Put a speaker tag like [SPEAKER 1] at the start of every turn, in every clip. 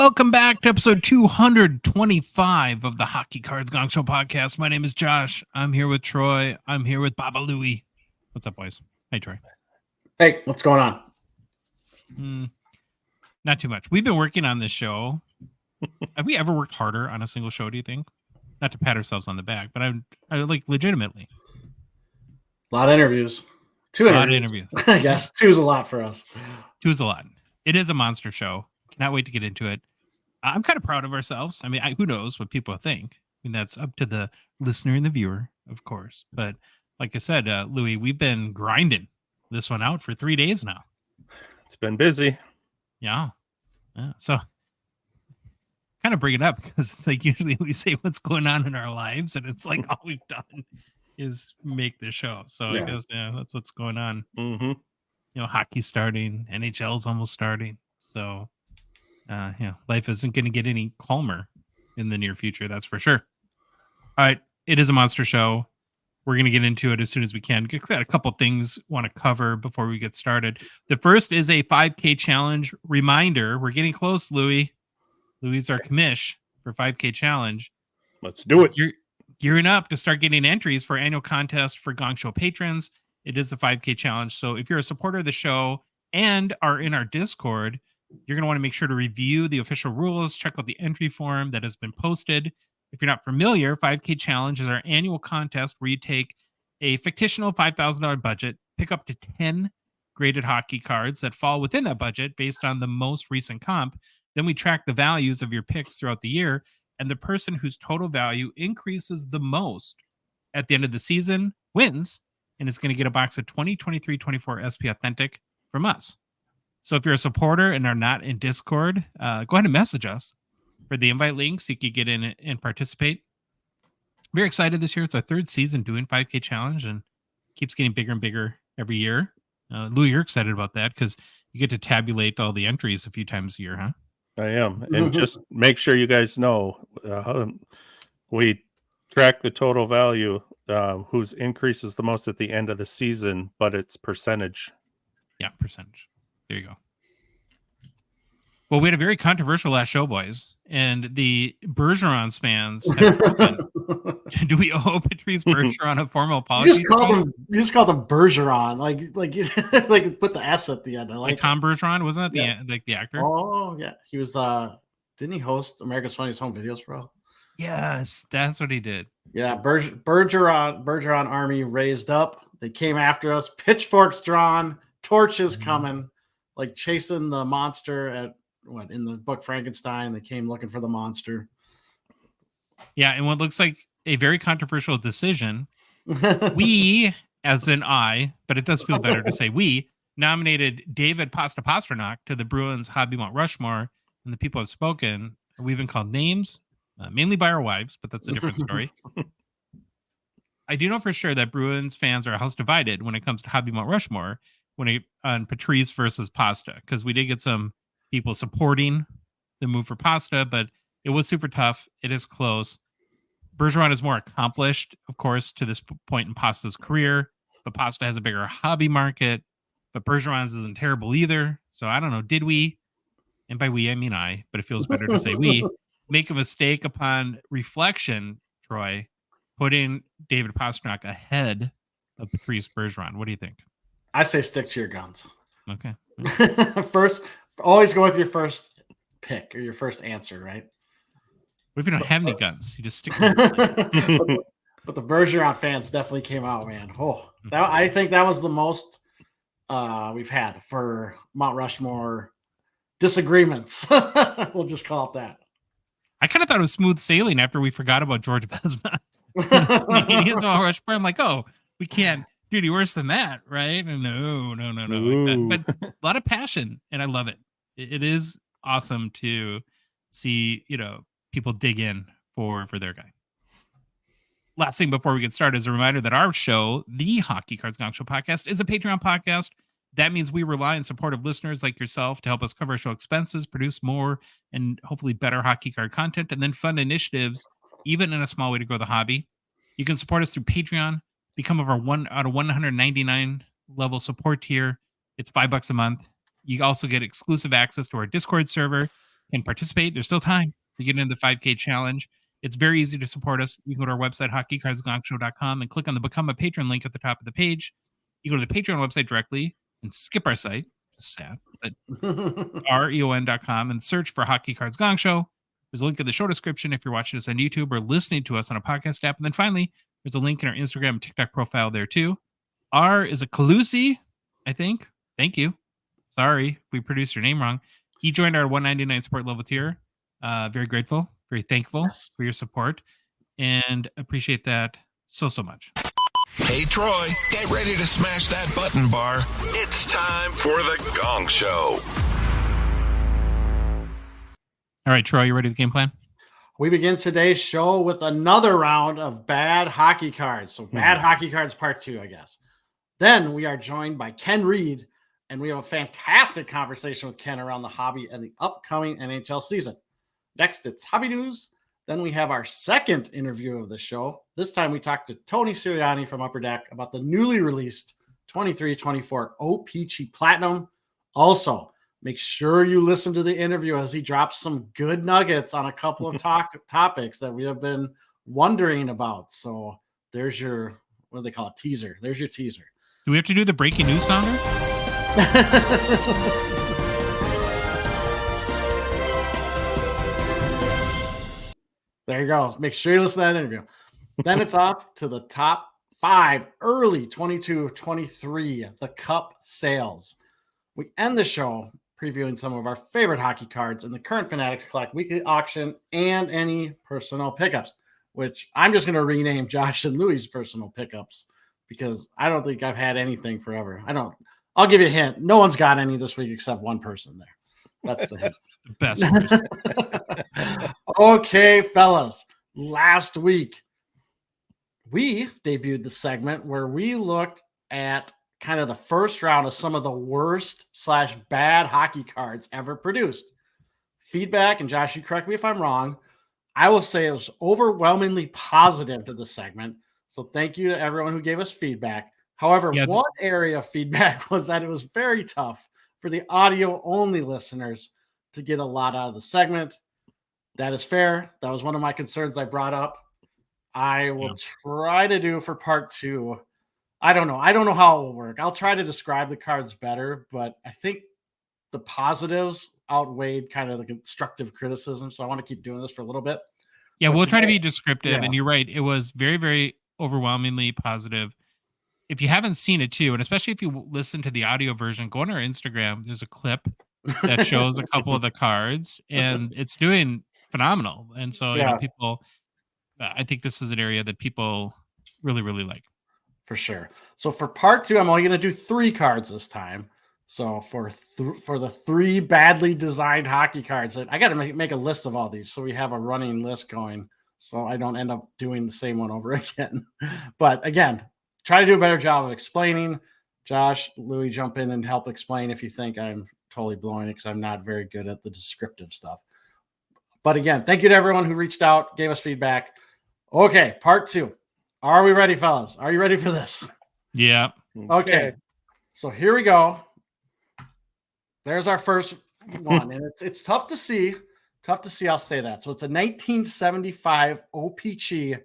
[SPEAKER 1] welcome back to episode 225 of the Hockey Cards Gongshow podcast. My name is Josh. I'm here with Troy. I'm here with Baba Louie. What's up, boys? Hey, Troy.
[SPEAKER 2] Hey, what's going on?
[SPEAKER 1] Not too much. We've been working on this show. Have we ever worked harder on a single show, do you think? Not to pat ourselves on the back, but I like legitimately.
[SPEAKER 2] A lot of interviews. A lot of interviews. I guess. Two's a lot for us.
[SPEAKER 1] Two's a lot. It is a monster show. Cannot wait to get into it. I'm kind of proud of ourselves. I mean, who knows what people think? I mean, that's up to the listener and the viewer, of course. But like I said, Louis, we've been grinding this one out for 3 days now.
[SPEAKER 3] It's been busy.
[SPEAKER 1] Yeah. So kind of bring it up because it's like usually we say what's going on in our lives, and it's like all we've done is make the show. So I guess that's what's going on.
[SPEAKER 3] Mm-hmm.
[SPEAKER 1] You know, hockey's starting, NHL's almost starting. So life isn't going to get any calmer in the near future. That's for sure. All right. It is a monster show. We're going to get into it as soon as we can. Got a couple things want to cover before we get started. The first is a 5K challenge reminder. We're getting close, Louis. Louis is our commish for 5K challenge.
[SPEAKER 3] Let's do it.
[SPEAKER 1] You're gearing up to start getting entries for annual contest for Gong Show patrons. It is the 5K challenge. So if you're a supporter of the show and are in our Discord, you're going to want to make sure to review the official rules, check out the entry form that has been posted. If you're not familiar, 5K Challenge is our annual contest where you take a fictional $5,000 budget, pick up to 10 graded hockey cards that fall within that budget based on the most recent comp. Then we track the values of your picks throughout the year, and the person whose total value increases the most at the end of the season wins, and is going to get a box of 2023-24 SP Authentic from us. So if you're a supporter and are not in Discord, go ahead and message us for the invite link so you can get in and participate. Very excited this year. It's our third season doing 5K Challenge and keeps getting bigger and bigger every year. Louis, you're excited about that because you get to tabulate all the entries a few times a year, huh?
[SPEAKER 3] I am. And just make sure you guys know, we track the total value, whose increases the most at the end of the season, but it's percentage.
[SPEAKER 1] Yeah, percentage. There you go. Well, we had a very controversial last show, boys, and the Bergeron fans have spoken. Do we owe Patrice Bergeron a formal apology?
[SPEAKER 2] You just called him Bergeron, like put the S at the end. I like
[SPEAKER 1] Tom Bergeron, wasn't that the actor?
[SPEAKER 2] Oh yeah, he was. Didn't he host America's Funniest Home Videos for all?
[SPEAKER 1] Yes, that's what he did.
[SPEAKER 2] Yeah, Bergeron army raised up. They came after us. Pitchforks drawn, torches coming, like chasing the monster in the book Frankenstein. They came looking for the monster.
[SPEAKER 1] Yeah, and what looks like a very controversial decision. We, as in I, but it does feel better to say we, nominated David Pasternak to the Bruins Hobby Mount Rushmore, and the people have spoken. We've been called names, mainly by our wives, but that's a different story. I do know for sure that Bruins fans are a house divided when it comes to Hobby Mount Rushmore on Patrice versus Pasta, because we did get some people supporting the move for Pasta, but it was super tough. It is close. Bergeron is more accomplished, of course, to this point in Pasta's career, but Pasta has a bigger hobby market, but Bergeron's isn't terrible either. So I don't know. Did we, and by we, I mean I, but it feels better to say we, make a mistake upon reflection, Troy, putting David Pasternak ahead of Patrice Bergeron? What do you think?
[SPEAKER 2] I say stick to your guns.
[SPEAKER 1] Okay.
[SPEAKER 2] First, always go with your first pick or your first answer, right?
[SPEAKER 1] What if you don't have any guns? You just stick to your
[SPEAKER 2] But the Bergeron fans definitely came out, man. I think that was the most we've had for Mount Rushmore disagreements. We'll just call it that.
[SPEAKER 1] I kind of thought it was smooth sailing after we forgot about George Vezina. He's Mount Rushmore. I'm like, oh, we can't do any worse than that, right? No. But a lot of passion, and I love it. It is awesome to see, people dig in for their guy. Last thing before we get started is a reminder that our show, the Hockey Cards Gongshow podcast, is a Patreon podcast. That means we rely on support of listeners like yourself to help us cover show expenses, produce more and hopefully better hockey card content, and then fund initiatives, even in a small way, to grow the hobby. You can support us through Patreon, become our 199 level support tier. It's $5 a month. You also get exclusive access to our Discord server. can participate. There's still time to get into the 5K challenge. It's very easy to support us. You can go to our website, hockeycardsgongshow.com, and click on the Become a Patron link at the top of the page. You go to the Patreon website directly and skip our site. It's sad. But reon.com and search for Hockey Cards Gong Show. There's a link in the show description if you're watching us on YouTube or listening to us on a podcast app. And then finally, there's a link in our Instagram and TikTok profile there too. R is a Calusi, I think. Thank you. Sorry if we produced your name wrong. He joined our 199 support level tier. Very grateful, very thankful for your support, and appreciate that so much.
[SPEAKER 4] Hey, Troy, get ready to smash that button bar. It's time for the Gong Show.
[SPEAKER 1] All right, Troy, you ready for the game plan?
[SPEAKER 2] We begin today's show with another round of bad hockey cards. So bad hockey cards part 2, I guess. Then we are joined by Ken Reid, and we have a fantastic conversation with Ken around the hobby and the upcoming NHL season. Next, it's hobby news. Then we have our second interview of the show. This time we talked to Tony Sirianni from Upper Deck about the newly released 23-24 O-Pee-Chee Platinum. Also, make sure you listen to the interview as he drops some good nuggets on a couple of topics that we have been wondering about. So there's your, what do they call it? Teaser. There's your teaser.
[SPEAKER 1] Do we have to do the breaking news sounder?
[SPEAKER 2] There you go. Make sure you listen to that interview. Then it's off to the top 5 early 22-23, the Cup sales. We end the show previewing some of our favorite hockey cards in the current Fanatics Collect weekly auction and any personal pickups, which I'm just going to rename Josh and Louie's personal pickups because I don't think I've had anything forever. I'll give you a hint. No one's got any this week except one person there. That's the hint.
[SPEAKER 1] Best.
[SPEAKER 2] Okay, fellas. Last week, we debuted the segment where we looked at kind of the first round of some of the worst / bad hockey cards ever produced. Feedback, and Josh, you correct me if I'm wrong, I will say it was overwhelmingly positive to the segment. So thank you to everyone who gave us feedback. However, one area of feedback was that it was very tough for the audio-only listeners to get a lot out of the segment. That is fair. That was one of my concerns I brought up. I will try to do for part 2. I don't know how it will work. I'll try to describe the cards better, but I think the positives outweighed kind of the constructive criticism. So I want to keep doing this for a little bit.
[SPEAKER 1] Yeah, we'll try to be descriptive. And you're right. It was very, very overwhelmingly positive. If you haven't seen it too, and especially if you listen to the audio version, go on our Instagram. There's a clip that shows a couple of the cards, and it's doing phenomenal. And so, you know, people, I think this is an area that people really, really like.
[SPEAKER 2] For sure. So for part 2, I'm only going to do 3 cards this time. So for the 3 badly designed hockey cards, I got to make a list of all these so we have a running list going, so I don't end up doing the same one over again. But again, try to do a better job of explaining. Josh, Louie, jump in and help explain if you think I'm totally blowing it, because I'm not very good at the descriptive stuff. But again, thank you to everyone who reached out, gave us feedback. Okay, part 2. Are we ready, fellas? Are you ready for this?
[SPEAKER 1] Yeah.
[SPEAKER 2] Okay. So here we go. There's our first one, and it's tough to see. Tough to see, I'll say that. So it's a 1975 O-Pee-Chee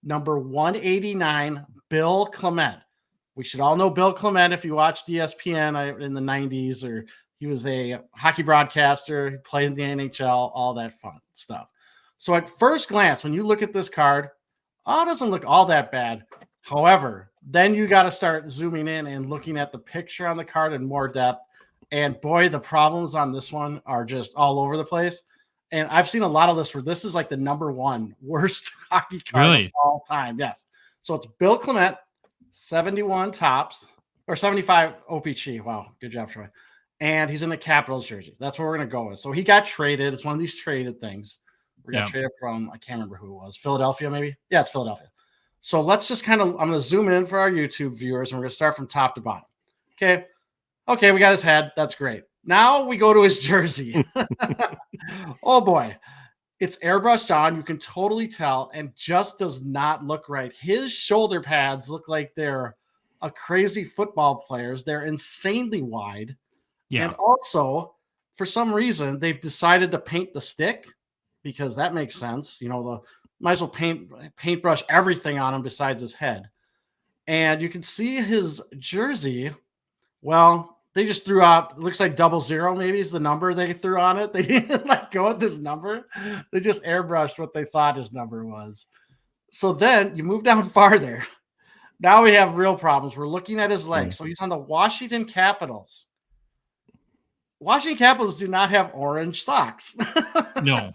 [SPEAKER 2] number 189, Bill Clement. We should all know Bill Clement if you watched ESPN in the 90s, or he was a hockey broadcaster, he played in the NHL, all that fun stuff. So at first glance, when you look at this card, it doesn't look all that bad. However, then you got to start zooming in and looking at the picture on the card in more depth. And boy, the problems on this one are just all over the place. And I've seen a lot of this where this is like the number 1 worst hockey card of all time. Yes. So it's Bill Clement, 71 tops, or 75 O-Pee-Chee. Wow. Good job, Troy. And he's in the Capitals jersey. That's what we're going to go with. So he got traded. It's one of these traded things. We got traded from, I can't remember who it was. Philadelphia, maybe? Yeah, it's Philadelphia. So let's just I'm going to zoom in for our YouTube viewers, and we're going to start from top to bottom. Okay. Okay, we got his head. That's great. Now we go to his jersey. Oh, boy. It's airbrushed on. You can totally tell, and just does not look right. His shoulder pads look like they're a crazy football players. They're insanely wide. Yeah. And also, for some reason, they've decided to paint the stick because that makes sense. Might as well paintbrush everything on him besides his head. And you can see his jersey. Well, they just threw out, it looks like 00 maybe is the number they threw on it. They didn't go with this number. They just airbrushed what they thought his number was. So then you move down farther. Now we have real problems. We're looking at his legs. So he's on the Washington Capitals. Washington Capitals do not have orange socks.
[SPEAKER 1] No.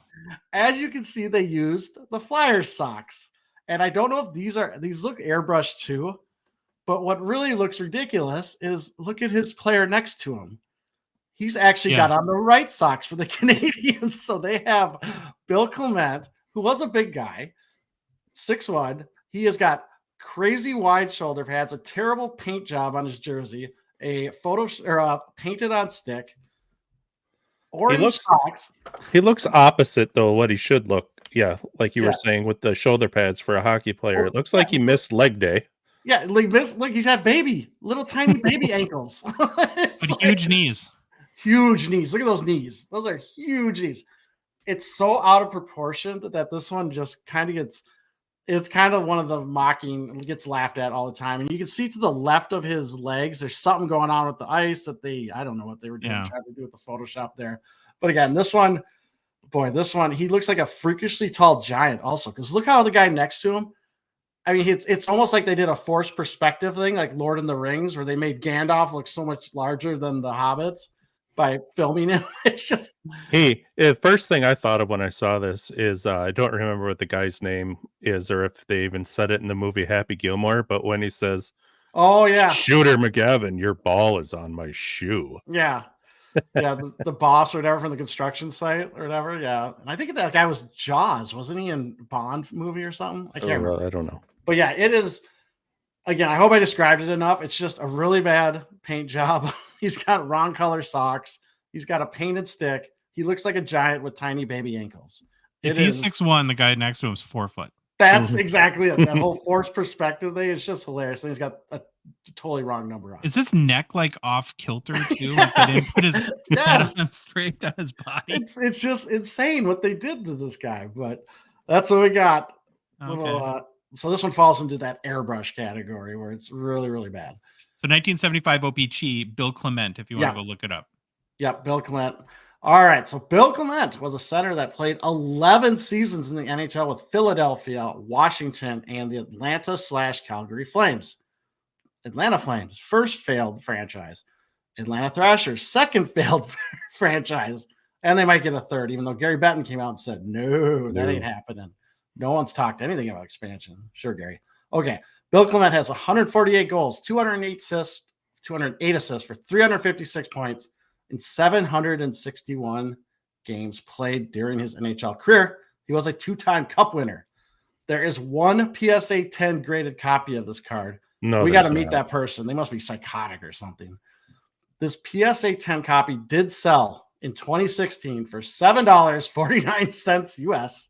[SPEAKER 2] As you can see, they used the Flyers socks. And I don't know if these look airbrushed too, but what really looks ridiculous is look at his player next to him. He's actually got on the right socks for the Canadians. So they have Bill Clement, who was a big guy, 6'1". He has got crazy wide shoulder pads, a terrible paint job on his jersey, a painted on stick, orange socks.
[SPEAKER 3] He looks opposite though what he should look. Yeah, like you were saying with the shoulder pads for a hockey player. It looks like he missed leg day.
[SPEAKER 2] Yeah, look, he's had little tiny baby ankles.
[SPEAKER 1] But huge knees.
[SPEAKER 2] Huge knees. Look at those knees. Those are huge knees. It's so out of proportion that this one just kind of it's kind of one of the gets laughed at all the time. And you can see to the left of his legs, there's something going on with the ice that I don't know what they were doing, trying to do with the Photoshop there. But again, this one, he looks like a freakishly tall giant also, because look how the guy next to him, I mean, it's almost like they did a forced perspective thing, like Lord of the Rings, where they made Gandalf look so much larger than the hobbits by filming him. It's just
[SPEAKER 3] the first thing I thought of when I saw this is I don't remember what the guy's name is, or if they even said it in the movie Happy Gilmore, but when he says,
[SPEAKER 2] "Oh yeah,
[SPEAKER 3] Shooter McGavin, your ball is on my shoe."
[SPEAKER 2] Yeah. Yeah, the boss or whatever from the construction site or whatever. Yeah. And I think that guy was Jaws, wasn't he, in Bond movie or something? I can't remember.
[SPEAKER 3] I don't know.
[SPEAKER 2] But yeah, it is. Again, I hope I described it enough. It's just a really bad paint job. He's got wrong color socks. He's got a painted stick. He looks like a giant with tiny baby ankles.
[SPEAKER 1] If he's 6'1", the guy next to him is 4 foot.
[SPEAKER 2] That's exactly it. That whole forced perspective thing is just hilarious. And he's got a totally wrong number on.
[SPEAKER 1] Is his neck off kilter too? Yes. They didn't put his head on straight on his body.
[SPEAKER 2] It's just insane what they did to this guy. But that's what we got.
[SPEAKER 1] Okay.
[SPEAKER 2] So this one falls into that airbrush category where it's really, really bad.
[SPEAKER 1] So 1975 O-Pee-Chee, Bill Clement, if you want to go look it up.
[SPEAKER 2] Yep, Bill Clement. All right, so Bill Clement was a center that played 11 seasons in the NHL with Philadelphia, Washington, and the Atlanta/Calgary Flames. Atlanta Flames, first failed franchise. Atlanta Thrashers, second failed franchise. And they might get a third, even though Gary Bettman came out and said, no, that ain't happening. No one's talked anything about expansion. Sure, Gary. Okay, Bill Clement has 148 goals, 208 assists for 356 points in 761 games played during his NHL career. He was a two-time Cup winner. There is one PSA 10 graded copy of this card.
[SPEAKER 3] No,
[SPEAKER 2] we got to meet that person. They must be psychotic or something. This PSA 10 copy did sell in 2016 for $7.49 US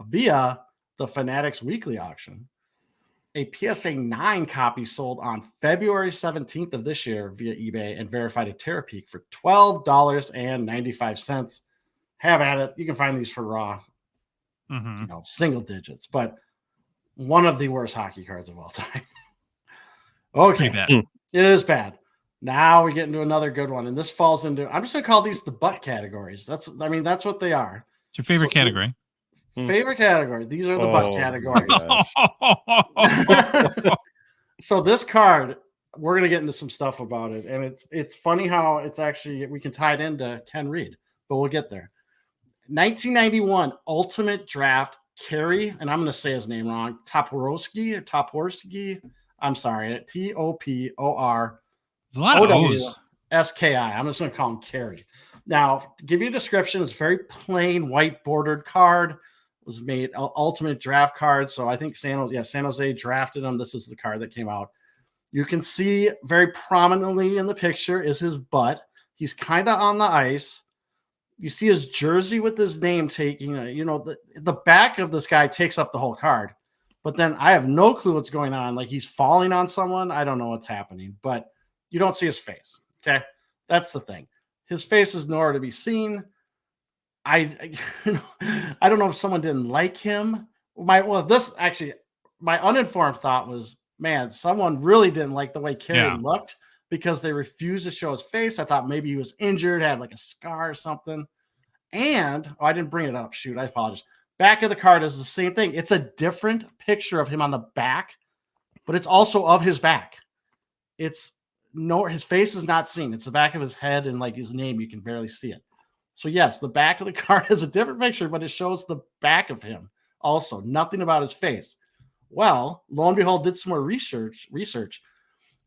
[SPEAKER 2] via the Fanatics weekly auction. A PSA 9 copy sold on February 17th of this year via eBay and verified at Terapeak for $12.95. Have at it. You can find these for raw, single digits, but one of the worst hockey cards of all time. Okay, it is bad. Now we get into another good one, and this falls into, I'm just going to call these the butt categories. That's what they are.
[SPEAKER 1] It's your favorite category.
[SPEAKER 2] Favorite category. These are the butt categories. So this card, we're going to get into some stuff about it, and it's funny how it's actually, we can tie it into Ken Reid, but we'll get there. 1991 Ultimate Draft Kerry, and I'm going to say his name wrong, Toporski. I'm sorry, Toporski.
[SPEAKER 1] There's a lot of O's.
[SPEAKER 2] SKI. I'm just going to call him Kerry. Now, to give you a description, it's a very plain white bordered card. It was made ultimate draft card. So I think San Jose drafted him. This is the card that came out. You can see very prominently in the picture is his butt. He's kind of on the ice. You see his jersey with his name taking, the back of this guy takes up the whole card. But then I have no clue what's going on. Like he's falling on someone. I don't know what's happening, but you don't see his face. Okay. That's the thing. His face is nowhere to be seen. I don't know if someone didn't like him. My uninformed thought was, man, someone really didn't like the way Kerry looked because they refused to show his face. I thought maybe he was injured, had like a scar or something. And I didn't bring it up. Shoot, I apologize. Back of the card is the same thing. It's a different picture of him on the back, but it's also of his back. His face is not seen. It's the back of his head and like his name. You can barely see it. So yes, the back of the card is a different picture, but it shows the back of him also. Nothing about his face. Well, lo and behold, did some more research,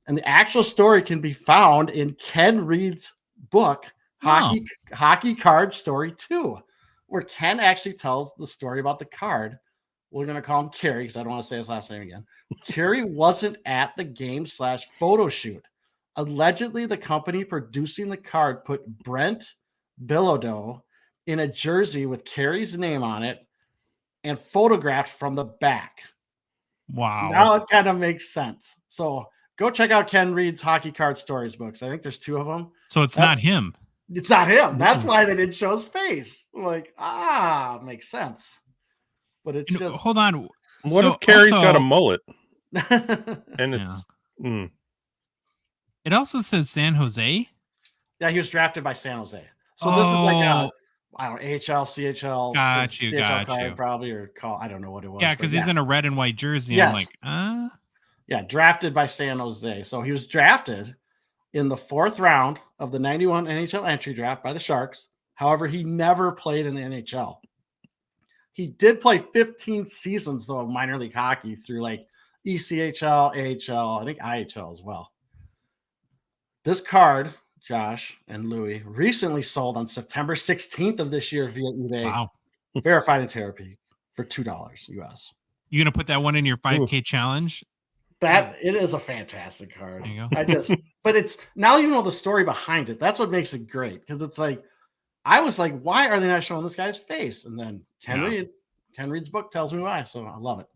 [SPEAKER 2] and the actual story can be found in Ken Reid's book, Hockey Cards Story 2, where Ken actually tells the story about the card. We're going to call him Kerry because I don't want to say his last name again. Kerry wasn't at the game/photo shoot. Allegedly, the company producing the card put Brent Bilodeau in a jersey with Kerry's name on it and photographed from the back.
[SPEAKER 1] Wow.
[SPEAKER 2] Now it kind of makes sense. So go check out Ken Reid's Hockey Card Stories books. I think there's 2 of them.
[SPEAKER 1] So it's not him.
[SPEAKER 2] It's not him. That's why they didn't show his face. Like, makes sense. But it's just
[SPEAKER 1] hold on.
[SPEAKER 3] What if Kerry's got a mullet? And it's
[SPEAKER 1] it also says San Jose.
[SPEAKER 2] Yeah, he was drafted by San Jose. So this is like a I don't know, AHL, CHL, CHL card probably, or call. I don't know what it was.
[SPEAKER 1] Yeah, because he's in a red and white jersey.
[SPEAKER 2] Yes.
[SPEAKER 1] I'm like,
[SPEAKER 2] Yeah, drafted by San Jose. So he was drafted in the 4th round of the 91 NHL entry draft by the Sharks. However, he never played in the NHL. He did play 15 seasons, though, of minor league hockey through like ECHL, AHL, I think IHL as well. This card, Josh and Louie, recently sold on September 16th of this year via eBay.
[SPEAKER 1] wow.
[SPEAKER 2] Verified in therapy for $2 US.
[SPEAKER 1] You gonna put that one in your 5K challenge?
[SPEAKER 2] That it is a fantastic card.
[SPEAKER 1] There you go.
[SPEAKER 2] But it's now you know the story behind it. That's what makes it great because it's like I was like, why are they not showing this guy's face? And then Ken Reid's book tells me why. So I love it.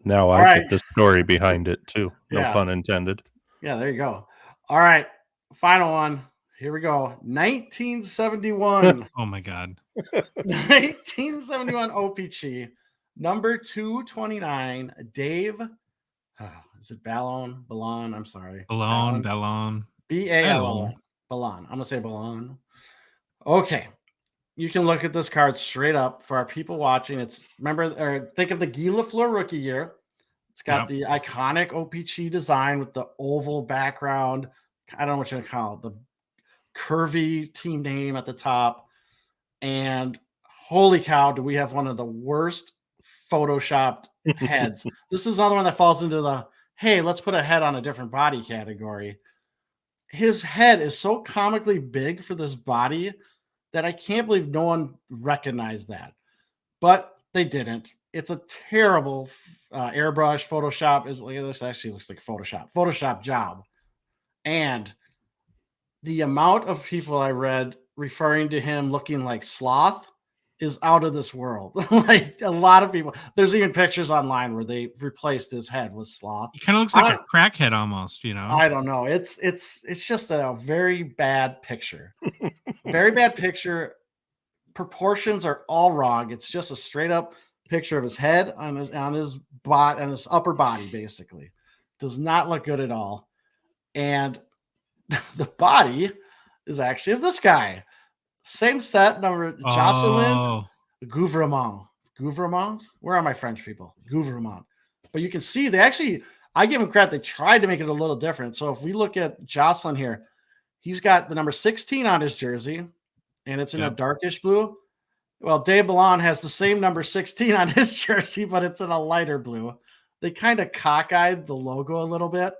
[SPEAKER 3] Now I get the story behind it too. No pun intended.
[SPEAKER 2] Yeah, there you go. All right, final one. Here we go. 1971.
[SPEAKER 1] Oh my God.
[SPEAKER 2] 1971 O-Pee-Chee, number 229. Dave. Is it Ballon? Ballon? I'm sorry.
[SPEAKER 1] Ballon.
[SPEAKER 2] B-A-L-O-N. Ballon. I'm going to say Ballon. Okay. You can look at this card straight up for our people watching. Think of the Guy Lafleur rookie year. It's got the iconic O-Pee-Chee design with the oval background. I don't know what you call it. The curvy team name at the top. And holy cow, do we have one of the worst photoshopped heads. This is another one that falls into the, hey, let's put a head on a different body category. His head is so comically big for this body that I can't believe no one recognized that. But they didn't. It's a terrible airbrush Photoshop. This actually looks like Photoshop job. And the amount of people I read referring to him looking like Sloth is out of this world. Like a lot of people, there's even pictures online where they replaced his head with Sloth.
[SPEAKER 1] He kind of looks like a crackhead almost, you know?
[SPEAKER 2] I don't know. It's just a very bad picture. Very bad picture. Proportions are all wrong. It's just a straight up picture of his head on his bot and his upper body, basically. Does not look good at all. And the body is actually of this guy. Same set number, Jocelyn Gouvremont. Gouvremont? Where are my French people? Gouvremont. But you can see I give him credit. They tried to make it a little different. So if we look at Jocelyn here, he's got the number 16 on his jersey, and it's in a darkish blue. Well, Dave Ballon has the same number 16 on his jersey, but it's in a lighter blue. They kind of cockeyed the logo a little bit.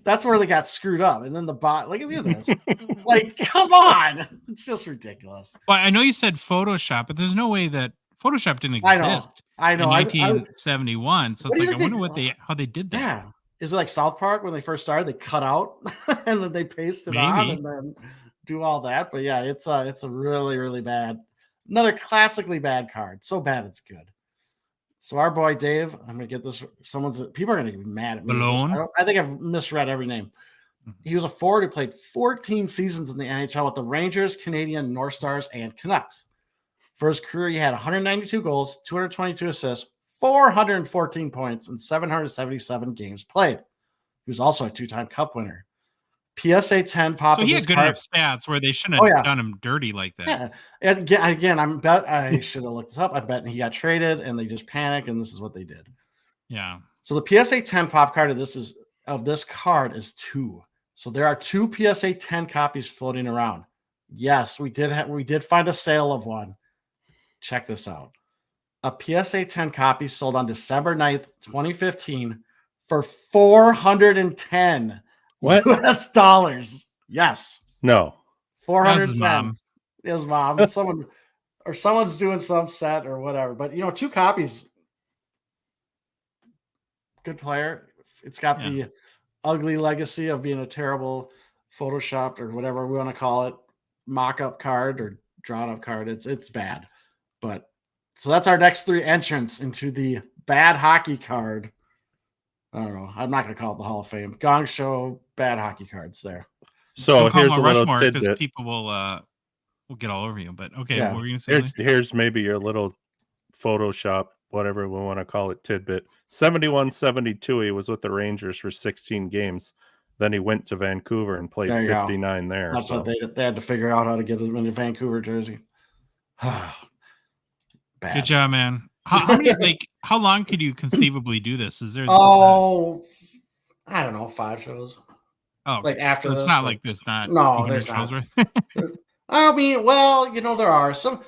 [SPEAKER 2] That's where they got screwed up. And then the bot, look at this. Like, come on. It's just ridiculous.
[SPEAKER 1] Well, I know you said Photoshop, but there's no way that Photoshop didn't exist.
[SPEAKER 2] I know.
[SPEAKER 1] In 1971. So it's like, I wonder how they did that. Yeah.
[SPEAKER 2] Is it like South Park when they first started? They cut out and then they paste it on and then do all that. But yeah, it's a really, really bad. Another classically bad card. So bad it's good. So our boy Dave, I'm gonna get this. People are gonna be mad at me.
[SPEAKER 1] Malone?
[SPEAKER 2] I think I've misread every name. He was a forward who played 14 seasons in the NHL with the Rangers, Canadian, North Stars, and Canucks. For his career, he had 192 goals, 222 assists, 414 points, and 777 games played. He was also a two-time Cup winner. PSA 10 pop.
[SPEAKER 1] So he had good enough stats where they shouldn't have done him dirty like that.
[SPEAKER 2] Yeah. And again, I should have looked this up. I bet he got traded and they just panicked, and this is what they did.
[SPEAKER 1] Yeah.
[SPEAKER 2] So the PSA 10 pop card of this card is 2. So there are 2 PSA 10 copies floating around. Yes, we did find a sale of one. Check this out. A PSA 10 copy sold on December 9th, 2015 for $410 US dollars. Yes.
[SPEAKER 3] No.
[SPEAKER 2] 410. His mom. Someone's doing some set or whatever. But 2 copies. Good player. It's got the ugly legacy of being a terrible photoshopped or whatever we want to call it, mock-up card or drawn-up card. It's bad. But so that's our next 3 entrants into the bad hockey card. I don't know. I'm not going to call it the Hall of Fame. Gong Show bad hockey cards there.
[SPEAKER 3] So here's a little tidbit.
[SPEAKER 1] Because people will get all over you. But okay, what were you going to say?
[SPEAKER 3] Here's maybe your little Photoshop, whatever we want to call it, tidbit. 71-72, he was with the Rangers for 16 games. Then he went to Vancouver and played 59 there.
[SPEAKER 2] That's what they had to figure out how to get him in a Vancouver jersey. Bad.
[SPEAKER 1] Good job, man. How long could you conceivably do this? Is there?
[SPEAKER 2] I don't know, 5 shows.
[SPEAKER 1] Oh,
[SPEAKER 2] like after
[SPEAKER 1] so it's
[SPEAKER 2] this,
[SPEAKER 1] not like there's not.
[SPEAKER 2] No, there's not. I mean, well, there are some.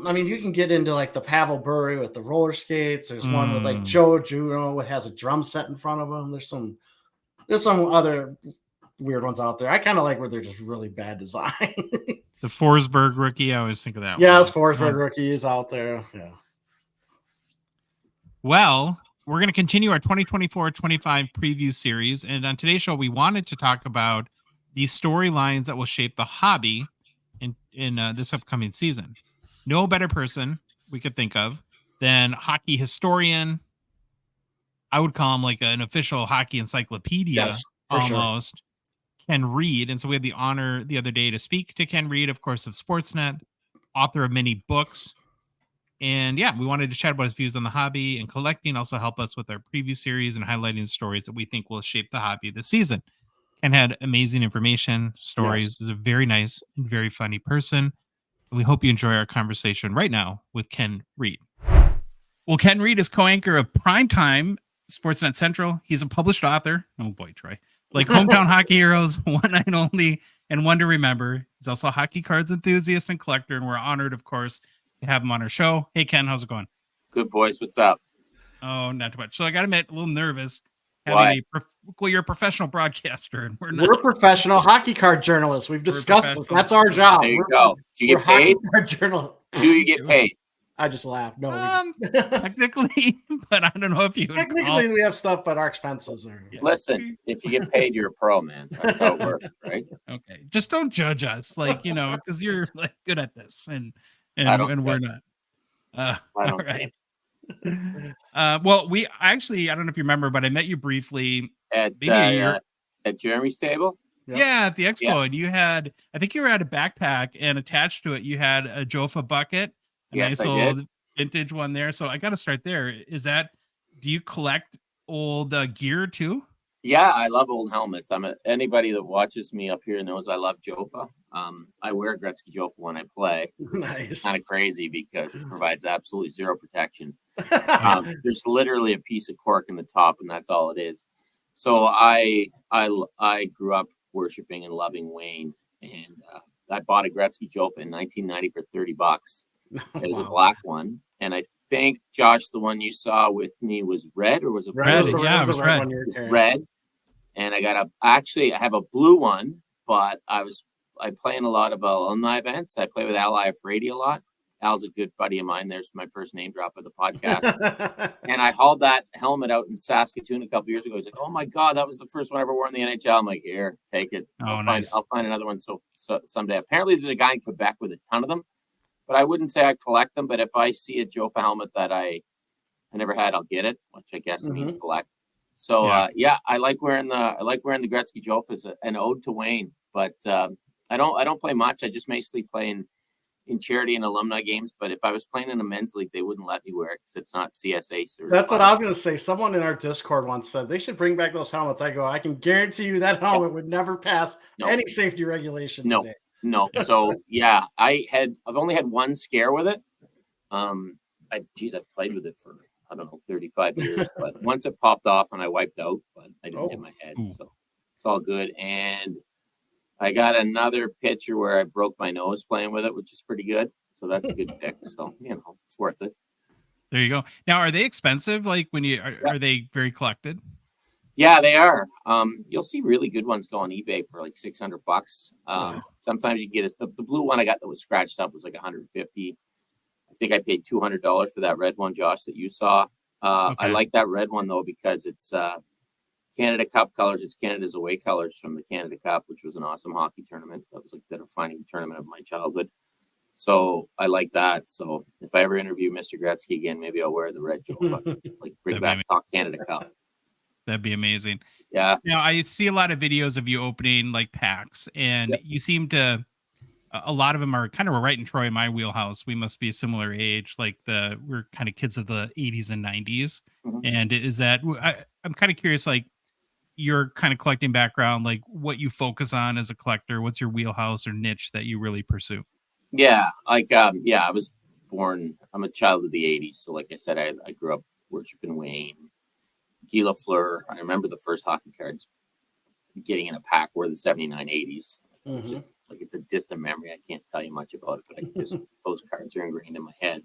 [SPEAKER 2] I mean, you can get into like the Pavel Bure with the roller skates. There's one with like Joe Juno, it has a drum set in front of him. There's some other weird ones out there. I kind of like where they're just really bad design.
[SPEAKER 1] The Forsberg rookie, I always think of that.
[SPEAKER 2] Yeah, Forsberg rookie is out there. Yeah.
[SPEAKER 1] Well, we're going to continue our 2024-25 preview series. And on today's show, we wanted to talk about the storylines that will shape the hobby in this upcoming season. No better person we could think of than hockey historian. I would call him like an official hockey encyclopedia almost. Sure. Ken Reid. And so we had the honor the other day to speak to Ken Reid, of course, of Sportsnet, author of many books. And we wanted to chat about his views on the hobby and collecting, also help us with our preview series and highlighting stories that we think will shape the hobby this season. Ken had amazing information, stories. He's a very nice and very funny person. And we hope you enjoy our conversation right now with Ken Reid. Well, Ken Reid is co-anchor of Primetime Sportsnet Central. He's a published author. Oh boy, Troy. Like Hometown Hockey Heroes, One Night Only, and One to Remember. He's also a hockey cards enthusiast and collector, and we're honored, of course, to have him on our show. Hey, Ken, how's it going?
[SPEAKER 5] Good, boys. What's up?
[SPEAKER 1] Oh, not too much. So I got to admit, a little nervous.
[SPEAKER 5] Why?
[SPEAKER 1] Well, you're a professional broadcaster, and we're not.
[SPEAKER 2] We're professional hockey card journalists. We've discussed this. That's our job.
[SPEAKER 5] There you go. Do you get paid? Do you get paid?
[SPEAKER 2] I just laughed. No,
[SPEAKER 1] technically, but I don't know if you.
[SPEAKER 2] Technically, we have stuff, but our expenses are.
[SPEAKER 5] Yeah. Listen, if you get paid, you're a pro, man. That's how it works, right?
[SPEAKER 1] Okay, just don't judge us, because you're like good at this, and we're not. All right. Well, I don't know if you remember, but I met you briefly
[SPEAKER 5] at Jeremy's table.
[SPEAKER 1] Yeah, at the expo, and you had, I think you were at a backpack, and attached to it you had a Jofa bucket.
[SPEAKER 5] Yes, I did.
[SPEAKER 1] Vintage one there. So I got to start there. Do you collect old gear too?
[SPEAKER 5] Yeah, I love old helmets. Anybody that watches me up here knows I love Jofa. I wear Gretzky Jofa when I play.
[SPEAKER 2] Nice.
[SPEAKER 5] It's kind of crazy because it provides absolutely zero protection. There's literally a piece of cork in the top, and that's all it is. So I grew up worshiping and loving Wayne, and I bought a Gretzky Jofa in 1990 for $30. It was a black one, and I think Josh, the one you saw with me was red, or was it
[SPEAKER 1] red? Yeah, it was red.
[SPEAKER 5] It was red, and I have a blue one, but I play in a lot of alumni events. I play with Al Iafredi a lot. Al's a good buddy of mine. There's my first name drop of the podcast. And I hauled that helmet out in Saskatoon a couple years ago. He's like, "Oh my God, that was the first one I ever wore in the NHL." I'm like, "Here, take it. I'll find another one so someday." Apparently, there's a guy in Quebec with a ton of them. But I wouldn't say I collect them. But if I see a Jofa helmet that I never had, I'll get it, which I guess means collect. So
[SPEAKER 1] Yeah.
[SPEAKER 5] I like wearing the Gretzky Jolt as an ode to Wayne. But I don't play much. I just basically play in charity and alumni games. But if I was playing in a men's league, they wouldn't let me wear it because it's not CSA certified.
[SPEAKER 2] That's what I was going to say. Someone in our Discord once said they should bring back those helmets. I go, I can guarantee you that helmet would never pass any safety regulation today.
[SPEAKER 5] No. So yeah, I've only had one scare with it. I've played with it for, I don't know, 35 years, but once it popped off and I wiped out, but I didn't hit my head. So it's all good. And I got another picture where I broke my nose playing with it, which is pretty good. So that's a good pick. So, it's worth it.
[SPEAKER 1] There you go. Now, are they expensive? Like when are they very collected?
[SPEAKER 5] Yeah, they are. You'll see really good ones go on eBay for like $600. Sometimes you get the blue one I got that was scratched up was like $150. I think I paid $200 for that red one, Josh, that you saw. I like that red one though because it's Canada Cup colors. It's Canada's away colors from the Canada Cup, which was an awesome hockey tournament. That was like the defining tournament of my childhood. So I like that. So if I ever interview Mr. Gretzky again, maybe I'll wear the red Jolt. Like bring back Talk Canada Cup.
[SPEAKER 1] That'd be amazing.
[SPEAKER 5] Yeah.
[SPEAKER 1] Now I see a lot of videos of you opening like packs, and you seem to. A lot of them are kind of right in Troy, my wheelhouse. We must be a similar age. Like we're kind of kids of the 80s and 90s. And is that I'm kind of curious, like your kind of collecting background, like what you focus on as a collector. What's your wheelhouse or niche that you really pursue?
[SPEAKER 5] Yeah, like I was born. I'm a child of the '80s, so like I said, I grew up worshiping Wayne, Guy Lafleur. I remember the first hockey cards getting in a pack were the '79 '80s. It's just like it's a distant memory. I can't tell you much about it, but I just those cards are ingrained in my head.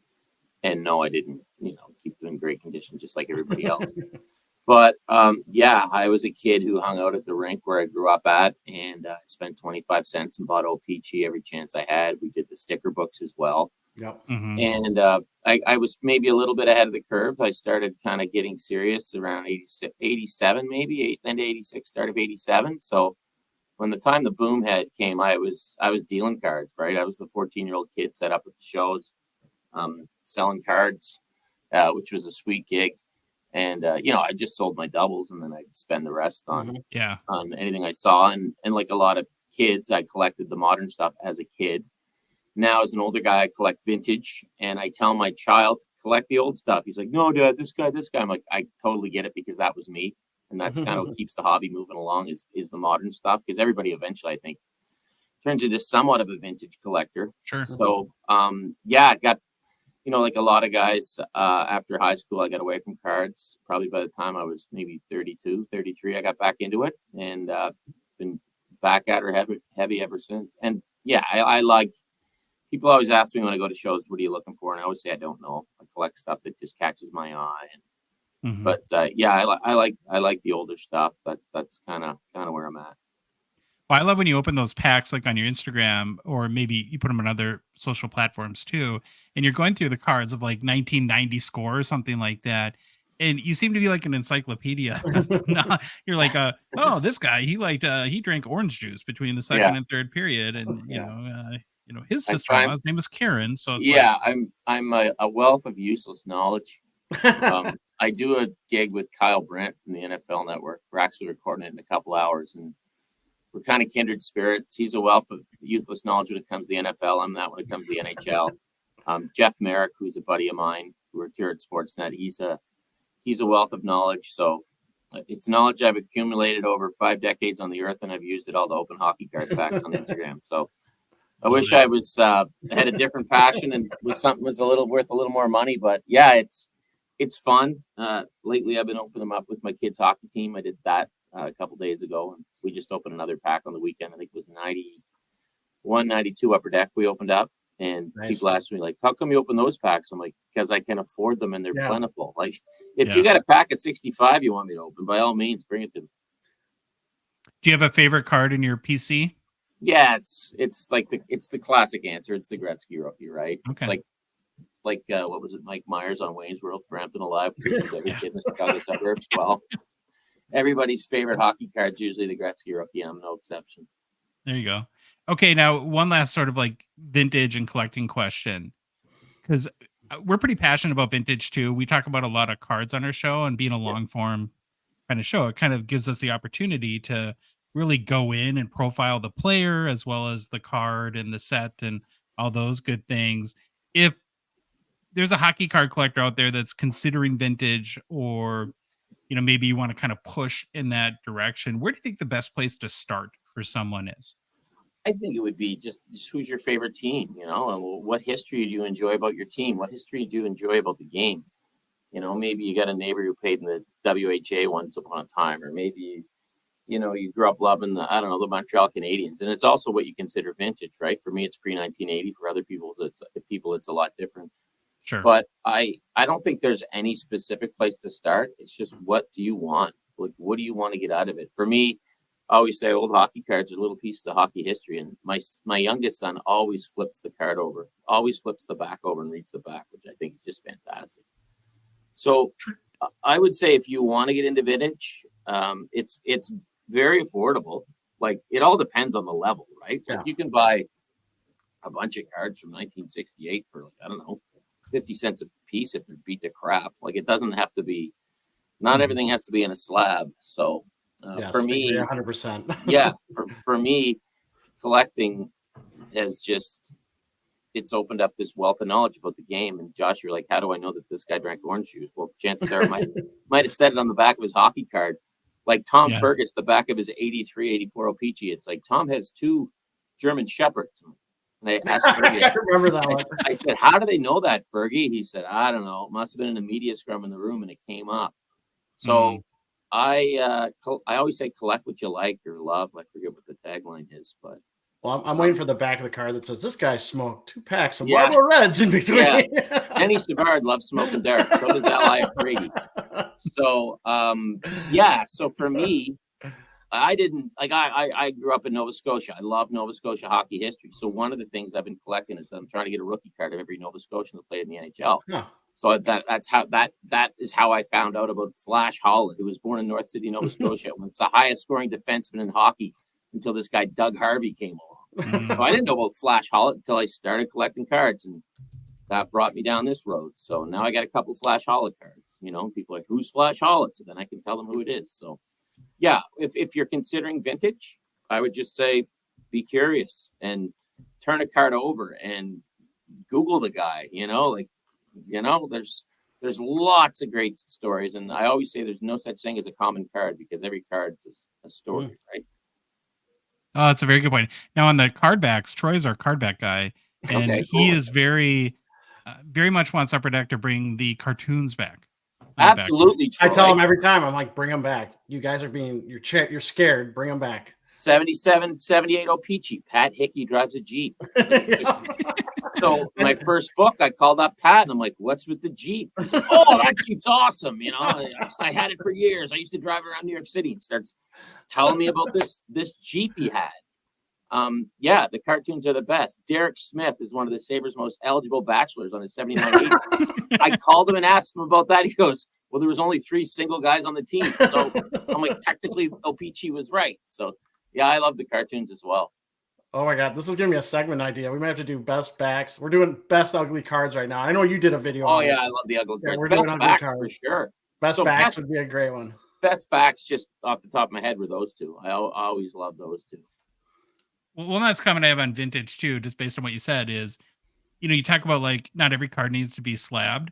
[SPEAKER 5] And no, I didn't, keep them in great condition, just like everybody else. But I was a kid who hung out at the rink where I grew up at, and spent 25 cents and bought O-Pee-Chee every chance I had. We did the sticker books as well.
[SPEAKER 2] Yep.
[SPEAKER 5] And I was maybe a little bit ahead of the curve. I started kind of getting serious around 87, maybe, then 86, start of 87. So when the time the boom came, I was dealing cards, right? I was the 14-year-old kid set up at the shows, selling cards, which was a sweet gig. And, I just sold my doubles and then I'd spend the rest on anything I saw. And like a lot of kids, I collected the modern stuff as a kid. Now, as an older guy, I collect vintage, and I tell my child, collect the old stuff. He's like, no, Dad, this guy. I'm like, I totally get it because that was me. And that's kind of what keeps the hobby moving along is the modern stuff, because everybody eventually, I think, turns into somewhat of a vintage collector.
[SPEAKER 1] Sure.
[SPEAKER 5] So, I got, like a lot of guys after high school, I got away from cards. Probably by the time I was maybe 32, 33, I got back into it and been back at her heavy ever since. And I like, people always ask me when I go to shows, what are you looking for? And I always say, I don't know. I collect stuff that just catches my eye. But I like the older stuff. That's kind of where I'm at.
[SPEAKER 1] Well, I love when you open those packs like on your Instagram, or maybe you put them on other social platforms too, and you're going through the cards of like 1990 score or something like that. And you seem to be like an encyclopedia. You're like, this guy, he drank orange juice between the second and third period. And, his sister-in-law's name is Karen. So it's
[SPEAKER 5] I'm a wealth of useless knowledge. I do a gig with Kyle Brandt from the NFL Network. We're actually recording it in a couple hours, and we're kind of kindred spirits. He's a wealth of useless knowledge when it comes to the NFL. I'm that when it comes to the NHL. Jeff Merrick, who's a buddy of mine, who worked here at Sportsnet, he's a wealth of knowledge. So it's knowledge I've accumulated over 5 decades on the earth, and I've used it all to open hockey card packs on Instagram. So I wish I was had a different passion and was something was worth a little more money. But it's fun. Lately, I've been opening them up with my kids' hockey team. I did that a couple days ago, and we just opened another pack on the weekend. I think it was 91, 92 Upper Deck we opened up, and people asked me, like, how come you open those packs? I'm like, because I can afford them and they're plentiful. Like, if you got a pack of 65 you want me to open, by all means, bring it to me. Do
[SPEAKER 1] you have a favorite card in your PC?
[SPEAKER 5] Yeah, it's the classic answer. It's the Gretzky rookie, right?
[SPEAKER 1] Okay.
[SPEAKER 5] It's like what was it, Mike Myers on Wayne's World, Frampton Alive, every kid in the Chicago suburbs. Well, everybody's favorite hockey card is usually the Gretzky rookie. I'm no exception.
[SPEAKER 1] There you go. Okay, now one last sort of like vintage and collecting question, because we're pretty passionate about vintage too. We talk about a lot of cards on our show, and being a long form kind of show. It kind of gives us the opportunity to really go in and profile the player as well as the card and the set and all those good things. If there's a hockey card collector out there that's considering vintage, or maybe you want to kind of push in that direction, where do you think the best place to start for someone is?
[SPEAKER 5] I think it would be just who's your favorite team, and what history do you enjoy about your team? What history do you enjoy about the game? Maybe you got a neighbor who played in the WHA once upon a time, or maybe, you grew up loving the Montreal Canadiens. And it's also what you consider vintage, right? For me, it's pre-1980. For other people, it's a lot different.
[SPEAKER 1] Sure.
[SPEAKER 5] But I don't think there's any specific place to start. It's just, what do you want? Like, what do you want to get out of it? For me, I always say old hockey cards are little pieces of hockey history. And my youngest son always flips the card over, always flips the back over and reads the back, which I think is just fantastic. So I would say if you want to get into vintage, it's very affordable. Like, it all depends on the level, right?
[SPEAKER 2] Yeah.
[SPEAKER 5] Like, you can buy a bunch of cards from 1968 for, like, I don't know, 50 cents a piece if they're beat to crap. Like, it doesn't have to be, not everything has to be in a slab. So
[SPEAKER 2] Yes,
[SPEAKER 5] for me,
[SPEAKER 2] 100%.
[SPEAKER 5] yeah, for me, collecting has just, it's opened up this wealth of knowledge about the game. And Josh, you're like, how do I know that this guy drank orange juice? Well, chances are might have said it on the back of his hockey card. Like Tom Fergus, the back of his 83, 84 O-Pee-Chee. It's like, Tom has 2 German Shepherds. And I asked Fergie,
[SPEAKER 2] I remember that one.
[SPEAKER 5] I said, how do they know that, Fergie? He said, I don't know. It must have been in a media scrum in the room and it came up. So I always say collect what you like or love. I forget what the tagline is, but
[SPEAKER 2] Well, I'm waiting for the back of the card that says this guy smoked 2 packs of
[SPEAKER 5] Yeah.
[SPEAKER 2] Marlboro Reds in between.
[SPEAKER 5] Yeah. Denny Savard loves smoking dark. So does Ally Brady. So so for me, I didn't like I grew up in Nova Scotia. I love Nova Scotia hockey history. So one of the things I've been collecting is I'm trying to get a rookie card of every Nova Scotian that played in the NHL.
[SPEAKER 2] Huh.
[SPEAKER 5] So that is how I found out about Flash Holland, who was born in North City, Nova Scotia, and was the highest scoring defenseman in hockey until this guy Doug Harvey came along. So I didn't know about Flash Holland until I started collecting cards, and that brought me down this road. So now I got a couple Flash Holland cards. People are like, who's Flash Holland? So then I can tell them who it is. So yeah, if you're considering vintage, I would just say be curious and turn a card over and Google the guy. There's lots of great stories, and I always say there's no such thing as a common card because every card is a story, right?
[SPEAKER 1] Oh, that's a very good point. Now on the card backs, Troy's our card back guy, and
[SPEAKER 5] Okay,
[SPEAKER 1] he
[SPEAKER 5] cool.
[SPEAKER 1] is very much wants Upper Deck to bring the cartoons back.
[SPEAKER 5] Absolutely, Troy.
[SPEAKER 2] I tell him every time, I'm like, bring them back. You guys are you're scared. Bring them back.
[SPEAKER 5] 77, 78 O-Pee-Chee. Pat Hickey drives a Jeep. So my first book, I called up Pat and I'm like, what's with the Jeep? He's like, oh, that Jeep's awesome. I had it for years. I used to drive around New York City, and starts telling me about this Jeep he had. The cartoons are the best. Derek Smith is one of the Sabres' most eligible bachelors on his 79 I called him and asked him about that. He goes, well, there was only 3 single guys on the team. So I'm like, technically O-Pee-Chee was right. So yeah, I love the cartoons as well.
[SPEAKER 2] Oh my God, this is giving me a segment idea. We might have to do best backs. We're doing best ugly cards right now. I know you did a video.
[SPEAKER 5] Oh
[SPEAKER 2] on
[SPEAKER 5] yeah,
[SPEAKER 2] it.
[SPEAKER 5] I love the ugly cards.
[SPEAKER 2] We're
[SPEAKER 5] Best
[SPEAKER 2] doing ugly
[SPEAKER 5] backs
[SPEAKER 2] cards
[SPEAKER 5] for sure.
[SPEAKER 2] Best backs would be a great one.
[SPEAKER 5] Best backs, just off the top of my head, were those 2. I always love those 2.
[SPEAKER 1] Well, that's coming I have on vintage too, just based on what you said is, you talk about like not every card needs to be slabbed.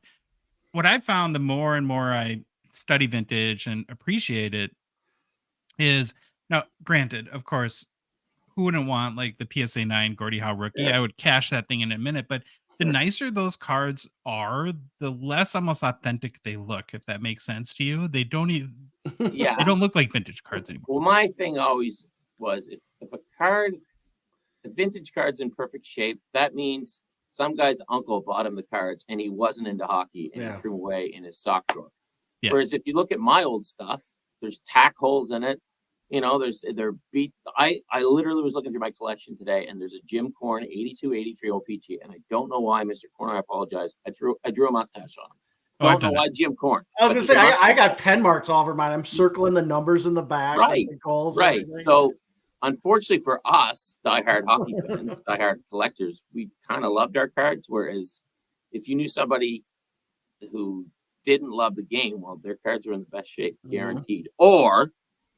[SPEAKER 1] What I've found the more and more I study vintage and appreciate it is, now granted, of course, who wouldn't want like the PSA 9 Gordie Howe rookie?
[SPEAKER 2] Yeah.
[SPEAKER 1] I would cash that thing in a minute, but the nicer those cards are, the less almost authentic they look, if that makes sense to you. They don't even,
[SPEAKER 5] Yeah.
[SPEAKER 1] they don't look like vintage cards anymore.
[SPEAKER 5] Well, my thing always was if a vintage card's in perfect shape, that means some guy's uncle bought him the cards and he wasn't into hockey and he threw them away in his sock drawer.
[SPEAKER 1] Yeah.
[SPEAKER 5] Whereas if you look at my old stuff, there's tack holes in it. They're beat. I literally was looking through my collection today, and there's a Jim Corn 82, 83 O-Pee-Chee, and I don't know why, Mr. Corn. I apologize. I drew a mustache on him. Don't know why Jim Corn.
[SPEAKER 2] I was gonna say I got pen marks all over mine. I'm circling the numbers in the back,
[SPEAKER 5] right?
[SPEAKER 2] The goals,
[SPEAKER 5] right. So, unfortunately for us, diehard hockey fans, diehard collectors, we kind of loved our cards. Whereas, if you knew somebody who didn't love the game, well, their cards were in the best shape,
[SPEAKER 2] Mhm.
[SPEAKER 5] guaranteed. Or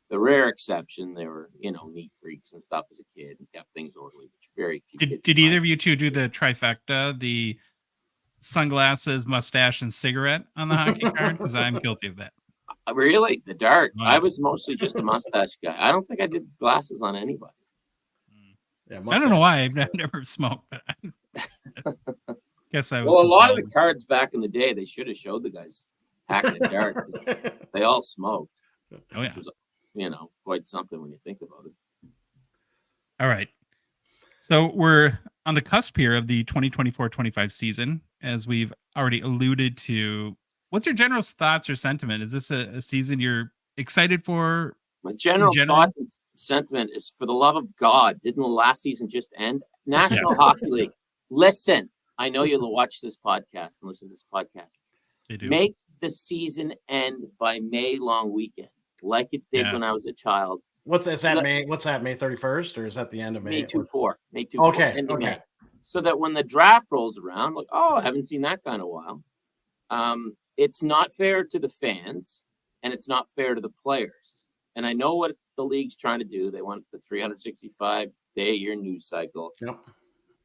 [SPEAKER 5] the rare exception, they were, neat freaks and stuff as a kid and kept things orderly, which very few kids
[SPEAKER 1] Did
[SPEAKER 5] do.
[SPEAKER 1] either of you two do the trifecta, the sunglasses, mustache, and cigarette on the hockey card? Because I'm guilty of that.
[SPEAKER 5] Really? The dart?
[SPEAKER 1] Oh,
[SPEAKER 5] I
[SPEAKER 1] yeah.
[SPEAKER 5] was mostly just a mustache guy. I don't think I did glasses on anybody.
[SPEAKER 2] Yeah,
[SPEAKER 1] I don't know why. I've never smoked, but I guess I was.
[SPEAKER 5] Well, a lot of the
[SPEAKER 1] compelled.
[SPEAKER 5] cards back in the day, they should have showed the guys hacking a dart. 'Cause they all smoked.
[SPEAKER 1] Oh, yeah.
[SPEAKER 5] Which was, quite something when you think about it.
[SPEAKER 1] All right. So we're on the cusp here of the 2024-25 season, as we've already alluded to. What's your general thoughts or sentiment? Is this a season you're excited for?
[SPEAKER 5] My general
[SPEAKER 1] general?
[SPEAKER 5] thoughts and sentiment is, for the love of God, didn't the last season just end? National Hockey League. Listen, I know you'll watch this podcast and listen to this podcast.
[SPEAKER 1] They do.
[SPEAKER 5] Make the season end by May long weekend, like it did when I
[SPEAKER 1] Yes.
[SPEAKER 5] was a child.
[SPEAKER 2] What's that May? What's that, May 31st, or is that the end of May?
[SPEAKER 5] May 2-4. May 2-4.
[SPEAKER 2] Okay,
[SPEAKER 5] End of
[SPEAKER 2] okay.
[SPEAKER 5] May. So that when the draft rolls around, like, oh, I haven't seen that kind of while. It's not fair to the fans, and it's not fair to the players. And I know what the league's trying to do. They want the 365-day-a-year news cycle.
[SPEAKER 2] Yep.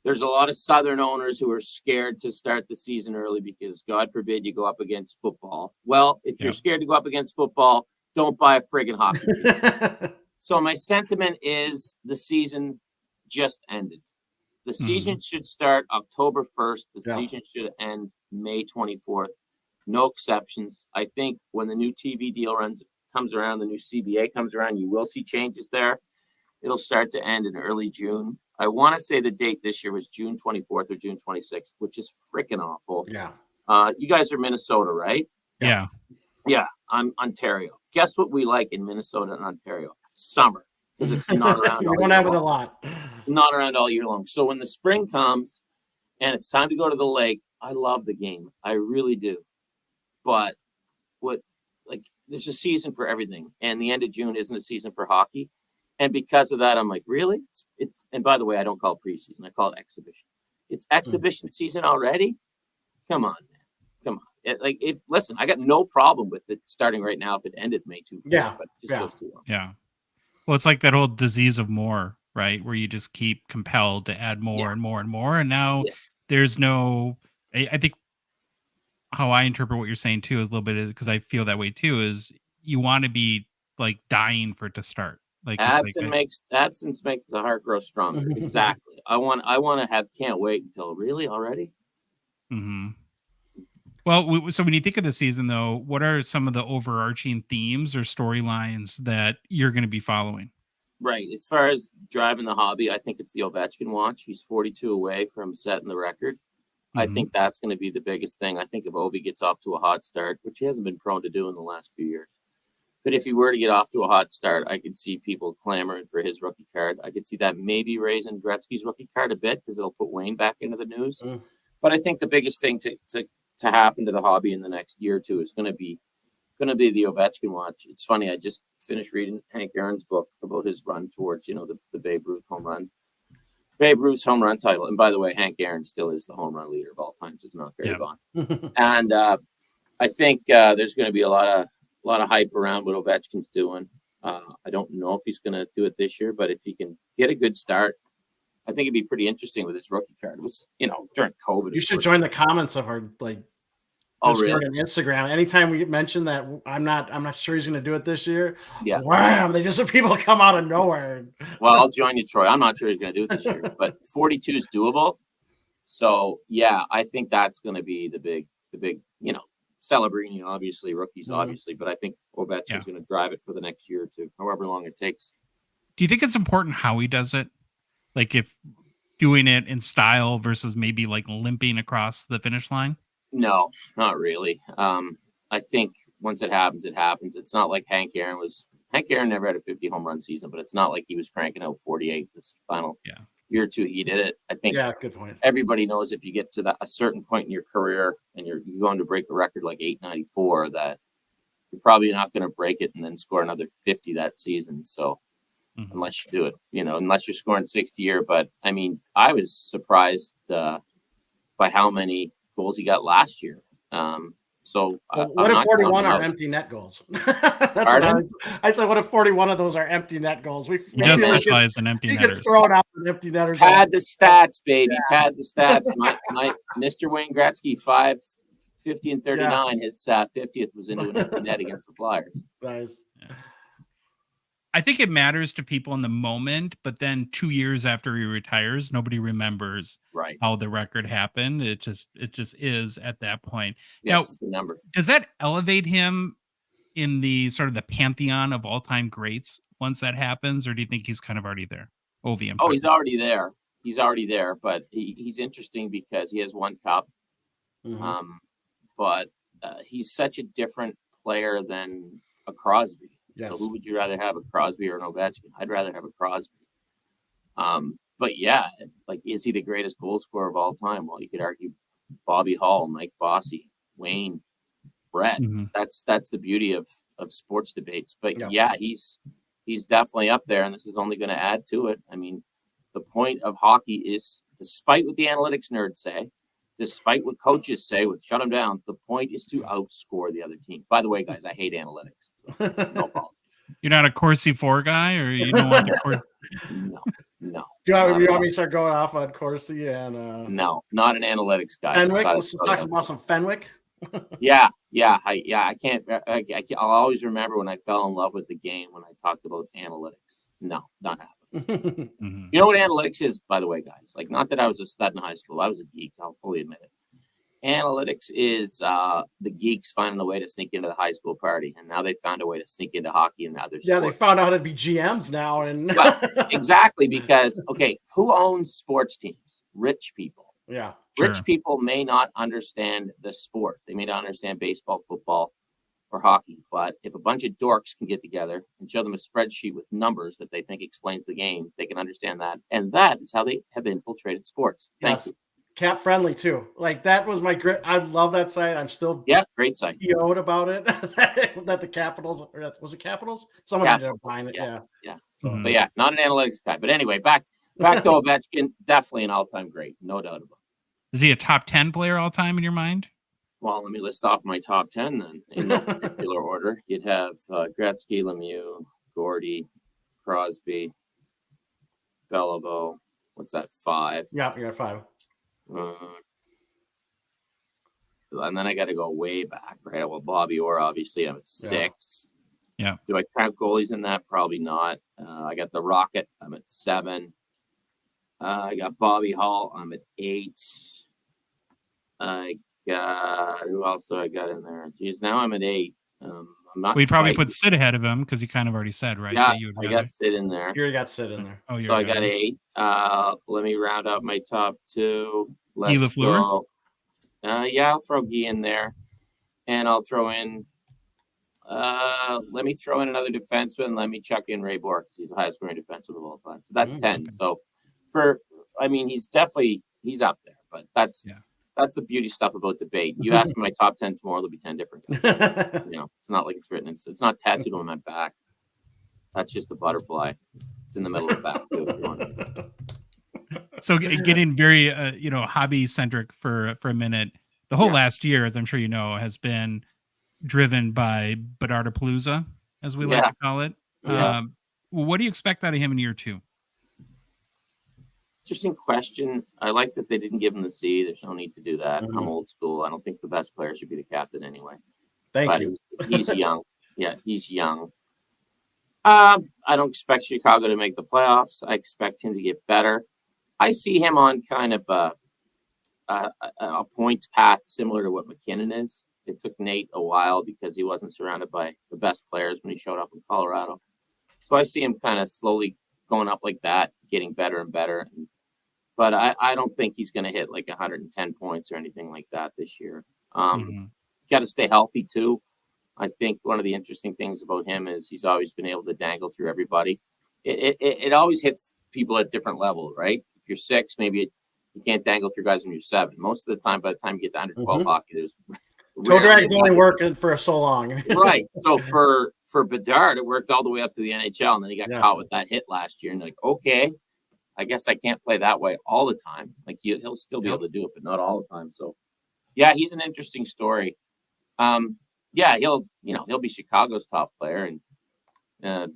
[SPEAKER 5] There's a lot of Southern owners who are scared to start the season early because, God forbid, you go up against football. Well, if you're scared to go up against football, don't buy a friggin' hockey team. So my sentiment is the season just ended. The season should start October 1st. The season should end May 24th. No exceptions. I think when the new TV deal comes around, the new CBA comes around, you will see changes there. It'll start to end in early June. I want to say the date this year was June 24th or June 26th, which is freaking awful.
[SPEAKER 2] Yeah.
[SPEAKER 5] You guys are Minnesota, right?
[SPEAKER 1] Yeah.
[SPEAKER 5] Yeah, I'm Ontario. Guess what we like in Minnesota and Ontario? Summer, because it's not around all
[SPEAKER 2] We don't
[SPEAKER 5] year
[SPEAKER 2] have it a
[SPEAKER 5] long.
[SPEAKER 2] lot.
[SPEAKER 5] It's not around all year long. So when the spring comes and it's time to go to the lake, I love the game. I really do. But there's a season for everything, and the end of June isn't a season for hockey. And because of that, I'm like, really? It's and by the way, I don't call it preseason. I call it exhibition. It's exhibition season already? Come on, man. Come on. Listen, I got no problem with it starting right now if it ended May 2nd.
[SPEAKER 2] Yeah,
[SPEAKER 5] But it just
[SPEAKER 2] yeah.
[SPEAKER 5] goes too long.
[SPEAKER 1] Yeah. Well, it's like that old disease of more, right? Where you just keep compelled to add more and more and more. And now there's no, I think how I interpret what you're saying too is a little bit, because I feel that way too, is you want to be like dying for it to start. Like
[SPEAKER 5] Absence makes the heart grow stronger. Exactly. I want to can't wait until really already.
[SPEAKER 1] Mm-hmm. Well, so when you think of the season, though, what are some of the overarching themes or storylines that you're going to be following?
[SPEAKER 5] Right. As far as driving the hobby, I think it's the Ovechkin watch. He's 42 away from setting the record. I think that's going to be the biggest thing. I think if Ovi gets off to a hot start, which he hasn't been prone to do in the last few years, but if he were to get off to a hot start, I could see people clamoring for his rookie card. I could see that maybe raising Gretzky's rookie card a bit because it'll put Wayne back into the news. But I think the biggest thing to happen to the hobby in the next year or two is going to be the Ovechkin watch. It's funny. I just finished reading Hank Aaron's book about his run towards, the Babe Ruth home run title. And by the way, Hank Aaron still is the home run leader of all time. So it's not Barry Bonds. And I think there's going to be a lot of hype around what Ovechkin's doing. I don't know if he's going to do it this year, but if he can get a good start, I think it'd be pretty interesting with his rookie card. It was, during COVID.
[SPEAKER 2] You should join the comments of our Discord and Instagram. Anytime we mention that I'm not sure he's going to do it this year.
[SPEAKER 5] Yeah.
[SPEAKER 2] Wham! They just people come out of nowhere.
[SPEAKER 5] Well, I'll join you, Troy. I'm not sure he's going to do it this year, but 42 is doable. So yeah, I think that's going to be the big, Celebrini, obviously, rookies, obviously, but I think Ovechkin's going to drive it for the next year or two, however long it takes.
[SPEAKER 1] Do you think it's important how he does it? Like if doing it in style versus maybe like limping across the finish line?
[SPEAKER 5] No, not really. I think once it happens, it happens. It's not like Hank Aaron never had a 50 home run season, but it's not like he was cranking out 48 this final year or two. He did it. I think
[SPEAKER 2] good point.
[SPEAKER 5] Everybody knows if you get to a certain point in your career and you're going to break a record like 894, that you're probably not going to break it and then score another 50 that season. So unless you do it, unless you're scoring 60 a year. But I mean, I was surprised by how many goals he got last year. So
[SPEAKER 2] what if 41 are empty net goals? That's
[SPEAKER 5] Pardon?
[SPEAKER 2] I said, what if 41 of those are empty net goals?
[SPEAKER 1] He does specialize in empty
[SPEAKER 2] He
[SPEAKER 1] netters.
[SPEAKER 2] gets thrown out with empty netters.
[SPEAKER 5] Pad the stats, baby. Pad the stats. My Mr. Wayne Gretzky, 50 and 39. His 50th was into an empty net against the Flyers.
[SPEAKER 2] Nice.
[SPEAKER 1] I think it matters to people in the moment, but then 2 years after he retires, nobody remembers
[SPEAKER 5] Right.
[SPEAKER 1] how the record happened. It just is at that point.
[SPEAKER 5] Yes,
[SPEAKER 1] Now,
[SPEAKER 5] the number.
[SPEAKER 1] does that elevate him in the sort of the pantheon of all-time greats once that happens, or do you think he's kind of already there? OVM.
[SPEAKER 5] Oh, he's already there. He's already there, but he's interesting because he has one cup.
[SPEAKER 2] Mm-hmm.
[SPEAKER 5] But he's such a different player than a Crosby.
[SPEAKER 2] Yes.
[SPEAKER 5] So who would you rather have, a Crosby or an Ovechkin? I'd rather have a Crosby. But yeah, like, is he the greatest goal scorer of all time? Well, you could argue Bobby Hall, Mike Bossy, Wayne, Brett.
[SPEAKER 1] Mm-hmm.
[SPEAKER 5] That's the beauty of sports debates. But
[SPEAKER 2] Yeah.
[SPEAKER 5] he's definitely up there, and this is only going to add to it. I mean, the point of hockey is, despite what the analytics nerds say, despite what coaches say with shut them down, the point is to outscore the other team. By the way, guys, I hate analytics. So no problem.
[SPEAKER 1] You're not a Corsi 4 guy, or you don't want the Corsi?
[SPEAKER 5] No.
[SPEAKER 2] Do you want me to start going off on Corsi and
[SPEAKER 5] No, not an analytics guy.
[SPEAKER 2] Fenwick? Let's just talk about some Fenwick.
[SPEAKER 5] Yeah. I can't. I'll always remember when I fell in love with the game when I talked about analytics. No, not happening.
[SPEAKER 1] Mm-hmm.
[SPEAKER 5] You know what analytics is, by the way, guys? Like, not that I was a stud in high school. I was a geek. I'll fully admit it. Analytics is the geeks finding a way to sneak into the high school party, and now they found a way to sneak into hockey and other sports.
[SPEAKER 2] Yeah, they found out how to be GMs now, and
[SPEAKER 5] well, exactly, because who owns sports teams? Rich people.
[SPEAKER 2] Yeah,
[SPEAKER 5] rich
[SPEAKER 1] Sure.
[SPEAKER 5] people may not understand the sport. They may not understand baseball, football, or hockey. But if a bunch of dorks can get together and show them a spreadsheet with numbers that they think explains the game, they can understand that, and that is how they have infiltrated sports. Thank you.
[SPEAKER 2] Cap friendly too. Like, that was my grit. I love that site. I'm still
[SPEAKER 5] Great site.
[SPEAKER 2] PO'd about it. that the Capitals, or was it Capitals? Someone ended up buying it. Yeah.
[SPEAKER 5] So,
[SPEAKER 1] Mhm.
[SPEAKER 5] but yeah, not an analytics guy. But anyway, back to Ovechkin, definitely an all-time great, no doubt about it.
[SPEAKER 1] Is he a top 10 player all time in your mind?
[SPEAKER 5] Well, let me list off my top 10 then, in no particular order. You'd have Gretzky, Lemieux, Gordy, Crosby, Beliveau. What's that? 5.
[SPEAKER 2] Yeah, you got 5.
[SPEAKER 5] And then I got to go way back, right? Well, Bobby Orr, obviously, I'm at 6.
[SPEAKER 1] Yeah.
[SPEAKER 5] Do I count goalies in that? Probably not. I got the Rocket. I'm at 7. I got Bobby Hall. I'm at 8. I got, who else do I got in there? Geez, now I'm at 8. I'm not.
[SPEAKER 1] We'd probably
[SPEAKER 5] fighting.
[SPEAKER 1] put Sid ahead of him because you kind of already said, right?
[SPEAKER 5] Yeah,
[SPEAKER 1] that you would
[SPEAKER 5] I
[SPEAKER 1] rather.
[SPEAKER 5] got Sid in there.
[SPEAKER 2] You already got Sid in there.
[SPEAKER 1] Oh,
[SPEAKER 5] So I got 8. Let me round up my top 2. Let's
[SPEAKER 1] Lafleur?
[SPEAKER 5] go. Yeah, I'll throw Guy in there, and I'll throw in. Let me throw in another defenseman. Let me chuck in Ray Bourque. He's the highest scoring defenseman of all time. So that's 10.
[SPEAKER 1] Okay.
[SPEAKER 5] So he's up there, but that's the beauty stuff about debate. You ask me my top 10 tomorrow, there'll be 10 different guys. It's not like it's written. It's not tattooed on my back. That's just a butterfly. It's in the middle of the back. Too, if you want.
[SPEAKER 1] So getting very, hobby centric for a minute. The whole last year, as I'm sure you know, has been driven by Bedardapalooza, as we like to call it.
[SPEAKER 5] Yeah.
[SPEAKER 1] What do you expect out of him in year 2?
[SPEAKER 5] Interesting question. I like that they didn't give him the C. There's no need to do that.
[SPEAKER 2] Mm-hmm.
[SPEAKER 5] I'm old school. I don't think the best player should be the captain anyway.
[SPEAKER 2] Thank you.
[SPEAKER 5] He's young. Yeah, he's young. I don't expect Chicago to make the playoffs. I expect him to get better. I see him on kind of a points path similar to what McKinnon is. It took Nate a while because he wasn't surrounded by the best players when he showed up in Colorado. So I see him kind of slowly going up like that, getting better and better. But I don't think he's going to hit like 110 points or anything like that this year. Got to stay healthy too. I think one of the interesting things about him is he's always been able to dangle through everybody. It always hits people at different levels, right? If you're 6, maybe you can't dangle through guys when you're 7. Most of the time, by the time you get to under 12 hockey, there's
[SPEAKER 2] Toe drag's only working for so long.
[SPEAKER 5] Right. So for Bedard, it worked all the way up to the NHL, and then he got caught with that hit last year. And like, okay, I guess I can't play that way all the time. Like he'll still be able to do it, but not all the time. So yeah, he's an interesting story. Yeah, he'll be Chicago's top player, and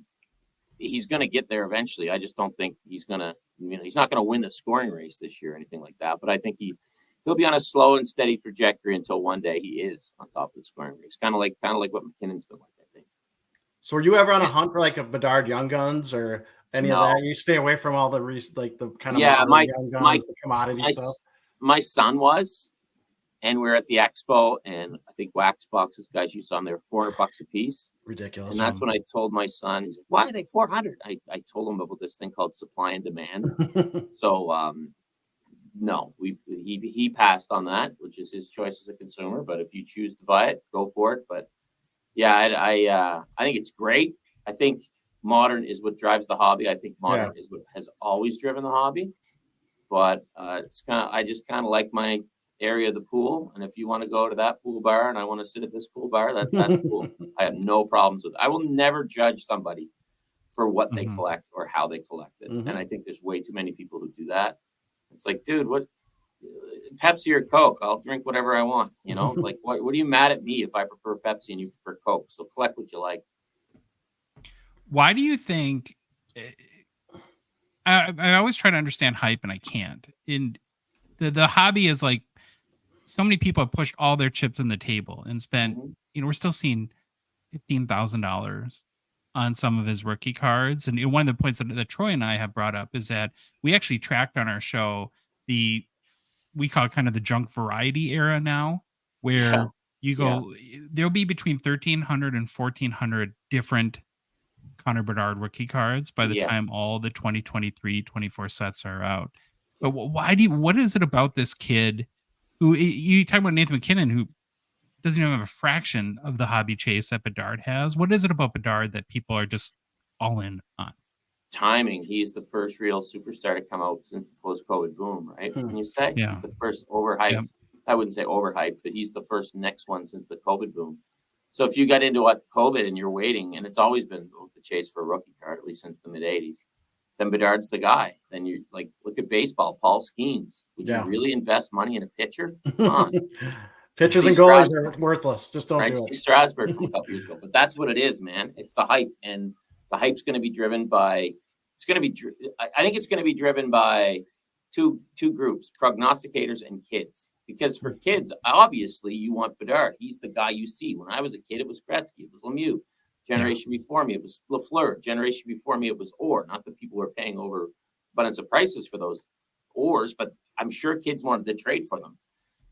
[SPEAKER 5] he's going to get there eventually. I just don't think he's going to, he's not going to win the scoring race this year or anything like that. But I think he'll be on a slow and steady trajectory until one day he is on top of the scoring race. Kind of like what McKinnon's been like, I think.
[SPEAKER 2] So were you ever on a hunt for like a Bedard Young Guns or any of that? You stay away from all the the kind of Young Guns, the commodity stuff.
[SPEAKER 5] My son was, and we were at the expo, and I think wax boxes, guys, you saw them, they were $400 a piece.
[SPEAKER 2] Ridiculous.
[SPEAKER 5] And that's when I told my son, he's like, why are they 400? I told him about this thing called supply and demand. So no, he passed on that, which is his choice as a consumer. But if you choose to buy it, go for it. But yeah, I think it's great. I think modern is what drives the hobby. I think modern is what has always driven the hobby. But I just kind of like my area of the pool, and if you want to go to that pool bar and I want to sit at this pool bar, that's cool. I have no problems with it. I will never judge somebody for what they collect or how they collect it. And I think there's way too many people who do that. It's like, dude, what Pepsi or Coke? I'll drink whatever I want. Like what are you mad at me if I prefer Pepsi and you prefer Coke? So collect what you like.
[SPEAKER 1] Why do you think I always try to understand hype and I can't. And the hobby is like, so many people have pushed all their chips on the table and spent, we're still seeing $15,000 on some of his rookie cards. And one of the points that Troy and I have brought up is that we actually tracked on our show we call it kind of the junk variety era now, where you go, there'll be between 1,300 and 1,400 different Connor Bedard rookie cards by the time all the 2023-24 sets are out. But what is it about this kid who you talk about Nathan McKinnon, who doesn't even have a fraction of the hobby chase that Bedard has? What is it about Bedard that people are just all in on?
[SPEAKER 5] Timing. He's the first real superstar to come out since the post-COVID boom, right? Can you say?
[SPEAKER 1] Yeah.
[SPEAKER 5] He's the first overhyped. Yep. I wouldn't say overhyped, but he's the first next one since the COVID boom. So if you got into COVID and you're waiting, and it's always been the chase for a rookie card, at least since the mid-'80s, then Bedard's the guy. Then you like look at baseball, Paul Skeens. Would you really invest money in a pitcher? Come on.
[SPEAKER 2] Pitchers and goalies are worthless. Just don't do it.
[SPEAKER 5] See Strasburg from a couple years ago. But that's what it is, man. It's the hype. And the hype's going to be driven by I think it's going to be driven by two groups, prognosticators and kids. Because for kids, obviously, you want Bedard. He's the guy you see. When I was a kid, it was Gretzky. It was Lemieux. Generation before me, it was Lafleur. Generation before me, it was Orr. Not that people were paying over abundance of prices for those Orrs, but I'm sure kids wanted to trade for them.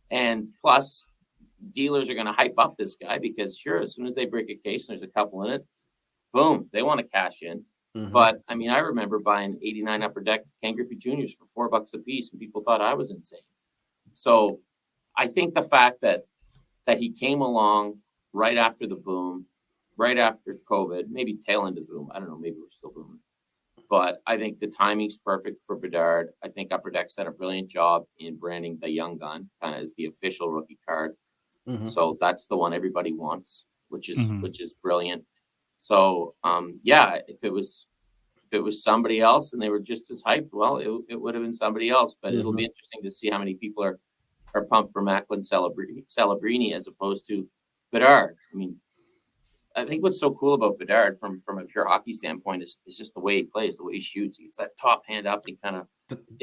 [SPEAKER 5] And plus, dealers are going to hype up this guy because, sure, as soon as they break a case and there's a couple in it, boom, they want to cash in. But, I mean, I remember buying 89 Upper Deck Ken Griffey Juniors for $4 a piece, and people thought I was insane. So I think the fact that he came along right after the boom, right after COVID, maybe tail end of the boom. I don't know. Maybe we're still booming. But I think the timing's perfect for Bedard. I think Upper Deck's done a brilliant job in branding the Young Gun kind of as the official rookie card. So that's the one everybody wants, which is brilliant. So if it was somebody else and they were just as hyped, well, it would have been somebody else. But it'll be interesting to see how many people are pumped for Macklin Celebrini as opposed to Bedard. I mean, I think what's so cool about Bedard from a pure hockey standpoint is just the way he plays, the way he shoots. He gets that top hand up. And he kind of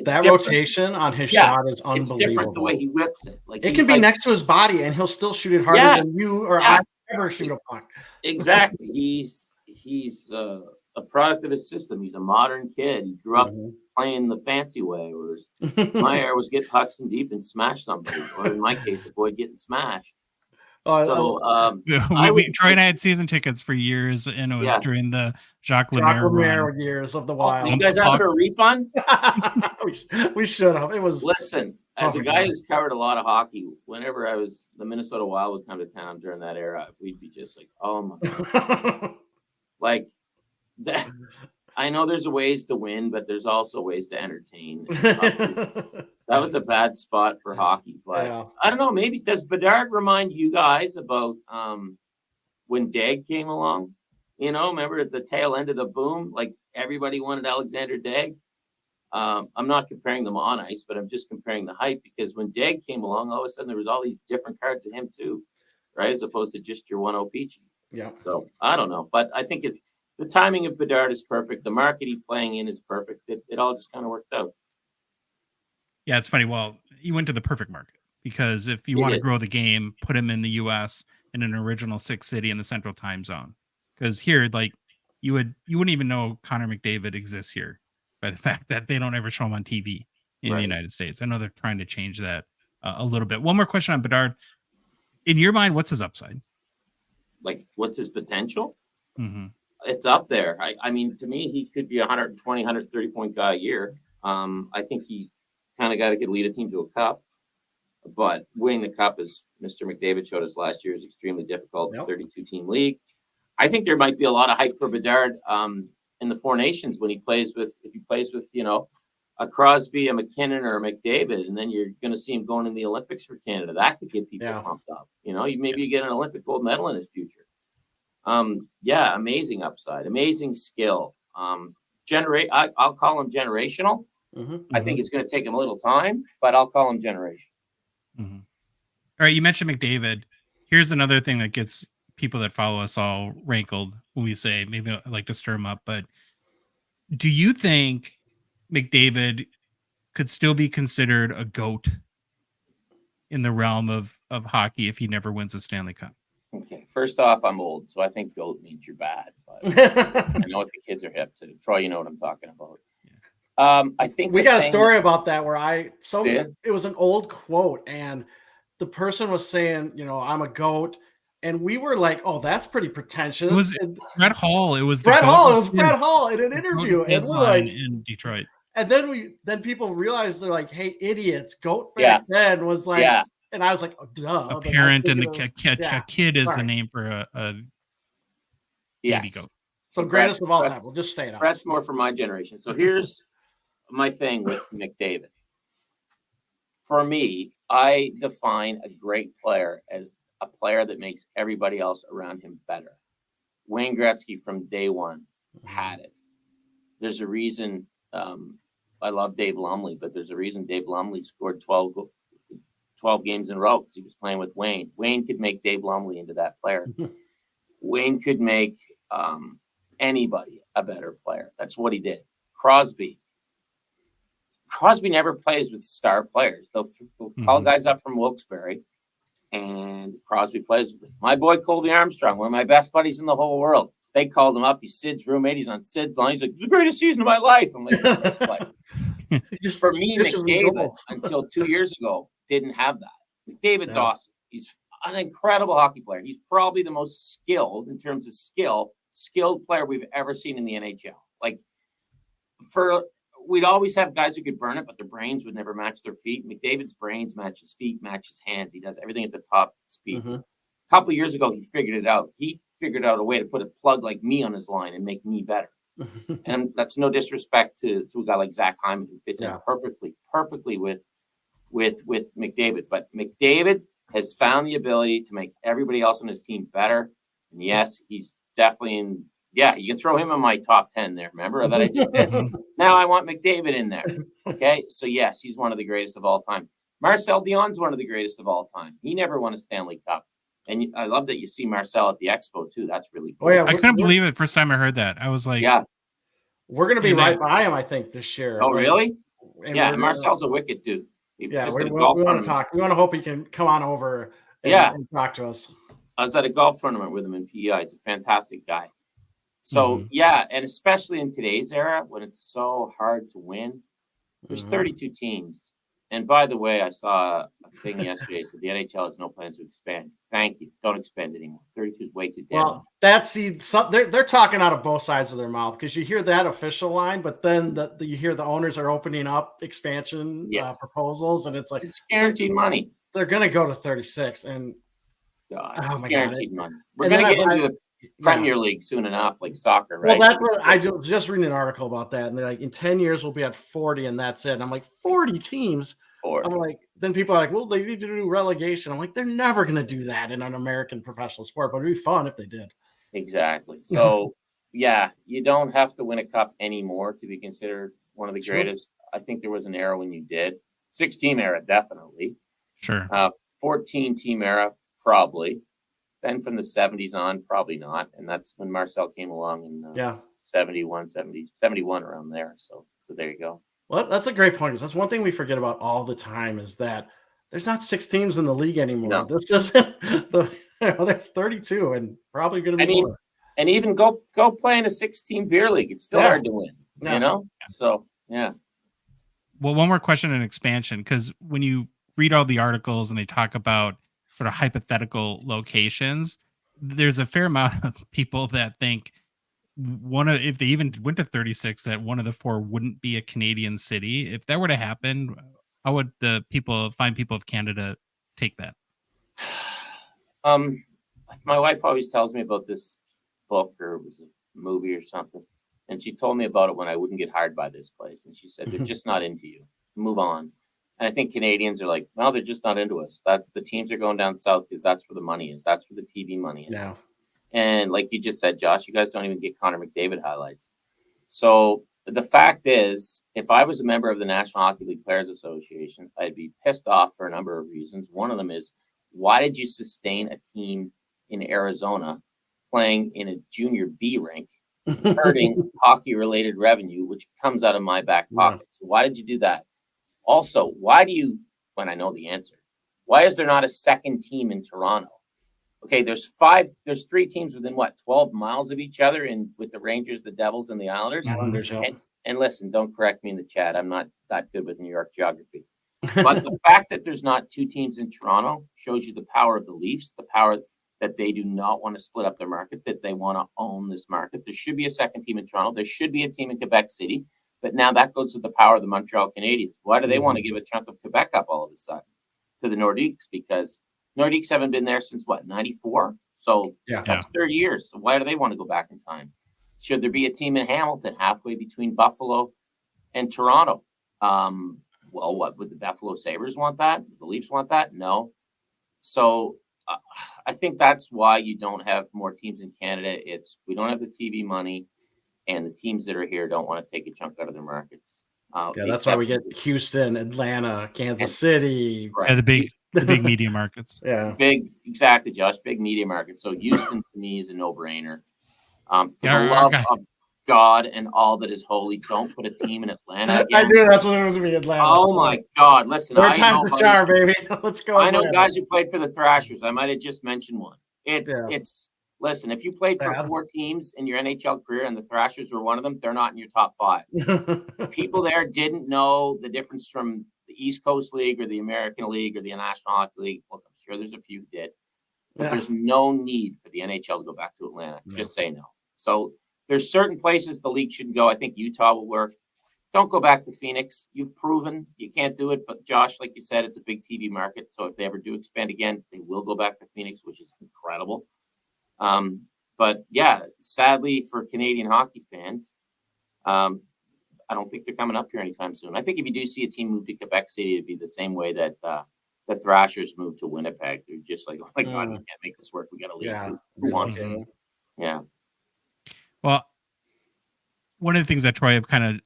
[SPEAKER 2] that rotation on his shot is unbelievable.
[SPEAKER 5] It's different the way he whips it. Like
[SPEAKER 2] it can be next to his body, and he'll still shoot it harder than you or I ever shoot a puck.
[SPEAKER 5] Exactly. He's a product of his system. He's a modern kid. He grew up playing the fancy way, whereas my era was get pucks in deep and smash somebody, or in my case, avoid getting smashed.
[SPEAKER 1] Troy and I had season tickets for years, and it was during the Jacques Lemaire
[SPEAKER 2] years of the Wild.
[SPEAKER 5] You guys asked for a refund?
[SPEAKER 2] we should have. It was.
[SPEAKER 5] Listen, as a guy who's covered a lot of hockey, whenever the Minnesota Wild would come to town during that era, we'd be just like, oh my God. Like that. I know there's ways to win, but there's also ways to entertain. That was a bad spot for hockey, but I don't know. Maybe does Bedard remind you guys about when Degg came along? Remember at the tail end of the boom, like everybody wanted Alexander Degg. I'm not comparing them on ice, but I'm just comparing the hype because when Degg came along, all of a sudden there was all these different cards of him too. right? As opposed to just your one O-Pee-Chee.
[SPEAKER 2] Yeah.
[SPEAKER 5] So I don't know, but I think the timing of Bedard is perfect. The market he's playing in is perfect. It all just kind of worked out.
[SPEAKER 1] Yeah, it's funny. Well, you went to the perfect market because if you
[SPEAKER 5] He
[SPEAKER 1] want to
[SPEAKER 5] did.
[SPEAKER 1] grow the game, put him in the U.S. in an original 6 city in the Central Time Zone. Because here, like, you wouldn't even know Connor McDavid exists here by the fact that they don't ever show him on TV in the
[SPEAKER 5] Right.
[SPEAKER 1] United States. I know they're trying to change that a little bit. One more question on Bedard. In your mind, what's his upside?
[SPEAKER 5] Like, what's his potential?
[SPEAKER 1] Mm-hmm.
[SPEAKER 5] It's up there. I mean, to me, he could be 120, 130 point guy a year. I think he kind of guy that could lead a team to a cup. But winning the cup, as Mr. McDavid showed us last year, is extremely difficult.
[SPEAKER 2] Yep.
[SPEAKER 5] 32-team league. I think there might be a lot of hype for Bedard in the Four Nations when he plays with, a Crosby, a McKinnon, or a McDavid, and then you're going to see him going in the Olympics for Canada. That could get people pumped up. Maybe you get an Olympic gold medal in his future. Amazing upside, amazing skill. I'll call him generational.
[SPEAKER 2] Mm-hmm.
[SPEAKER 5] I think it's going to take him a little time, but I'll call him generational.
[SPEAKER 1] Mm-hmm. All right, you mentioned McDavid. Here's another thing that gets people that follow us all rankled when we say, maybe I like to stir them up, but do you think McDavid could still be considered a GOAT in the realm of hockey if he never wins a Stanley Cup?
[SPEAKER 5] Okay, first off, I'm old, so I think GOAT means you're bad. But I know what the kids are hip to. Troy, you know what I'm talking about. I think
[SPEAKER 2] we got a story about that where it was an old quote, and the person was saying, I'm a GOAT. And we were like, "Oh, that's pretty pretentious."
[SPEAKER 1] It was Brett Hall. It was
[SPEAKER 2] Brett Hall. It was Brett Hall in an interview, and we're like,
[SPEAKER 1] in Detroit.
[SPEAKER 2] And then people realized they're like, "Hey, idiots!" GOAT back then was like, and I was like, "Oh, duh."
[SPEAKER 1] A parent and a kid is the name for a baby goat.
[SPEAKER 2] So greatest of all time. We'll just say it out.
[SPEAKER 5] Brett's more for my generation. So here's my thing with McDavid. For me, I define a great player as a player that makes everybody else around him better. Wayne Gretzky from day one had it. There's a reason I love Dave Lumley, but there's a reason Dave Lumley scored 12 games in a row because he was playing with Wayne. Wayne could make Dave Lumley into that player. Wayne could make anybody a better player. That's what he did. Crosby never plays with star players. They'll call guys up from Wilkes-Barre, and Crosby plays with them. My boy Colby Armstrong, one of my best buddies in the whole world. They called him up. He's Sid's roommate. He's on Sid's line. He's like, "It's the greatest season of my life." I'm like, "This player." For me, McDavid, until 2 years ago, didn't have that. McDavid's awesome. He's an incredible hockey player. He's probably the most skilled in terms of skilled player we've ever seen in the NHL. Like, we'd always have guys who could burn it, but their brains would never match their feet. McDavid's brains match his feet, match his hands. He does everything at the top speed. A couple of years ago, he figured it out. He figured out a way to put a plug like me on his line and make me better. And that's no disrespect to a guy like Zach Hyman, who fits in perfectly with McDavid. But McDavid has found the ability to make everybody else on his team better. And yes, he's definitely in. Yeah, you can throw him in my top 10 there. Remember that I just did? Now I want McDavid in there. Okay, so yes, he's one of the greatest of all time. Marcel Dion's one of the greatest of all time. He never won a Stanley Cup. And I love that you see Marcel at the Expo, too. That's really cool.
[SPEAKER 2] Oh, yeah,
[SPEAKER 1] I couldn't believe it first time I heard that. I was like,
[SPEAKER 2] we're going to be right by him, I think, this year.
[SPEAKER 5] Oh, really? And Marcel's a wicked dude.
[SPEAKER 2] We want to talk. We want to hope he can come on over and talk to us.
[SPEAKER 5] I was at a golf tournament with him in PEI. He's a fantastic guy. So, and especially in today's era when it's so hard to win, there's 32 teams. And by the way, I saw a thing yesterday that said the NHL has no plans to expand. Thank you. Don't expand anymore. 32 is way too damn.
[SPEAKER 2] Well, they're talking out of both sides of their mouth because you hear that official line, but then you hear the owners are opening up expansion proposals, and it's like
[SPEAKER 5] it's guaranteed money.
[SPEAKER 2] They're going to go to 36, and
[SPEAKER 5] guaranteed money. We're going to get into the Premier League soon enough, like soccer, right?
[SPEAKER 2] Well, that's what I just read an article about that, and they're like, in 10 years we'll be at 40, and that's it. And I'm like, 40 teams. I'm like, then people are like, well, they need to do relegation. I'm like, they're never going to do that in an American professional sport, but it'd be fun if they did.
[SPEAKER 5] Exactly. So, you don't have to win a cup anymore to be considered one of the greatest. I think there was an era when you did. 6-team era, definitely.
[SPEAKER 1] Sure.
[SPEAKER 5] 14-team era, probably. Then from the 70s on, probably not. And that's when Marcel came along in 71 around there. So there you go.
[SPEAKER 2] Well, that's a great point, because that's one thing we forget about all the time, is that there's not 6 teams in the league anymore.
[SPEAKER 5] No.
[SPEAKER 2] This isn't there's 32 and probably going to be more.
[SPEAKER 5] And even go play in a 6-team beer league. It's still hard to win, you know? So, yeah.
[SPEAKER 1] Well, one more question on expansion, because when you read all the articles and they talk about sort of hypothetical locations, there's a fair amount of people that think if they even went to 36, that one of the 4 wouldn't be a Canadian city. If that were to happen, how would the fine people of Canada take that?
[SPEAKER 5] My wife always tells me about this book, or it was a movie or something, and she told me about it when I wouldn't get hired by this place, and she said, they're just not into you. Move on. And I think Canadians are like, no, they're just not into us. That's the teams are going down south because that's where the money is. That's where the TV money is.
[SPEAKER 2] Yeah.
[SPEAKER 5] And like you just said, Josh, you guys don't even get Connor McDavid highlights. So the fact is, if I was a member of the National Hockey League Players Association, I'd be pissed off for a number of reasons. One of them is, why did you sustain a team in Arizona playing in a junior B rink, hurting hockey-related revenue, which comes out of my back pocket? So why did you do that? Also, why do you, when I know the answer, why is there not a second team in Toronto? Okay, there's 3 teams within 12 miles of each other, and with the Rangers, the Devils, and the Islanders. And listen, don't correct me in the chat. I'm not that good with New York geography. But the fact that there's not 2 teams in Toronto shows you the power of the Leafs, the power that they do not want to split up their market, that they want to own this market. There should be a second team in Toronto. There should be a team in Quebec City. But now that goes to the power of the Montreal Canadiens. Why do they want to give a chunk of Quebec up all of a sudden to the Nordiques? Because Nordiques haven't been there since 94? So that's 30 years. So why do they want to go back in time? Should there be a team in Hamilton halfway between Buffalo and Toronto? Well, what would the Buffalo Sabres want that? Would the Leafs want that? No. So I think that's why you don't have more teams in Canada. We don't have the TV money, and the teams that are here don't want to take a chunk out of their markets.
[SPEAKER 2] That's why we get Houston, Atlanta, Kansas City.
[SPEAKER 1] Right. Yeah, the big media markets.
[SPEAKER 5] Exactly, Josh. Big media markets. So Houston to me is a no-brainer. For the love of God and all that is holy, don't put a team in Atlanta again.
[SPEAKER 2] I knew that's what it was going to be, Atlanta.
[SPEAKER 5] Oh my God! Listen,
[SPEAKER 2] Third time's the charm, baby. Let's go.
[SPEAKER 5] I know guys who played for the Thrashers. I might have just mentioned one. It's listen. If you played for 4 teams in your NHL career and the Thrashers were one of them, they're not in your top 5. People there didn't know the difference from the East Coast League or the American League or the National Hockey League. Look, I'm sure there's a few who did, but there's no need for the NHL to go back to Atlanta. Just say no. So there's certain places the league shouldn't go. I think Utah will work. Don't go back to Phoenix. You've proven you can't do it. But Josh, like you said, it's a big TV market. So if they ever do expand again, they will go back to Phoenix, which is incredible. But yeah, sadly for Canadian hockey fans, I don't think they're coming up here anytime soon. I think if you do see a team move to Quebec City, it'd be the same way that the Thrashers moved to Winnipeg. They're just like, oh my God, we can't make this work. We got to leave. Who wants this? Yeah.
[SPEAKER 1] Well, one of the things that Troy have kind of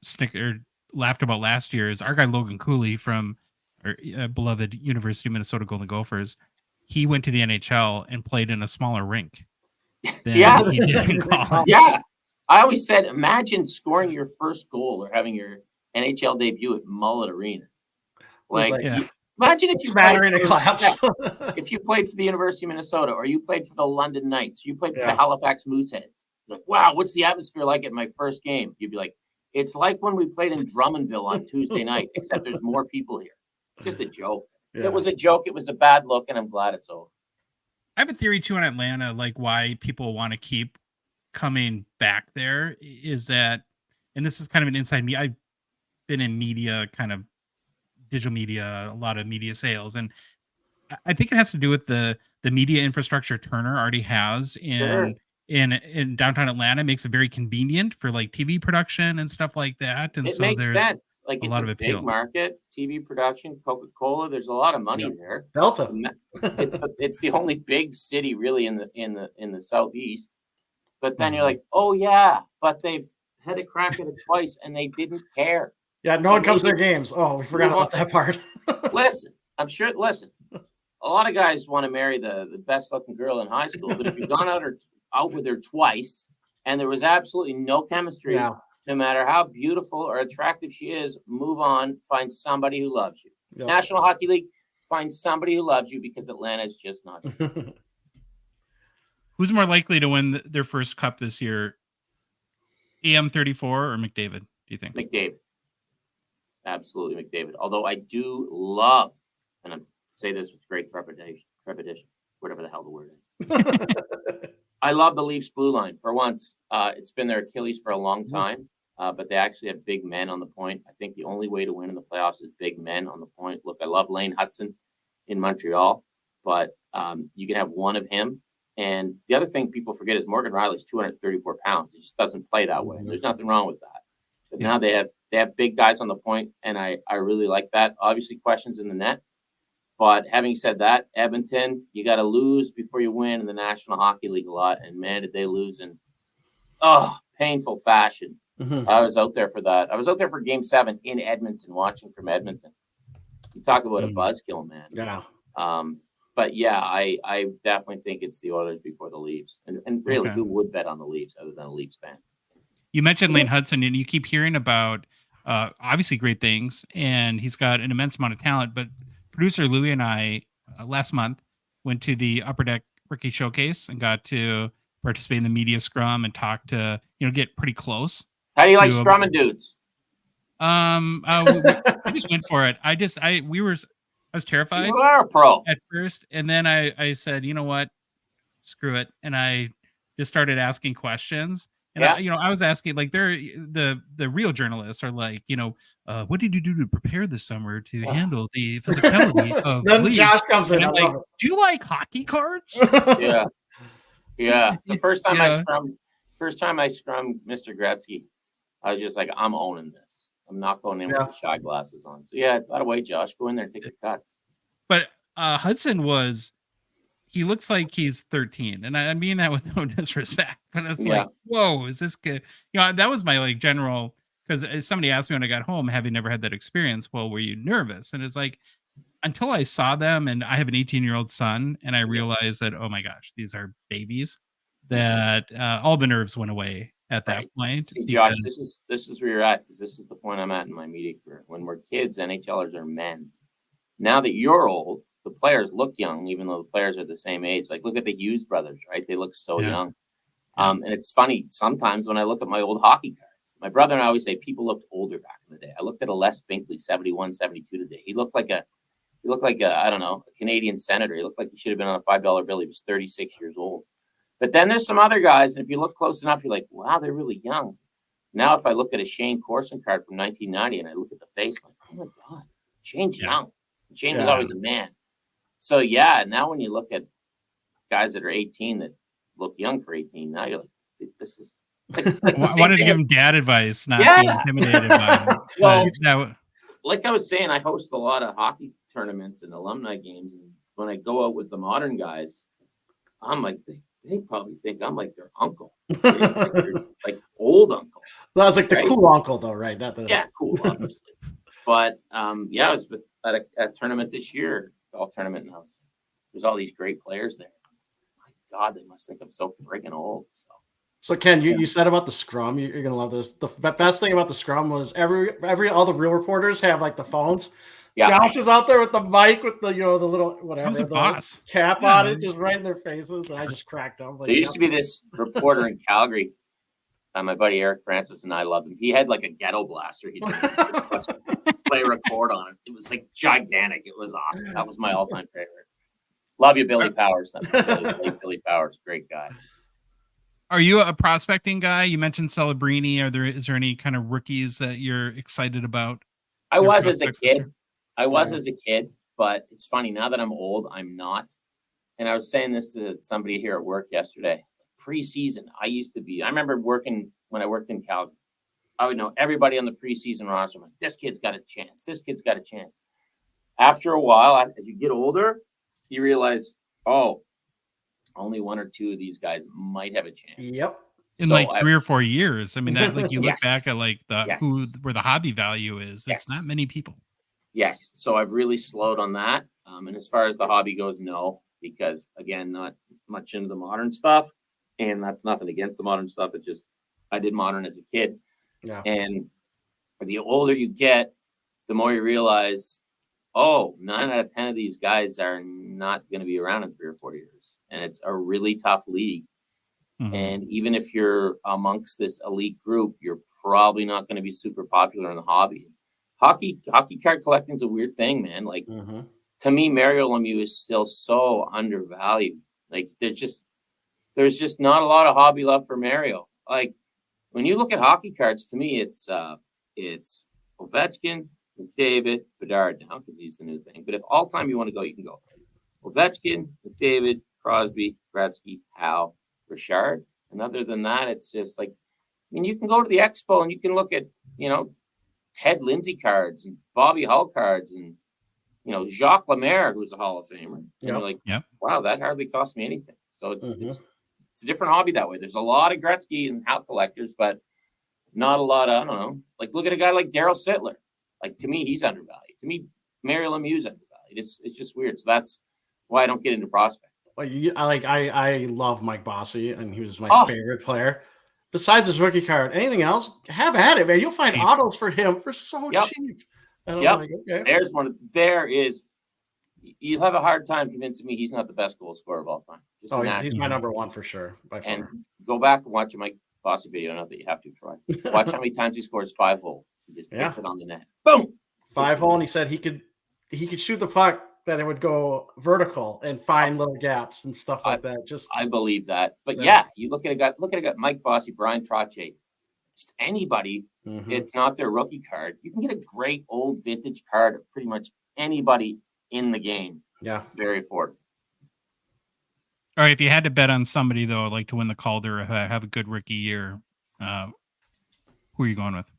[SPEAKER 1] laughed about last year is our guy Logan Cooley from our beloved University of Minnesota Golden Gophers. He went to the NHL and played in a smaller rink than he did in college.
[SPEAKER 5] Yeah. I always said, imagine scoring your first goal or having your NHL debut at Mullet Arena. Imagine if you if you played for the University of Minnesota, or you played for the London Knights, you played for the Halifax Mooseheads. Like, wow, what's the atmosphere like at my first game? You'd be like, it's like when we played in Drummondville on Tuesday night, except there's more people here. Just a joke. Yeah. It was a joke. It was a bad look, and I'm glad it's over.
[SPEAKER 1] I have a theory too on Atlanta, like why people want to keep coming back there is that, and this is kind of an inside me. I've been in media, kind of digital media, a lot of media sales, and I think it has to do with the media infrastructure Turner already has in downtown Atlanta. Makes it very convenient for like TV production and stuff like that. And
[SPEAKER 5] it makes sense. Like, it's a big market, TV production, Coca-Cola. There's a lot of money there.
[SPEAKER 2] Delta.
[SPEAKER 5] It's the only big city really in the southeast. But then you're like, oh yeah, but they've had a crack at it twice and they didn't care.
[SPEAKER 2] Yeah, no one comes to their games. Oh, we forgot about that part.
[SPEAKER 5] Listen, I'm sure. Listen, a lot of guys want to marry the best looking girl in high school, but if you've gone out with her twice and there was absolutely no chemistry, no matter how beautiful or attractive she is, move on, find somebody who loves you. Yep. National Hockey League, find somebody who loves you because Atlanta is just not.
[SPEAKER 1] Who's more likely to win their first cup this year? AM34 or McDavid, do you think?
[SPEAKER 5] McDavid. Absolutely McDavid. Although I do love, and I say this with great trepidation, whatever the hell the word is. I love the Leafs blue line. For once, it's been their Achilles for a long time, but they actually have big men on the point. I think the only way to win in the playoffs is big men on the point. Look, I love Lane Hudson in Montreal, but you can have one of him. And the other thing people forget is Morgan Riley's 234 pounds. He just doesn't play that way. There's nothing wrong with that. But now they have big guys on the point, and I really like that. Obviously, questions in the net. But having said that, Edmonton, you got to lose before you win in the National Hockey League a lot. And, man, did they lose in painful fashion. I was out there for that. I was out there for Game 7 in Edmonton, watching from Edmonton. You talk about a buzzkill, man.
[SPEAKER 2] Yeah.
[SPEAKER 5] But, yeah, I definitely think it's the Oilers before the Leafs. And really, who would bet on the Leafs other than a Leafs fan?
[SPEAKER 1] You mentioned Lane Hudson, and you keep hearing about obviously great things, and he's got an immense amount of talent. But producer Louie and I last month went to the Upper Deck Rookie Showcase and got to participate in the media scrum and talk to, get pretty close.
[SPEAKER 5] How do you like scrumming dudes?
[SPEAKER 1] I just went for it. I was terrified.
[SPEAKER 5] You are a pro
[SPEAKER 1] at first, and then I said, you know what, screw it, and I just started asking questions. And I was asking, like, they're the real journalists are like, what did you do to prepare this summer to handle the physicality of
[SPEAKER 2] then
[SPEAKER 1] league?
[SPEAKER 2] Josh comes in.
[SPEAKER 1] And I'm like, do you like hockey cards?
[SPEAKER 5] Yeah. The first time I scrummed Mr. Gretzky, I was just like, I'm owning this. I'm not going in with the shot glasses on. So by the way, Josh, go in there and take the cuts.
[SPEAKER 1] But Hudson he looks like he's 13, and I mean that with no disrespect, but it's like, whoa, is this good? That was my general, because somebody asked me when I got home, having never had that experience, well, were you nervous? And it's like, until I saw them, and I have an 18-year-old son, and I realized that, oh my gosh, these are babies, that all the nerves went away at that point.
[SPEAKER 5] See, Josh, this is where you're at, because this is the point I'm at in my media career. When we're kids, NHLers are men. Now that you're old, the players look young, even though the players are the same age. Like, look at the Hughes brothers, right? They look so young. And it's funny, sometimes when I look at my old hockey cards, my brother and I always say people looked older back in the day. I looked at a Les Binkley, 71, 72 today. He looked like a, I don't know, a Canadian senator. He looked like he should have been on a $5 bill. He was 36 years old. But then there's some other guys, and if you look close enough, you're like, wow, they're really young. Now, if I look at a Shane Corson card from 1990 and I look at the face, I'm like, oh my God, Shane's young. Shane was always a man. So, now when you look at guys that are 18 that look young for 18, now you're like, this is.
[SPEAKER 1] I wanted to give him dad advice, not be intimidated by him.
[SPEAKER 5] Well, like I was saying, I host a lot of hockey tournaments and alumni games. And when I go out with the modern guys, I'm like, they probably think I'm like their uncle. like old uncle.
[SPEAKER 2] Well, that's like the cool uncle, though, right? Not the
[SPEAKER 5] cool, obviously. But, I was at a tournament this year. Golf tournament, and there's all these great players there. My God, they must think I'm so friggin' old.
[SPEAKER 2] So Ken, you said about the scrum, you're gonna love this. The best thing about the scrum was all the real reporters have like the phones. Josh is out there with the mic with the the little whatever the cap on it, just right in their faces, and I just cracked up. Like,
[SPEAKER 5] there used to be this reporter in Calgary. My buddy Eric Francis and I loved him. He had like a ghetto blaster. He play record on it. It was like gigantic. It was awesome. That was my all-time favorite. Love you, Billy Powers. Billy Powers, great guy.
[SPEAKER 1] Are you a prospecting guy? You mentioned Celebrini. Is there any kind of rookies that you're excited about?
[SPEAKER 5] I was as a kid, but it's funny now that I'm old, I'm not. And I was saying this to somebody here at work yesterday. Preseason, I remember when I worked in Calgary. I would know everybody on the preseason roster. I'm like, this kid's got a chance. This kid's got a chance. After a while, as you get older, you realize, only one or two of these guys might have a chance.
[SPEAKER 2] Yep.
[SPEAKER 1] In 3 or 4 years. I mean, that you look back at where the hobby value is. It's not many people.
[SPEAKER 5] Yes. So I've really slowed on that. And as far as the hobby goes, no, because again, not much into the modern stuff, and that's nothing against the modern stuff. It just I did modern as a kid,
[SPEAKER 2] Yeah.
[SPEAKER 5] and the older you get, the more you realize, oh, 9 out of 10 of these guys are not going to be around in 3 or 4 years, and it's a really tough league.
[SPEAKER 1] Mhm.
[SPEAKER 5] And even if you're amongst this elite group, you're probably not going to be super popular in the hobby. Hockey card collecting is a weird thing, man. Like
[SPEAKER 2] Mm-hmm.
[SPEAKER 5] to me, Mario Lemieux is still so undervalued. Like there's just not a lot of hobby love for Mario. Like when you look at hockey cards, to me, it's Ovechkin, McDavid, Bedard now because he's the new thing. But if all time you want to go, you can go Ovechkin, McDavid, Crosby, Gretzky, Howe, Richard. And other than that, it's just like, I mean, you can go to the expo and you can look at, Ted Lindsay cards and Bobby Hull cards and, Jacques Lemaire, who's a Hall of Famer. And you're like,
[SPEAKER 1] Yep.
[SPEAKER 5] wow, that hardly cost me anything. So it's a different hobby that way. There's a lot of Gretzky and Howe collectors, but not a lot of, I don't know. Like look at a guy like Daryl Sittler. Like to me, he's undervalued. To me, Mario Lemieux's undervalued. It's just weird. So that's why I don't get into prospect.
[SPEAKER 2] Like I love Mike Bossy, and he was my favorite player. Besides his rookie card, anything else, have at it, man. You'll find
[SPEAKER 1] Cheap.
[SPEAKER 2] autos for him for so cheap. And I'm like, okay.
[SPEAKER 5] There's one. There is. You'll have a hard time convincing me he's not the best goal scorer of all time. Just
[SPEAKER 2] He's my number one for sure. By far.
[SPEAKER 5] And go back and watch a Mike Bossy video. Not that you have to try. Watch how many times he scores 5-hole. He just hits it on the net. Boom.
[SPEAKER 2] 5-hole, and he said he could shoot the puck that it would go vertical and find little gaps and stuff like that.
[SPEAKER 5] I believe that. But yeah, you look at a guy, Mike Bossy, Brian Trottier, just anybody. It's not their rookie card. You can get a great old vintage card of pretty much anybody in the game.
[SPEAKER 2] Yeah.
[SPEAKER 5] Very affordable.
[SPEAKER 1] All right. If you had to bet on somebody though, like to win the Calder or have a good rookie year, who are you going with?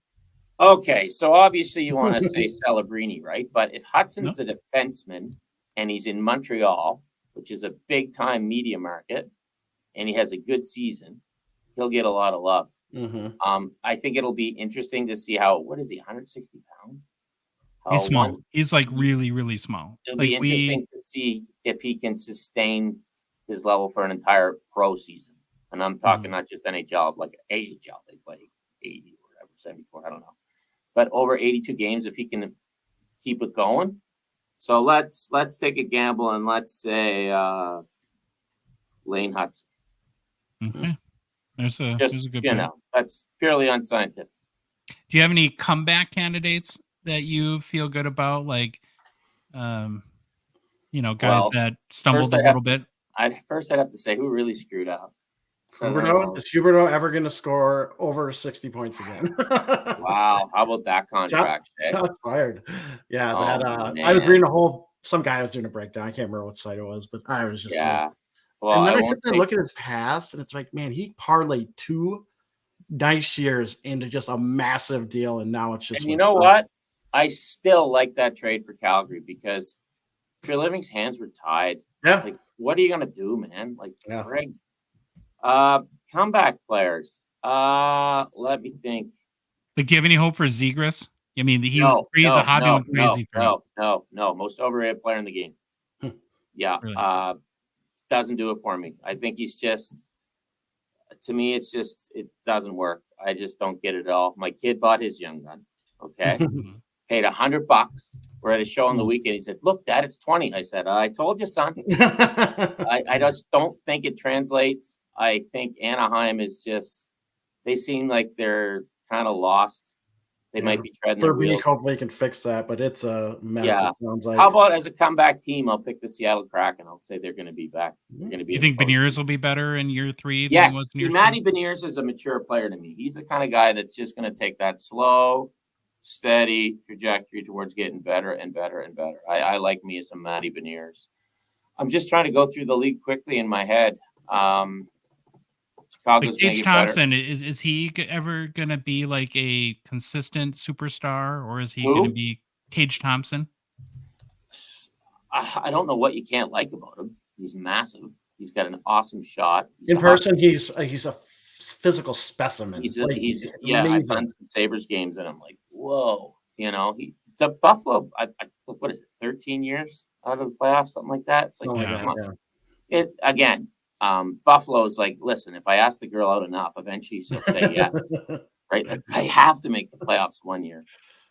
[SPEAKER 5] Okay, so obviously you want to say Celebrini, right? But if Hudson's a defenseman and he's in Montreal, which is a big-time media market, and he has a good season, he'll get a lot of love. I think it'll be interesting to see what is he, 160 pounds?
[SPEAKER 1] He's small. He's like really, really small.
[SPEAKER 5] It'll be interesting to see if he can sustain his level for an entire pro season. And I'm talking not just NHL, like AHL, they play 80 or whatever, 74, I don't know. But over 82 games, if he can keep it going. So let's take a gamble and let's say Lane Hudson.
[SPEAKER 1] Okay. There's a good point.
[SPEAKER 5] That's purely unscientific.
[SPEAKER 1] Do you have any comeback candidates that you feel good about? Like, guys that stumbled a little bit.
[SPEAKER 5] I'd have to say who really screwed up.
[SPEAKER 2] Is Huberdeau ever going to score over 60 points again?
[SPEAKER 5] Wow. How about that contract?
[SPEAKER 2] Shots fired. Yeah. I was reading some guy was doing a breakdown. I can't remember what site it was, but I was just like, and then I sit there and look at his past, and it's like, man, he parlayed 2 nice years into just a massive deal, and now it's just.
[SPEAKER 5] And you know what? I still like that trade for Calgary because Treliving's hands were tied.
[SPEAKER 2] Yeah.
[SPEAKER 5] Like, what are you gonna do, man? Like, Greg. Comeback players. Let me think.
[SPEAKER 1] Like, do you have any hope for Zegras? I mean, the hobby went crazy for him.
[SPEAKER 5] No. Most overrated player in the game. Yeah. Really? Doesn't do it for me. I think he's just. To me, it doesn't work. I just don't get it at all. My kid bought his young gun. Okay. Paid $100. We're at a show on the weekend. He said, "Look, Dad, it's 20." I said, "I told you, son." I just don't think it translates. I think Anaheim is they seem like they're kind of lost. They might be treading their wheels.
[SPEAKER 2] Hopefully they can fix that, but it's a mess.
[SPEAKER 5] Yeah.
[SPEAKER 2] It sounds like.
[SPEAKER 5] How about as a comeback team, I'll pick the Seattle Kraken. I'll say they're going to be back.
[SPEAKER 1] You think Beniers will be better in year 3?
[SPEAKER 5] Yes. Matty Beniers is a mature player to me. He's the kind of guy that's just going to take that slow, steady trajectory towards getting better and better and better. I like me as a Matty Beniers. I'm just trying to go through the league quickly in my head. Chicago's
[SPEAKER 1] Tage Thompson, is he ever going to be like a consistent superstar, or is he going to be Tage Thompson?
[SPEAKER 5] I don't know what you can't like about him. He's massive. He's got an awesome shot.
[SPEAKER 2] In person, he's a physical specimen.
[SPEAKER 5] I've done some Sabres games, and I'm like, whoa. He's a Buffalo. What is it? 13 years. out of the playoffs, something like that. It's like,
[SPEAKER 2] Oh my
[SPEAKER 1] Yeah.
[SPEAKER 2] God,
[SPEAKER 5] come on.
[SPEAKER 2] yeah.
[SPEAKER 5] It again. Buffalo's like, listen, if I ask the girl out enough, eventually she'll say yes. Right? Like, they have to make the playoffs one year.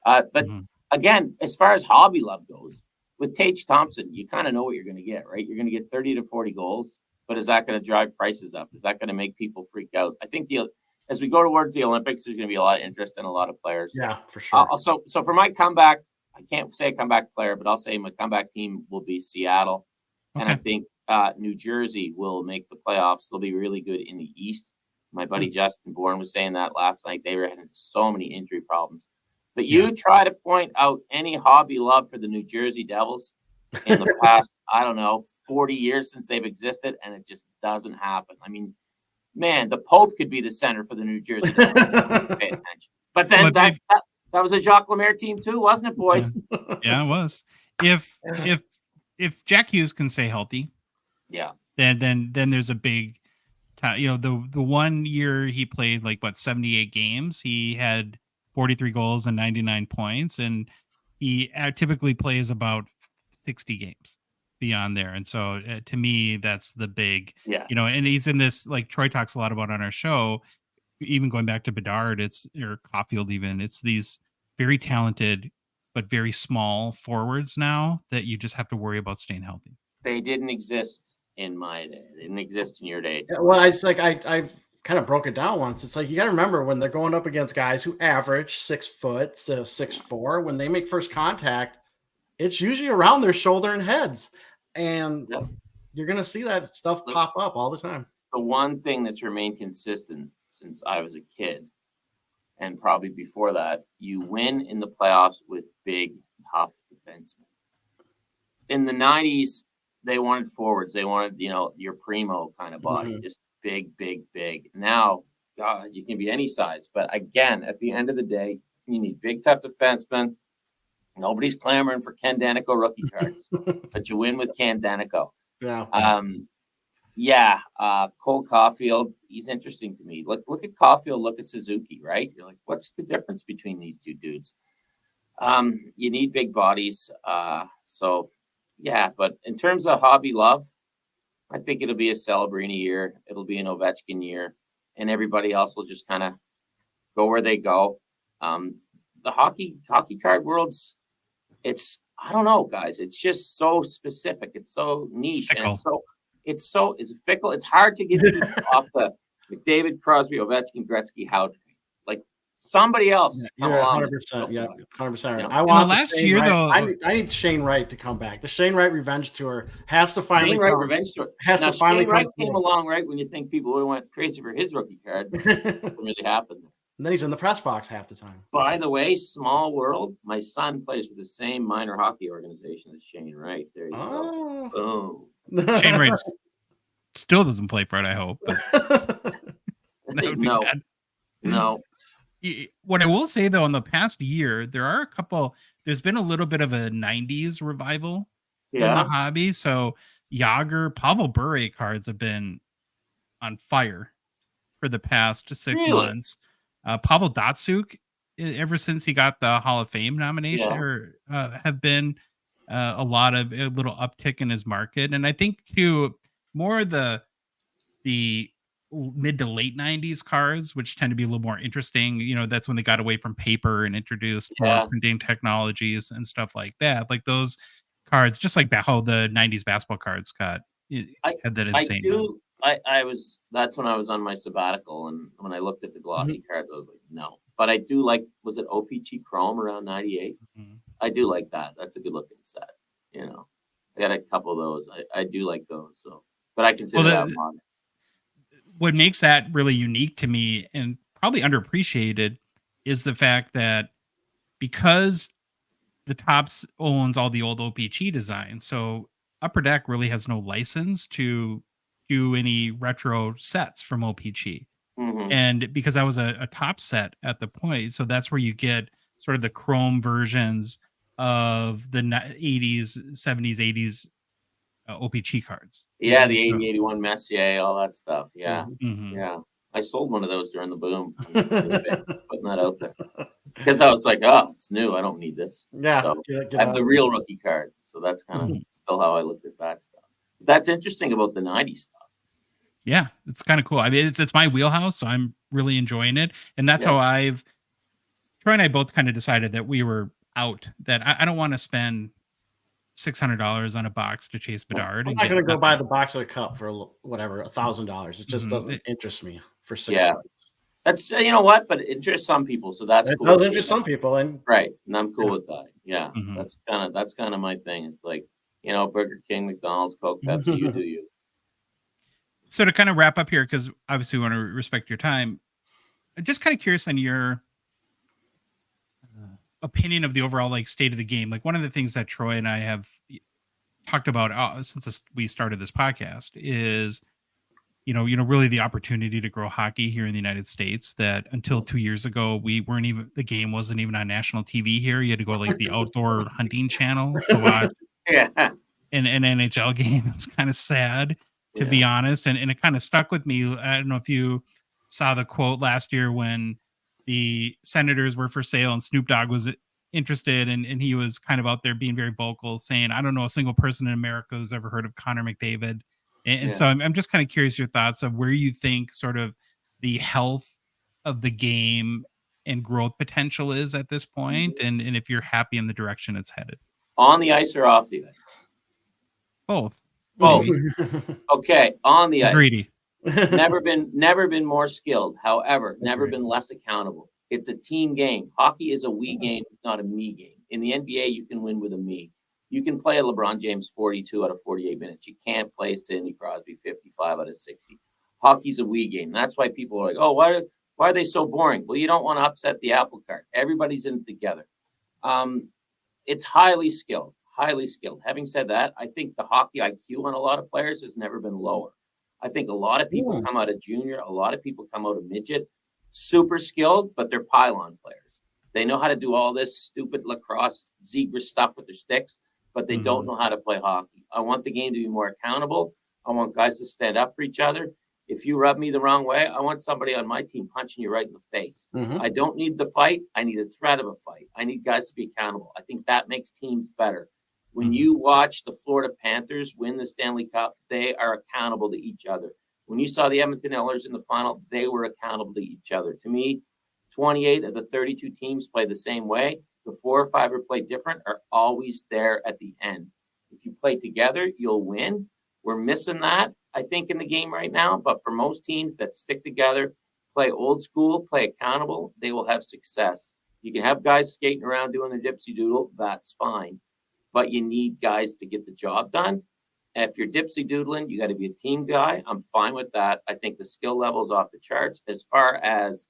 [SPEAKER 5] But
[SPEAKER 1] Mhm.
[SPEAKER 5] again, as far as hobby love goes, with Tage Thompson, you kind of know what you're going to get, right? You're going to get 30 to 40 goals, but is that going to drive prices up? Is that going to make people freak out? I think as we go towards the Olympics, there's going to be a lot of interest in a lot of players.
[SPEAKER 2] Yeah, for sure.
[SPEAKER 5] So for my comeback, I can't say a comeback player, but I'll say my comeback team will be Seattle. And I
[SPEAKER 1] Okay.
[SPEAKER 5] think New Jersey will make the playoffs. They'll be really good in the East. My buddy Justin Bourne was saying that last night. They were having so many injury problems. But you try to point out any hobby love for the New Jersey Devils in the past, I don't know, 40 years since they've existed, and it just doesn't happen. I mean, man, the Pope could be the center for the New Jersey Devils. Pay attention. But then
[SPEAKER 1] Well,
[SPEAKER 5] that was a Jacques Lemaire team too, wasn't it, boys?
[SPEAKER 1] Yeah, it was. If Jack Hughes can stay healthy,
[SPEAKER 5] Yeah.
[SPEAKER 1] then there's a big time. The 1 year he played like 78 games, he had 43 goals and 99 points, and he typically plays about 60 games beyond there. And so to me, that's the big,
[SPEAKER 5] Yeah.
[SPEAKER 1] and he's in this, like Troy talks a lot about on our show, even going back to Bedard, or Caulfield, even it's these very talented but very small forwards now that you just have to worry about staying healthy.
[SPEAKER 5] They didn't exist in my day. They didn't exist in your day.
[SPEAKER 2] Yeah, well, it's like I've kind of broke it down once. It's like you got to remember when they're going up against guys who average 6 foot, 6'4", when they make first contact, it's usually around their shoulder and heads, and
[SPEAKER 5] Yep.
[SPEAKER 2] you're gonna see that stuff pop up all the time.
[SPEAKER 5] The one thing that's remained consistent since I was a kid, and probably before that, you win in the playoffs with big, tough defensemen. In the 90s, they wanted forwards. They wanted, your primo kind of body, just big, big, big. Now, God, you can be any size. But again, at the end of the day, you need big, tough defensemen. Nobody's clamoring for Ken Danico rookie cards, but you win with Ken Danico.
[SPEAKER 2] Yeah.
[SPEAKER 5] Cole Caulfield, he's interesting to me. Look at Caulfield, look at Suzuki, right? You're like, what's the difference between these two dudes? You need big bodies. So yeah, but in terms of hobby love, I think it'll be a Celebrini year. It'll be an Ovechkin year, and everybody else will just kind of go where they go. The hockey card world's, I don't know, guys. It's just so specific. It's so niche, and it's fickle. It's hard to get people off the McDavid, Crosby, Ovechkin, Gretzky, Howe. Like somebody else.
[SPEAKER 2] You're 100%. Yeah, 100%. I
[SPEAKER 1] want last year though.
[SPEAKER 2] I need Shane Wright to come back. The Shane Wright Revenge Tour has to finally
[SPEAKER 5] Shane Wright Revenge Tour
[SPEAKER 2] has to finally
[SPEAKER 5] Shane Wright came along right when you think people would have went crazy for his rookie card. It really happened.
[SPEAKER 2] And then he's in the press box half the time.
[SPEAKER 5] By the way, small world. My son plays for the same minor hockey organization as Shane Wright. There you go. Boom.
[SPEAKER 1] Shane Wright still doesn't play for it, I hope. But
[SPEAKER 5] No.
[SPEAKER 1] What I will say though, in the past year, there's been a little bit of a 90s revival in the hobby. So Yager, Pavel Bure cards have been on fire for the past 6 months. Pavel Datsyuk, ever since he got the Hall of Fame nomination, have been a little uptick in his market. And I think too, more the mid to late 90s cards, which tend to be a little more interesting. That's when they got away from paper and introduced more printing technologies and stuff like that. Like those cards, just like how the 90s basketball cards had that insane.
[SPEAKER 5] That's when I was on my sabbatical, and when I looked at the glossy cards, I was like, no. But I do like, was it O-Pee-Chee Chrome around 98? I do like that. That's a good looking set. I got a couple of those. I do like those. So, but I consider that modern.
[SPEAKER 1] What makes that really unique to me and probably underappreciated is the fact that because the Topps owns all the old O-Pee-Chee designs, so Upper Deck really has no license to do any retro sets from O-Pee-Chee. And because I was a top set at the point, so that's where you get sort of the chrome versions of the 80s, 70s, 80s O-Pee-Chee cards.
[SPEAKER 5] Yeah, the 80, 81 Messier, all that stuff. Yeah.
[SPEAKER 1] Mm-hmm.
[SPEAKER 5] Yeah. I sold one of those during the boom. Just putting that out there because I was like, oh, it's new. I don't need this.
[SPEAKER 2] Yeah,
[SPEAKER 5] So
[SPEAKER 2] get
[SPEAKER 5] I have
[SPEAKER 2] out
[SPEAKER 5] the
[SPEAKER 2] of
[SPEAKER 5] real rookie card. So that's kind of still how I looked at that stuff. That's interesting about the 90s stuff.
[SPEAKER 1] Yeah, it's kind of cool. I mean, it's my wheelhouse, so I'm really enjoying it. And that's
[SPEAKER 5] Yeah.
[SPEAKER 1] how Troy and I both kind of decided that we were out, that I don't want to spend $600 on a box to chase Bedard.
[SPEAKER 2] I'm
[SPEAKER 1] and
[SPEAKER 2] not
[SPEAKER 1] get
[SPEAKER 2] going to go buy
[SPEAKER 1] nothing.
[SPEAKER 2] the box of a cup for whatever $1,000. It just doesn't interest me for 6
[SPEAKER 5] Yeah.
[SPEAKER 2] months.
[SPEAKER 5] That's you know what, but it interests some people, so that's
[SPEAKER 2] It
[SPEAKER 5] cool.
[SPEAKER 2] does interest some people, and
[SPEAKER 5] Right, and I'm cool with that. Yeah,
[SPEAKER 1] Mhm.
[SPEAKER 5] that's kind of my thing. It's like, you know, Burger King, McDonald's, Coke, Pepsi, you do you.
[SPEAKER 1] So to kind of wrap up here, because obviously we want to respect your time, I'm just kind of curious on your opinion of the overall like state of the game. Like one of the things that Troy and I have talked about since we started this podcast is, really the opportunity to grow hockey here in the United States. That until 2 years ago, the game wasn't even on national TV here. You had to go like the outdoor hunting channel to watch
[SPEAKER 5] Yeah,
[SPEAKER 1] an NHL game. It's kind of sad, to be honest. And it kind of stuck with me. I don't know if you saw the quote last year when the Senators were for sale and Snoop Dogg was interested, and he was kind of out there being very vocal, saying, I don't know a single person in America who's ever heard of Connor McDavid. And so I'm just kind of curious your thoughts of where you think sort of the health of the game and growth potential is at this point, and if you're happy in the direction it's headed.
[SPEAKER 5] on the ice or off the ice?
[SPEAKER 1] Both.
[SPEAKER 5] Both. Okay, on the ice.
[SPEAKER 1] Greedy.
[SPEAKER 5] Never been more skilled. However, never been less accountable. It's a team game. Hockey is a we game, not a me game. In the NBA, you can win with a me. You can play a LeBron James 42 out of 48 minutes. You can't play Sidney Crosby 55 out of 60. Hockey's a we game. That's why people are like, oh, why are they so boring? Well, you don't want to upset the apple cart. Everybody's in it together. It's highly skilled. Highly skilled. Having said that, I think the hockey IQ on a lot of players has never been lower. I think a lot of people come out of junior. A lot of people come out of midget. Super skilled, but they're pylon players. They know how to do all this stupid lacrosse zebra stuff with their sticks, but they don't know how to play hockey. I want the game to be more accountable. I want guys to stand up for each other. If you rub me the wrong way, I want somebody on my team punching you right in the face. I don't need the fight. I need a threat of a fight. I need guys to be accountable. I think that makes teams better. When you watch the Florida Panthers win the Stanley Cup, they are accountable to each other. When you saw the Edmonton Oilers in the final, they were accountable to each other. To me, 28 of the 32 teams play the same way. The 4 or 5 who play different are always there at the end. If you play together, you'll win. We're missing that, I think, in the game right now. But for most teams that stick together, play old school, play accountable, they will have success. You can have guys skating around doing their dipsy doodle. That's fine. But you need guys to get the job done. If you're dipsy doodling, you got to be a team guy. I'm fine with that. I think the skill level is off the charts. As far as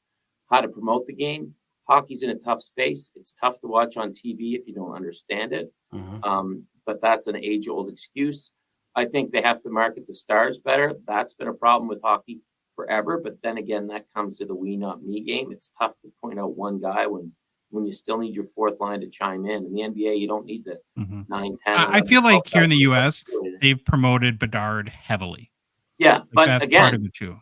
[SPEAKER 5] how to promote the game, hockey's in a tough space. It's tough to watch on TV if you don't understand it. But that's an age-old excuse. I think they have to market the stars better. That's been a problem with hockey forever. But then again, that comes to the we, not me game. It's tough to point out one guy when you still need your fourth line to chime in. In the NBA, you don't need the 9, 10.
[SPEAKER 1] I feel like here in the U.S., they've promoted Bedard heavily.
[SPEAKER 5] Yeah,
[SPEAKER 1] Like
[SPEAKER 5] but
[SPEAKER 1] that's
[SPEAKER 5] again,
[SPEAKER 1] part of it too.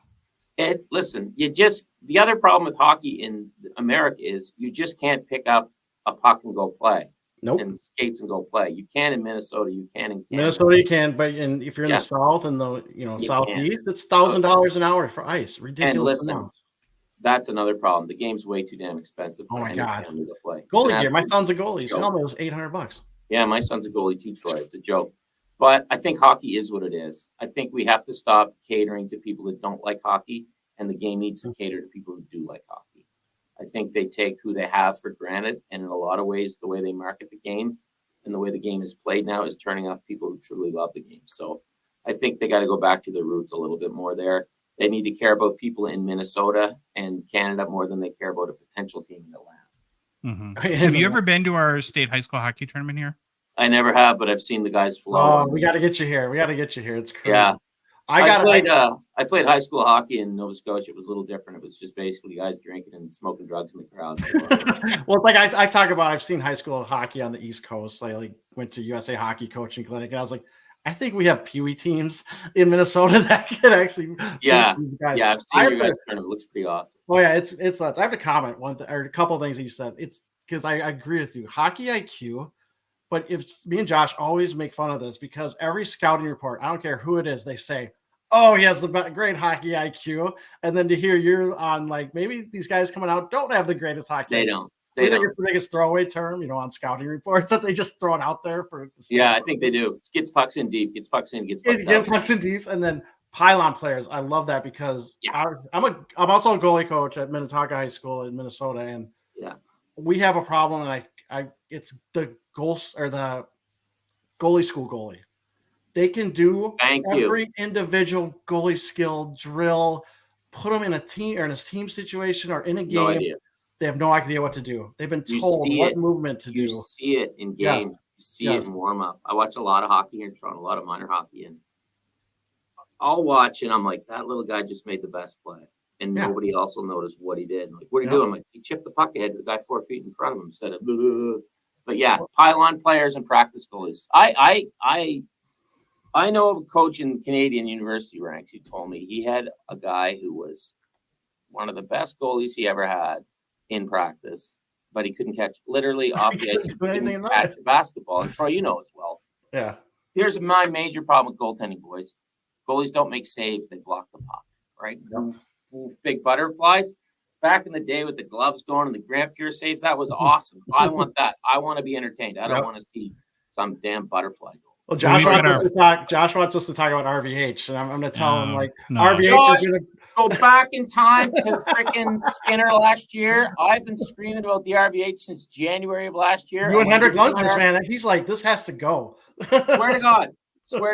[SPEAKER 5] Listen, the other problem with hockey in America is you just can't pick up a puck and go play.
[SPEAKER 2] Nope.
[SPEAKER 5] And skates and go play. You can in Minnesota. You can in Canada.
[SPEAKER 2] Minnesota, you can, but if you're in the South and the Southeast, it's $1,000 an hour for ice. Ridiculous.
[SPEAKER 5] And listen,
[SPEAKER 2] amounts.
[SPEAKER 5] That's another problem. The game's way too damn expensive for any family to play.
[SPEAKER 2] Goalie gear. My son's a goalie. His helmet was $800.
[SPEAKER 5] Yeah, my son's a goalie too, Troy. It's a joke. But I think hockey is what it is. I think we have to stop catering to people that don't like hockey, and the game needs to cater to people who do like hockey. I think they take who they have for granted, and in a lot of ways, the way they market the game and the way the game is played now is turning off people who truly love the game. So I think they got to go back to their roots a little bit more there. They need to care about people in Minnesota and Canada more than they care about a potential team in Atlanta.
[SPEAKER 1] Have you ever been to our state high school hockey tournament here?
[SPEAKER 5] I never have, but I've seen the guys flow.
[SPEAKER 2] Oh, we got to get you here. It's crazy.
[SPEAKER 5] Yeah. I played high school hockey in Nova Scotia. It was a little different. It was just basically guys drinking and smoking drugs in the crowd.
[SPEAKER 2] Well, it's like I talk about, I've seen high school hockey on the East Coast. I went to USA Hockey Coaching Clinic, and I was like, I think we have Pee Wee teams in Minnesota that can actually.
[SPEAKER 5] Yeah.
[SPEAKER 2] beat these guys.
[SPEAKER 5] Yeah, I've
[SPEAKER 2] I
[SPEAKER 5] seen your
[SPEAKER 2] have
[SPEAKER 5] guys'
[SPEAKER 2] to-
[SPEAKER 5] tournament. It looks pretty awesome.
[SPEAKER 2] Oh yeah, it's nuts. I have to comment or a couple of things that you said. It's because I agree with you. Hockey IQ, but if me and Josh always make fun of this because every scouting report, I don't care who it is, they say, "Oh, he has the great hockey IQ," and then to hear you're on like maybe these guys coming out don't have the greatest hockey.
[SPEAKER 5] They
[SPEAKER 2] IQ.
[SPEAKER 5] don't.
[SPEAKER 2] I think it's the biggest throwaway term, on scouting reports that they just throw it out there for.
[SPEAKER 5] Yeah, I think they do. Gets pucks in deep. Gets pucks in. Gets pucks
[SPEAKER 2] Get
[SPEAKER 5] out.
[SPEAKER 2] pucks in deeps, and then pylon players. I love that because I'm also a goalie coach at Minnetonka High School in Minnesota, and we have a problem. And it's the goals or the goalie school goalie. They can do every individual goalie skill drill, put them in a team or in a team situation or in a game.
[SPEAKER 5] No idea.
[SPEAKER 2] They have no idea what to do. They've been told what movement to do.
[SPEAKER 5] You see it in games. You see it in warm up. I watch a lot of hockey here in Toronto, a lot of minor hockey, and I'll watch and I'm like, that little guy just made the best play, and nobody else will notice what he did. Like, what are you doing? I'm like, he chipped the puck ahead to the guy 4 feet in front of him. Instead of, but yeah, pylon players and practice goalies. I know of a coach in Canadian university ranks who told me he had a guy who was one of the best goalies he ever had in practice, but he couldn't catch literally off the ice. He couldn't catch a basketball. And Troy, you know as well.
[SPEAKER 2] Yeah.
[SPEAKER 5] Here's my major problem with goaltending, boys. Goalies don't make saves; they block the puck. Right? Oof, big butterflies. Back in the day with the gloves going and the Grand Fuhrer saves, that was awesome. I want that. I want to be entertained. I don't want to see some damn butterfly goal.
[SPEAKER 2] Well, Josh wants us to talk about RVH, and I'm going to tell him RVH
[SPEAKER 5] Josh,
[SPEAKER 2] is going to
[SPEAKER 5] go back in time to freaking Skinner last year. I've been screaming about the RVH since January of last year.
[SPEAKER 2] You and Hendrik Lundqvist, man. He's like, this has to go.
[SPEAKER 5] Swear to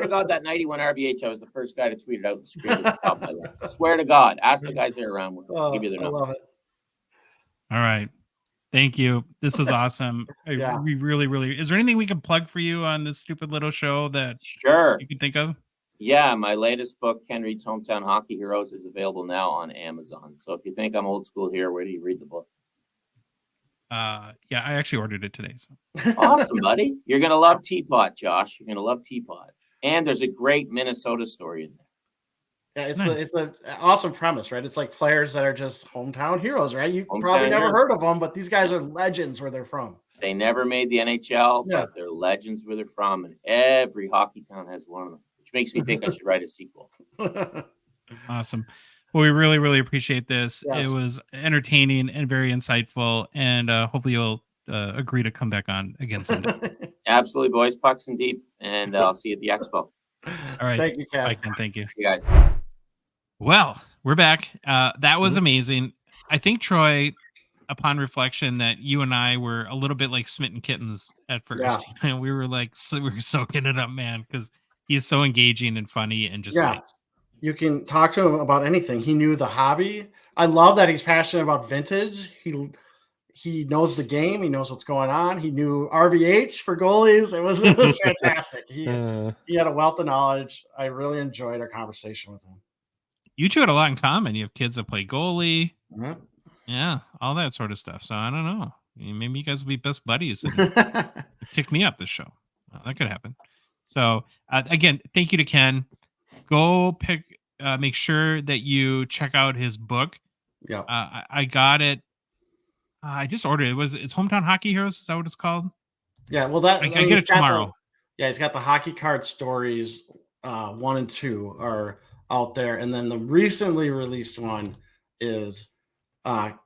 [SPEAKER 5] God, that night he won RVH, I was the first guy to tweet it out and scream at the top of my list. Swear to God. Ask the guys that are around. We'll give you their number.
[SPEAKER 2] I love it.
[SPEAKER 1] All right. Thank you. This was awesome. We really. Is there anything we can plug for you on this stupid little show that you can think of?
[SPEAKER 5] Yeah, my latest book, Ken Reid's Hometown Hockey Heroes, is available now on Amazon. So if you think I'm old school here, where do you read the book?
[SPEAKER 1] I actually ordered it today.
[SPEAKER 5] So awesome, buddy. You're gonna love Teapot, Josh. You're gonna love Teapot. And there's a great Minnesota story in there.
[SPEAKER 2] Yeah, it's an awesome premise, right? It's like players that are just hometown heroes, right? You probably never heard of them, but these guys are legends where they're from.
[SPEAKER 5] They never made the NHL, but they're legends where they're from, and every hockey town has one of them, which makes me think I should write a sequel.
[SPEAKER 1] Awesome. Well, we really appreciate this. Yes. It was entertaining and very insightful, and hopefully you'll agree to come back on again someday.
[SPEAKER 5] Absolutely, boys. Pucks and deep, and I'll see you at the expo.
[SPEAKER 1] All right.
[SPEAKER 2] Thank you, Ken.
[SPEAKER 1] Bye, Ken. Thank you.
[SPEAKER 5] See you guys.
[SPEAKER 1] Well, we're back. That was amazing. I think, Troy, upon reflection, that you and I were a little bit like smitten kittens at first. Yeah. We were like, we were soaking it up, man, because he's so engaging and funny and just
[SPEAKER 2] you can talk to him about anything. He knew the hobby. I love that he's passionate about vintage. He knows the game. He knows what's going on. He knew RVH for goalies. It was fantastic. He had a wealth of knowledge. I really enjoyed our conversation with him.
[SPEAKER 1] You two had a lot in common. You have kids that play goalie.
[SPEAKER 2] Mm-hmm.
[SPEAKER 1] Yeah, all that sort of stuff. So I don't know. Maybe you guys will be best buddies and pick me up this show. Well, that could happen. So again, thank you to Ken. Go make sure that you check out his book.
[SPEAKER 2] Yeah.
[SPEAKER 1] I got it. I just ordered it. It's Hometown Hockey Heroes. Is that what it's called?
[SPEAKER 2] Yeah. Well, I get it tomorrow. He's got the Hockey Card Stories 1 and 2 are out there, and then the recently released one is Hometown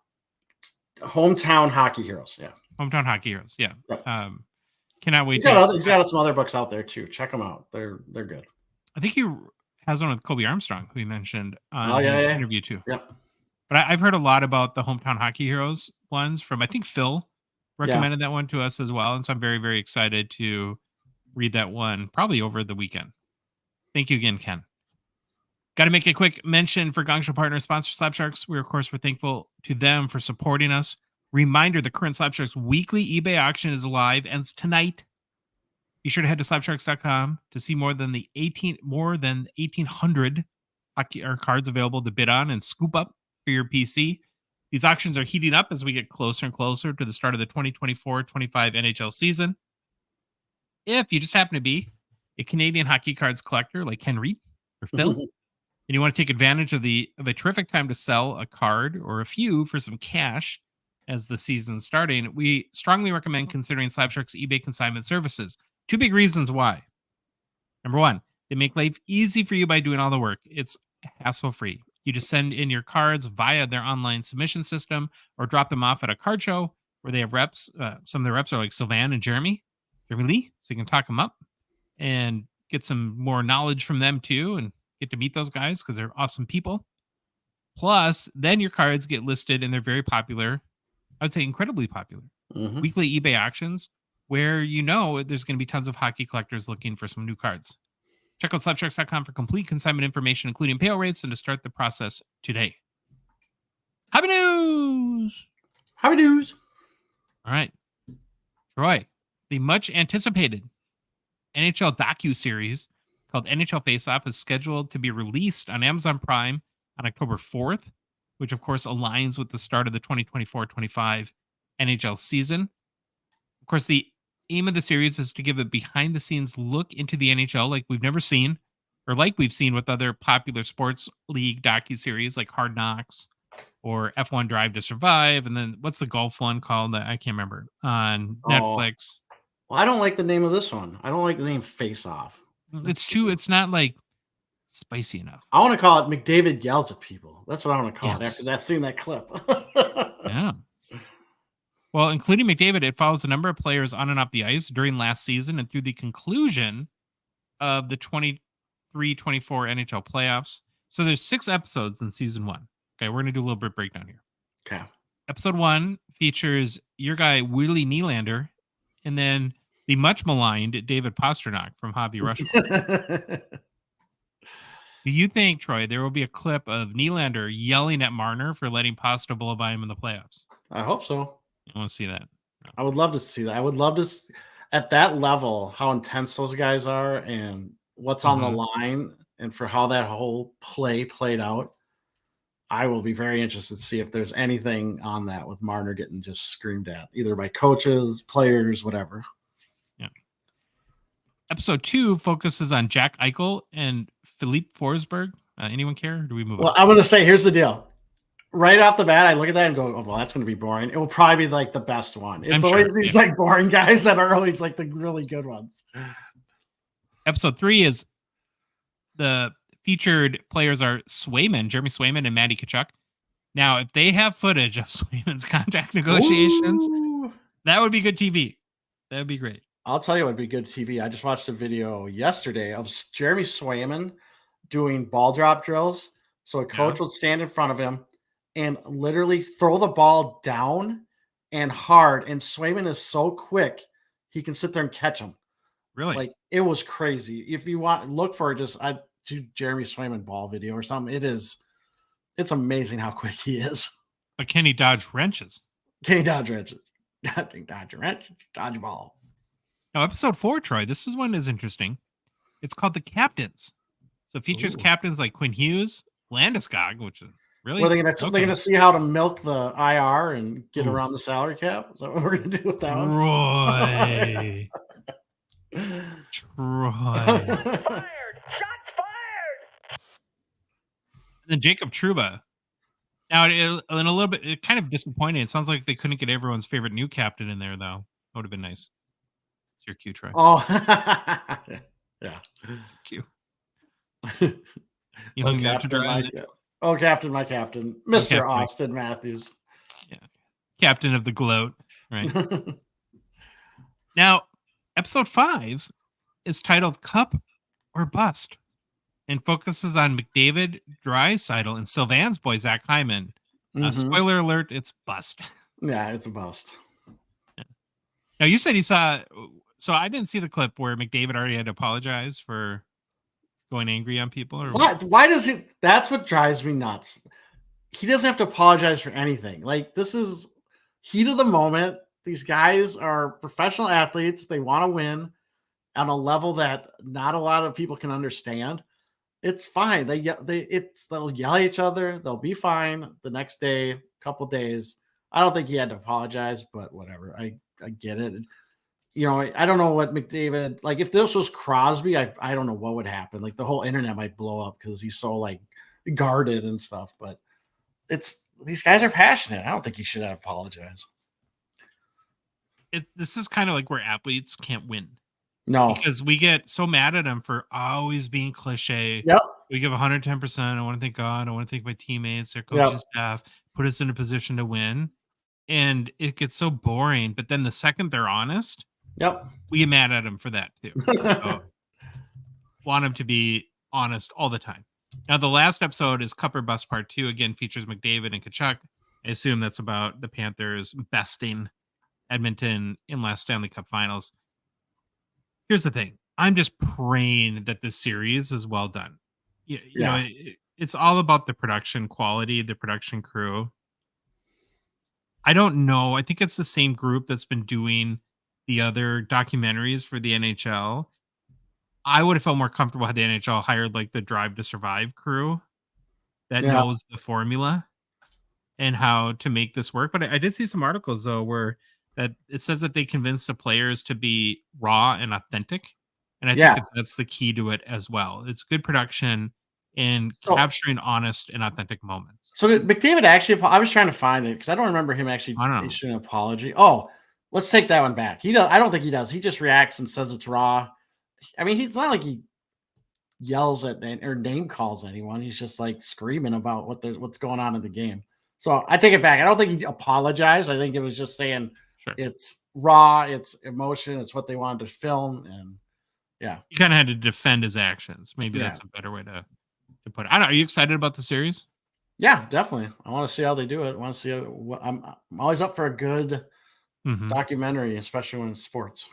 [SPEAKER 2] Hockey Heroes. Yeah.
[SPEAKER 1] Hometown Hockey Heroes. Yeah.
[SPEAKER 2] Right.
[SPEAKER 1] Cannot wait.
[SPEAKER 2] He's got some other books out there too. Check them out. They're good.
[SPEAKER 1] I think he has one with Kobe Armstrong, who he mentioned on his interview too.
[SPEAKER 2] Yeah.
[SPEAKER 1] But I've heard a lot about the Hometown Hockey Heroes ones from, I think Phil recommended that one to us as well. And so I'm very, very excited to read that one probably over the weekend. Thank you again, Ken. Got to make a quick mention for Gongshow partner sponsor Slap Sharks. We're thankful to them for supporting us. Reminder, the current Slap Sharks weekly eBay auction is live, ends tonight. Be sure to head to slapsharks.com to see more than 1,800 hockey cards available to bid on and scoop up for your PC. These auctions are heating up as we get closer and closer to the start of the 2024-25 NHL season. If you just happen to be a Canadian hockey cards collector like Ken Reid or Phil, and you want to take advantage of a terrific time to sell a card or a few for some cash as the season's starting, we strongly recommend considering Slabshark's eBay consignment services. 2 big reasons why. Number 1, they make life easy for you by doing all the work. It's hassle-free. You just send in your cards via their online submission system or drop them off at a card show where they have reps. Some of the reps are like Sylvan and Jeremy Lee, so you can talk them up and get some more knowledge from them too and get to meet those guys because they're awesome people. Plus, then your cards get listed and they're very popular. I would say incredibly popular. Weekly eBay auctions where there's going to be tons of hockey collectors looking for some new cards. Check out slabsharks.com for complete consignment information, including payout rates, and to start the process today. Hobby news!
[SPEAKER 2] Hobby news!
[SPEAKER 1] All right. Troy, the much anticipated NHL docu-series called NHL Face-Off is scheduled to be released on Amazon Prime on October 4th, which of course aligns with the start of the 2024-25 NHL season. Of course, the aim of the series is to give a behind-the-scenes look into the NHL like we've never seen, or like we've seen with other popular sports league docu-series like Hard Knocks or F1 Drive to Survive, and then what's the golf one called? I can't remember. On Netflix.
[SPEAKER 2] Well, I don't like the name of this one. I don't like the name Face Off.
[SPEAKER 1] It's not like spicy enough.
[SPEAKER 2] I want to call it McDavid Yells at People. That's what I want to call it
[SPEAKER 1] Yes.
[SPEAKER 2] after that, seeing that clip.
[SPEAKER 1] Yeah. Well, including McDavid, it follows the number of players on and off the ice during last season and through the conclusion of the 23-24 NHL playoffs. So there's 6 episodes in season 1. Okay, we're going to do a little bit breakdown here.
[SPEAKER 2] Okay.
[SPEAKER 1] Episode 1 features your guy, Willie Nylander, and then the much maligned David Pastrnak from Hobby Rushmore. Do you think, Troy, there will be a clip of Nylander yelling at Marner for letting Pasta blow by him in the playoffs?
[SPEAKER 2] I hope so.
[SPEAKER 1] I want to see that.
[SPEAKER 2] I would love to see that. I would love to, at that level, how intense those guys are and what's on the line and for how that whole play played out. I will be very interested to see if there's anything on that with Marner getting just screamed at, either by coaches, players, whatever.
[SPEAKER 1] Yeah. Episode 2 focuses on Jack Eichel and Philippe Forsberg. Anyone care? Or do we move on?
[SPEAKER 2] Well, I'm going to say, here's the deal. Right off the bat, I look at that and go, oh, well, that's going to be boring. It will probably be like the best one. It's always these like boring guys that are always like the really good ones.
[SPEAKER 1] Episode 3 is the featured players are Swayman, Jeremy Swayman, and Matty Tkachuk. Now, if they have footage of Swayman's contract negotiations, that would be good TV. That would be great.
[SPEAKER 2] I'll tell you what would be good TV. I just watched a video yesterday of Jeremy Swayman doing ball drop drills. So a coach would stand in front of him and literally throw the ball down and hard. And Swayman is so quick, he can sit there and catch him.
[SPEAKER 1] Really?
[SPEAKER 2] Like, it was crazy. If you want, look for it, I do Jeremy Swayman ball video or something. It's amazing how quick he is.
[SPEAKER 1] But can he dodge wrenches?
[SPEAKER 2] Can he dodge wrenches? Dodge a wrench, dodge a ball.
[SPEAKER 1] Now, episode 4, Troy, this is one is interesting. It's called The Captains. So it features captains like Quinn Hughes, Landeskog, which is really...
[SPEAKER 2] Well, they're going to see how to milk the IR and get around the salary cap. Is that what we're going to do with that one?
[SPEAKER 1] Troy. Troy.
[SPEAKER 6] Fired! Shots fired!
[SPEAKER 1] And then Jacob Trouba. Now, in a little bit, it kind of disappointing. It sounds like they couldn't get everyone's favorite new captain in there, though. That would have been nice. It's your cue, Troy.
[SPEAKER 2] Oh, yeah.
[SPEAKER 1] Cue. You hung out to dry.
[SPEAKER 2] Captain, my captain. Mr. Austin Matthews.
[SPEAKER 1] Yeah. Captain of the gloat. Right. Now, episode 5 is titled Cup or Bust and focuses on McDavid, Draisaitl, and Sylvan's boy, Zach Hyman. Spoiler alert, it's bust.
[SPEAKER 2] Yeah, it's a bust.
[SPEAKER 1] Yeah. Now, you said you saw... So I didn't see the clip where McDavid already had to apologize for going angry on people. Or
[SPEAKER 2] what? Why does he? That's what drives me nuts. He doesn't have to apologize for anything. Like, this is heat of the moment. These guys are professional athletes. They want to win on a level that not a lot of people can understand. It's fine. They'll yell at each other. They'll be fine the next day, couple days. I don't think he had to apologize, but whatever. I get it. I don't know what McDavid, like if this was Crosby, I don't know what would happen. Like the whole internet might blow up because he's so like guarded and stuff. But these guys are passionate. I don't think he should apologize.
[SPEAKER 1] This is kind of like where athletes can't win.
[SPEAKER 2] No.
[SPEAKER 1] Because we get so mad at him for always being cliche.
[SPEAKER 2] Yep.
[SPEAKER 1] We give 110%. I want to thank God. I want to thank my teammates, their coaching staff, put us in a position to win. And it gets so boring. But then the second they're honest, we get mad at them for that too. So, want them to be honest all the time. Now, the last episode is Cup or Bust Part 2. Again, features McDavid and Tkachuk. I assume that's about the Panthers besting Edmonton in last Stanley Cup Finals. Here's the thing. I'm just praying that this series is well done. You know, it's all about the production quality, the production crew. I don't know. I think it's the same group that's been doing the other documentaries for the NHL. I would have felt more comfortable had the NHL hired like the Drive to Survive crew that knows the formula and how to make this work. But I did see some articles though where that it says that they convinced the players to be raw and authentic. And I think that's the key to it as well. It's good production and capturing honest and authentic moments.
[SPEAKER 2] So did McDavid actually, I was trying to find it because I don't remember him actually issuing an apology. Oh, let's take that one back. He does. I don't think he does. He just reacts and says it's raw. I mean, it's not like he yells at or name calls anyone. He's just like screaming about what's going on in the game. So I take it back. I don't think he apologized. I think it was just saying it's raw, it's emotion, it's what they wanted to film, and
[SPEAKER 1] he kind of had to defend his actions. Maybe that's a better way to put it. I don't know. Are you excited about the series?
[SPEAKER 2] Yeah, definitely. I want to see how they do it. I want to see. I'm always up for a good documentary, especially when it's sports.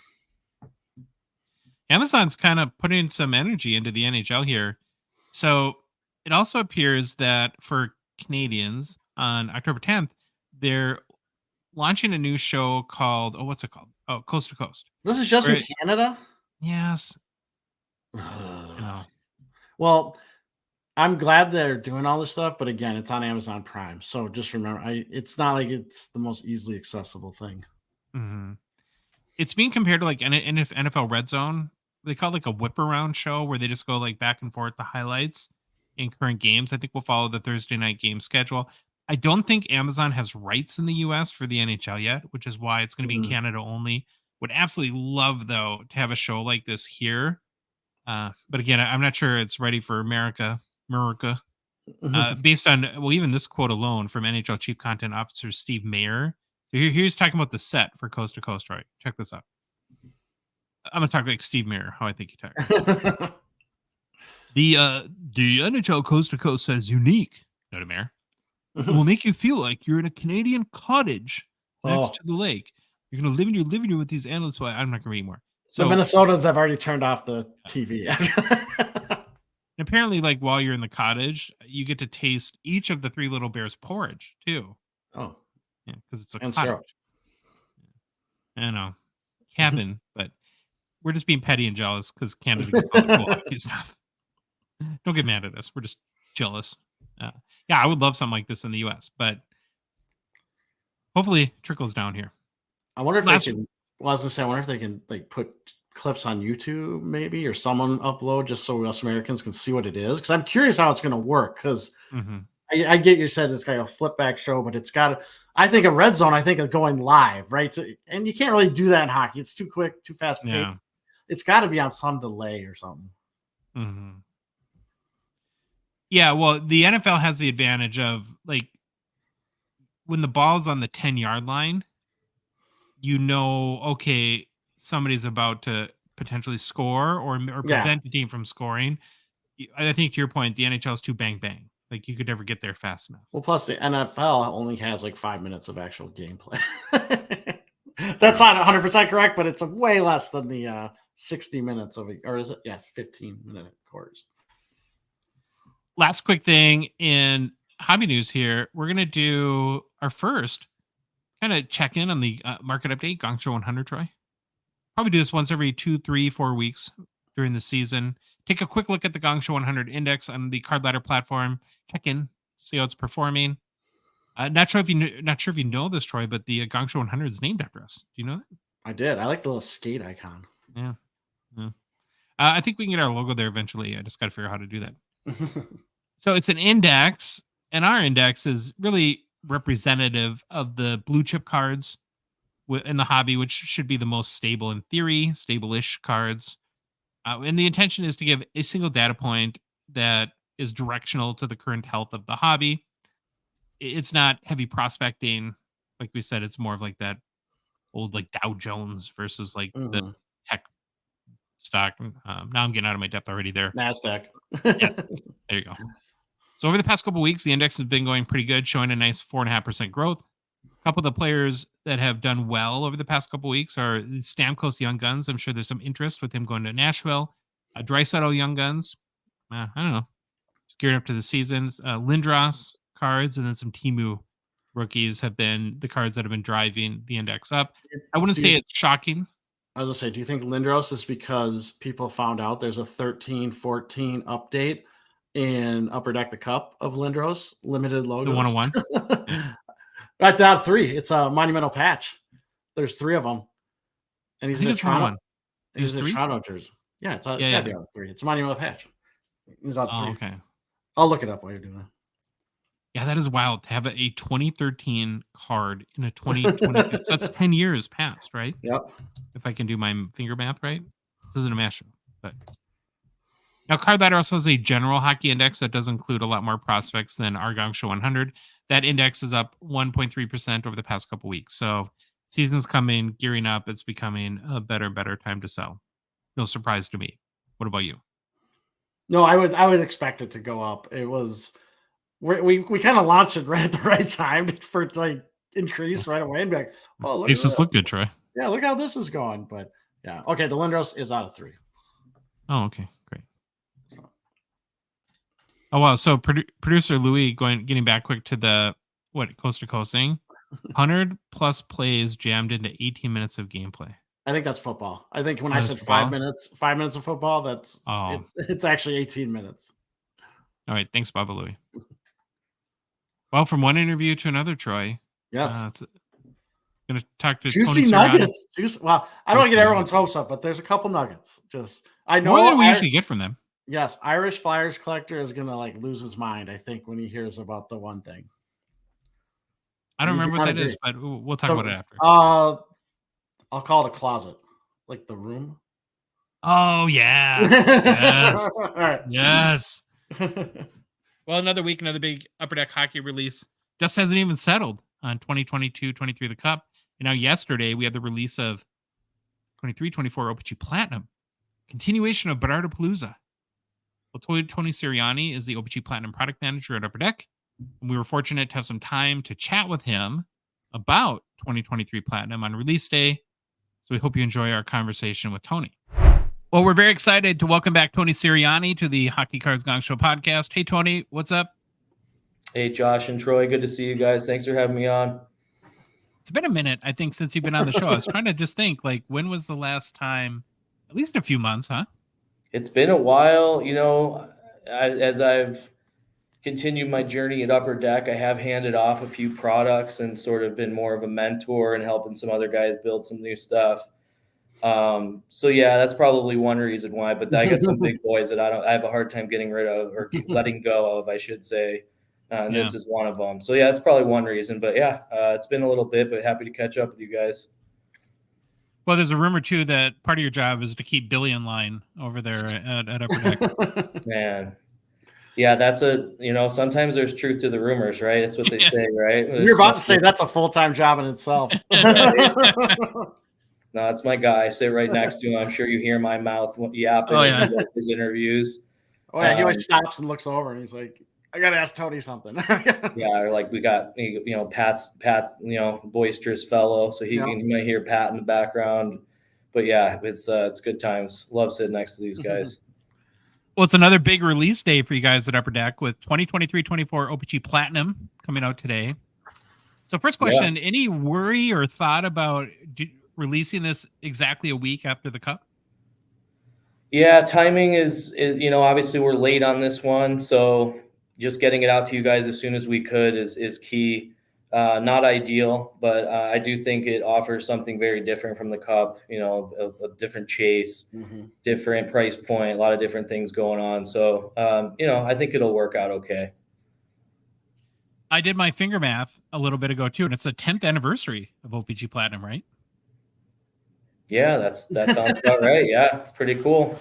[SPEAKER 1] Amazon's kind of putting some energy into the NHL here. So it also appears that for Canadians on October 10th, they're launching a new show called, what's it called? Oh, Coast to Coast.
[SPEAKER 2] This is just in Canada?
[SPEAKER 1] Yes.
[SPEAKER 2] Well, I'm glad they're doing all this stuff, but again, it's on Amazon Prime. So just remember, it's not like it's the most easily accessible thing.
[SPEAKER 1] Mm-hmm. It's being compared to like NFL Red Zone. They call it like a whip around show where they just go like back and forth the highlights in current games. I think we'll follow the Thursday night game schedule. I don't think Amazon has rights in the US for the NHL yet, which is why it's going to be in Canada only. Would absolutely love though to have a show like this here. But again, I'm not sure it's ready for America. Based on, even this quote alone from NHL Chief Content Officer Steve Mayer. So here's talking about the set for Coast to Coast, right? Check this out. I'm going to talk like Steve Mayer, how I think he talks. The NHL Coast to Coast set is unique, noted Mayer. It will make you feel like you're in a Canadian cottage next to the lake. You're going to live in your living room with these analysts. Well, I'm not going to read anymore.
[SPEAKER 2] So the Minnesotans have already turned off the TV.
[SPEAKER 1] And apparently, like while you're in the cottage, you get to taste each of the Three Little Bears porridge too.
[SPEAKER 2] Oh,
[SPEAKER 1] yeah, because it's a
[SPEAKER 2] and
[SPEAKER 1] cottage.
[SPEAKER 2] syrup.
[SPEAKER 1] I know, cabin, but we're just being petty and jealous because Canada gets all the cool hockey stuff. Don't get mad at us. We're just jealous. Yeah, I would love something like this in the U.S., but hopefully it trickles down here.
[SPEAKER 2] I wonder if they can. Well, I was gonna say, I wonder if they can like put clips on YouTube, maybe, or someone upload just so us Americans can see what it is. Because I'm curious how it's going to work. Because I get you said it's got a flip back show, but it's got. I think a Red Zone. I think of going live, right? So, and you can't really do that in hockey. It's too quick, too fast paced. Yeah. It's got to be on some delay or something.
[SPEAKER 1] Yeah, well, the NFL has the advantage of like when the ball's on the 10-yard line, okay, somebody's about to potentially score or prevent the team from scoring. I think to your point, the NHL is too bang bang. Like you could never get there fast enough.
[SPEAKER 2] Well, plus the NFL only has like 5 minutes of actual gameplay. That's not 100% correct, but it's way less than the 60 minutes of it, or is it? Yeah, 15-minute quarters.
[SPEAKER 1] Last quick thing in hobby news here, we're gonna do our first kind of check in on the market update, Gongshow 100, Troy. Probably do this once every 2, 3, 4 weeks during the season. Take a quick look at the Gongshow 100 index on the Card Ladder platform. Check in, see how it's performing. Not sure if you know this, Troy, but the Gongshow 100 is named after us. Do you know that?
[SPEAKER 2] I did. I like the little skate icon.
[SPEAKER 1] Yeah. I think we can get our logo there eventually. I just got to figure out how to do that. So it's an index, and our index is really representative of the blue chip cards in the hobby, which should be the most stable in theory, stable-ish cards. And the intention is to give a single data point that is directional to the current health of the hobby. It's not heavy prospecting. Like we said, it's more of like that old like Dow Jones versus like the tech stock. Now I'm getting out of my depth already there.
[SPEAKER 2] NASDAQ.
[SPEAKER 1] Yeah, there you go. So over the past couple of weeks, the index has been going pretty good, showing a nice 4.5% growth. A couple of the players that have done well over the past couple of weeks are the Stamkos Young Guns. I'm sure there's some interest with him going to Nashville. Draisaitl Young Guns. I don't know. Just gearing up to the seasons. Lindros cards and then some Temu rookies have been the cards that have been driving the index up. I wouldn't say it's shocking.
[SPEAKER 2] I was going to say, do you think Lindros is because people found out there's a 13-14 update in Upper Deck the Cup of Lindros limited logos?
[SPEAKER 1] The 101?
[SPEAKER 2] That's out of 3. It's a monumental patch. There's 3 of them. And he's in a Toronto. He's in a Toronto jersey. Yeah, it's got to be out of 3. It's a monumental patch. He's out of 3.
[SPEAKER 1] Okay.
[SPEAKER 2] I'll look it up while you're doing that.
[SPEAKER 1] Yeah, that is wild to have a 2013 card in a 2022. So that's 10 years past, right?
[SPEAKER 2] Yep.
[SPEAKER 1] If I can do my finger math right. This isn't a math show. But now, Card Ladder also has a general hockey index that does include a lot more prospects than our Gongshow 100. That index is up 1.3% over the past couple weeks. So season's coming, gearing up. It's becoming a better and better time to sell. No surprise to me. What about you?
[SPEAKER 2] No, I would expect it to go up. It was we kind of launched it right at the right time for it to like increase right away and be like, oh, look,
[SPEAKER 1] Makes this look good, Troy.
[SPEAKER 2] Yeah, look how this is going. But yeah, okay, the Lindros is out of 3.
[SPEAKER 1] Oh, okay, great. Oh wow! So producer Louis getting back quick to the coast to coast thing. 100+ plays jammed into 18 minutes of gameplay.
[SPEAKER 2] I think that's football. I think when I said 5 minutes of football, that's it's actually 18 minutes.
[SPEAKER 1] All right, thanks, Baba Louie. Well, from one interview to another, Troy.
[SPEAKER 2] Yes.
[SPEAKER 1] Going to talk to
[SPEAKER 2] Juicy
[SPEAKER 1] Tony
[SPEAKER 2] nuggets. Well, I don't want to get everyone's hopes up, but there's a couple nuggets. I know
[SPEAKER 1] more than we usually get from them.
[SPEAKER 2] Yes, Irish Flyers collector is going to like lose his mind, I think, when he hears about the one thing.
[SPEAKER 1] I don't remember what that is, but we'll talk about it after.
[SPEAKER 2] I'll call it a closet, like the room.
[SPEAKER 1] Oh yeah, yes,
[SPEAKER 2] All right.
[SPEAKER 1] Yes. Well, another week, another big Upper Deck hockey release just hasn't even settled on 2022-23 the Cup. And now yesterday we had the release of 23-24 O-Pee-Chee Platinum, continuation of Bernardapalooza. Well, Tony Sirianni is the O-Pee-Chee Platinum product manager at Upper Deck, and we were fortunate to have some time to chat with him about 2023 Platinum on release day. So we hope you enjoy our conversation with Tony. Well, we're very excited to welcome back Tony Sirianni to the Hockey Cards Gongshow podcast. Hey, Tony, what's up?
[SPEAKER 7] Hey, Josh and Troy. Good to see you guys. Thanks for having me on.
[SPEAKER 1] It's been a minute, I think, since you've been on the show. I was trying to just think, like, when was the last time? At least a few months, huh?
[SPEAKER 7] It's been a while. You know, as I've continued my journey at Upper Deck, I have handed off a few products and sort of been more of a mentor and helping some other guys build some new stuff. So yeah, that's probably one reason why, but I got some big boys that I have a hard time getting rid of or letting go of, I should say. And this is one of them. So yeah, that's probably one reason, but yeah, it's been a little bit, but happy to catch up with you guys.
[SPEAKER 1] Well, there's a rumor too that part of your job is to keep Billy in line over there at Upper Deck.
[SPEAKER 7] Man. Yeah, sometimes there's truth to the rumors, right? That's what they say, right?
[SPEAKER 2] You're about to say that's a full-time job in itself.
[SPEAKER 7] No, it's my guy. I sit right next to him. I'm sure you hear my mouth yapping in his interviews.
[SPEAKER 2] Oh, yeah. He always stops and looks over and he's like, I got to ask Tony something.
[SPEAKER 7] Yeah, or like we got, Pat's, boisterous fellow. So you might hear Pat in the background. But yeah, it's good times. Love sitting next to these guys.
[SPEAKER 1] Well, it's another big release day for you guys at Upper Deck with 2023-24 O-Pee-Chee Platinum coming out today. So first question, any worry or thought about releasing this exactly a week after the Cup?
[SPEAKER 7] Yeah, timing is obviously we're late on this one. So just getting it out to you guys as soon as we could is key. Not ideal, but I do think it offers something very different from the cup, you know, a different chase, different price point, a lot of different things going on. So, you know, I think it'll work out okay.
[SPEAKER 1] I did my finger math a little bit ago too, and it's the 10th anniversary of O-Pee-Chee Platinum, right?
[SPEAKER 7] Yeah, that sounds about right. Yeah, it's pretty cool.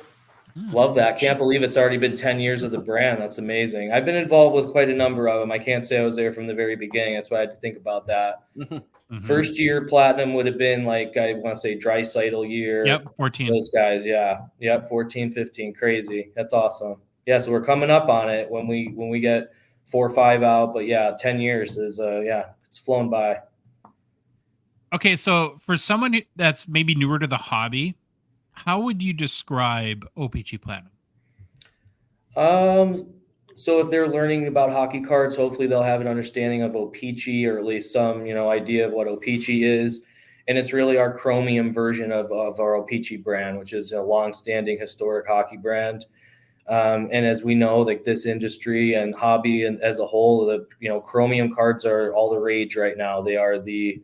[SPEAKER 7] Love that. Can't believe it's already been 10 years of the brand. That's amazing. I've been involved with quite a number of them. I can't say I was there from the very beginning. That's why I had to think about that. First year platinum would have been like, I want to say Dreisaitl year.
[SPEAKER 1] Yep, 14.
[SPEAKER 7] Those guys, yeah. Yep, 14, 15. Crazy. That's awesome. Yeah, so we're coming up on it when we get 4 or 5 out. But yeah, 10 years is it's flown by.
[SPEAKER 1] Okay, so for someone that's maybe newer to the hobby, how would you describe O-Pee-Chee Platinum?
[SPEAKER 7] So if they're learning about hockey cards, hopefully they'll have an understanding of O-Pee-Chee, or at least some, you know, idea of what O-Pee-Chee is. And it's really our chromium version of our O-Pee-Chee brand, which is a long-standing historic hockey brand. And as we know, like this industry and hobby and as a whole, the, you know, chromium cards are all the rage right now. They are the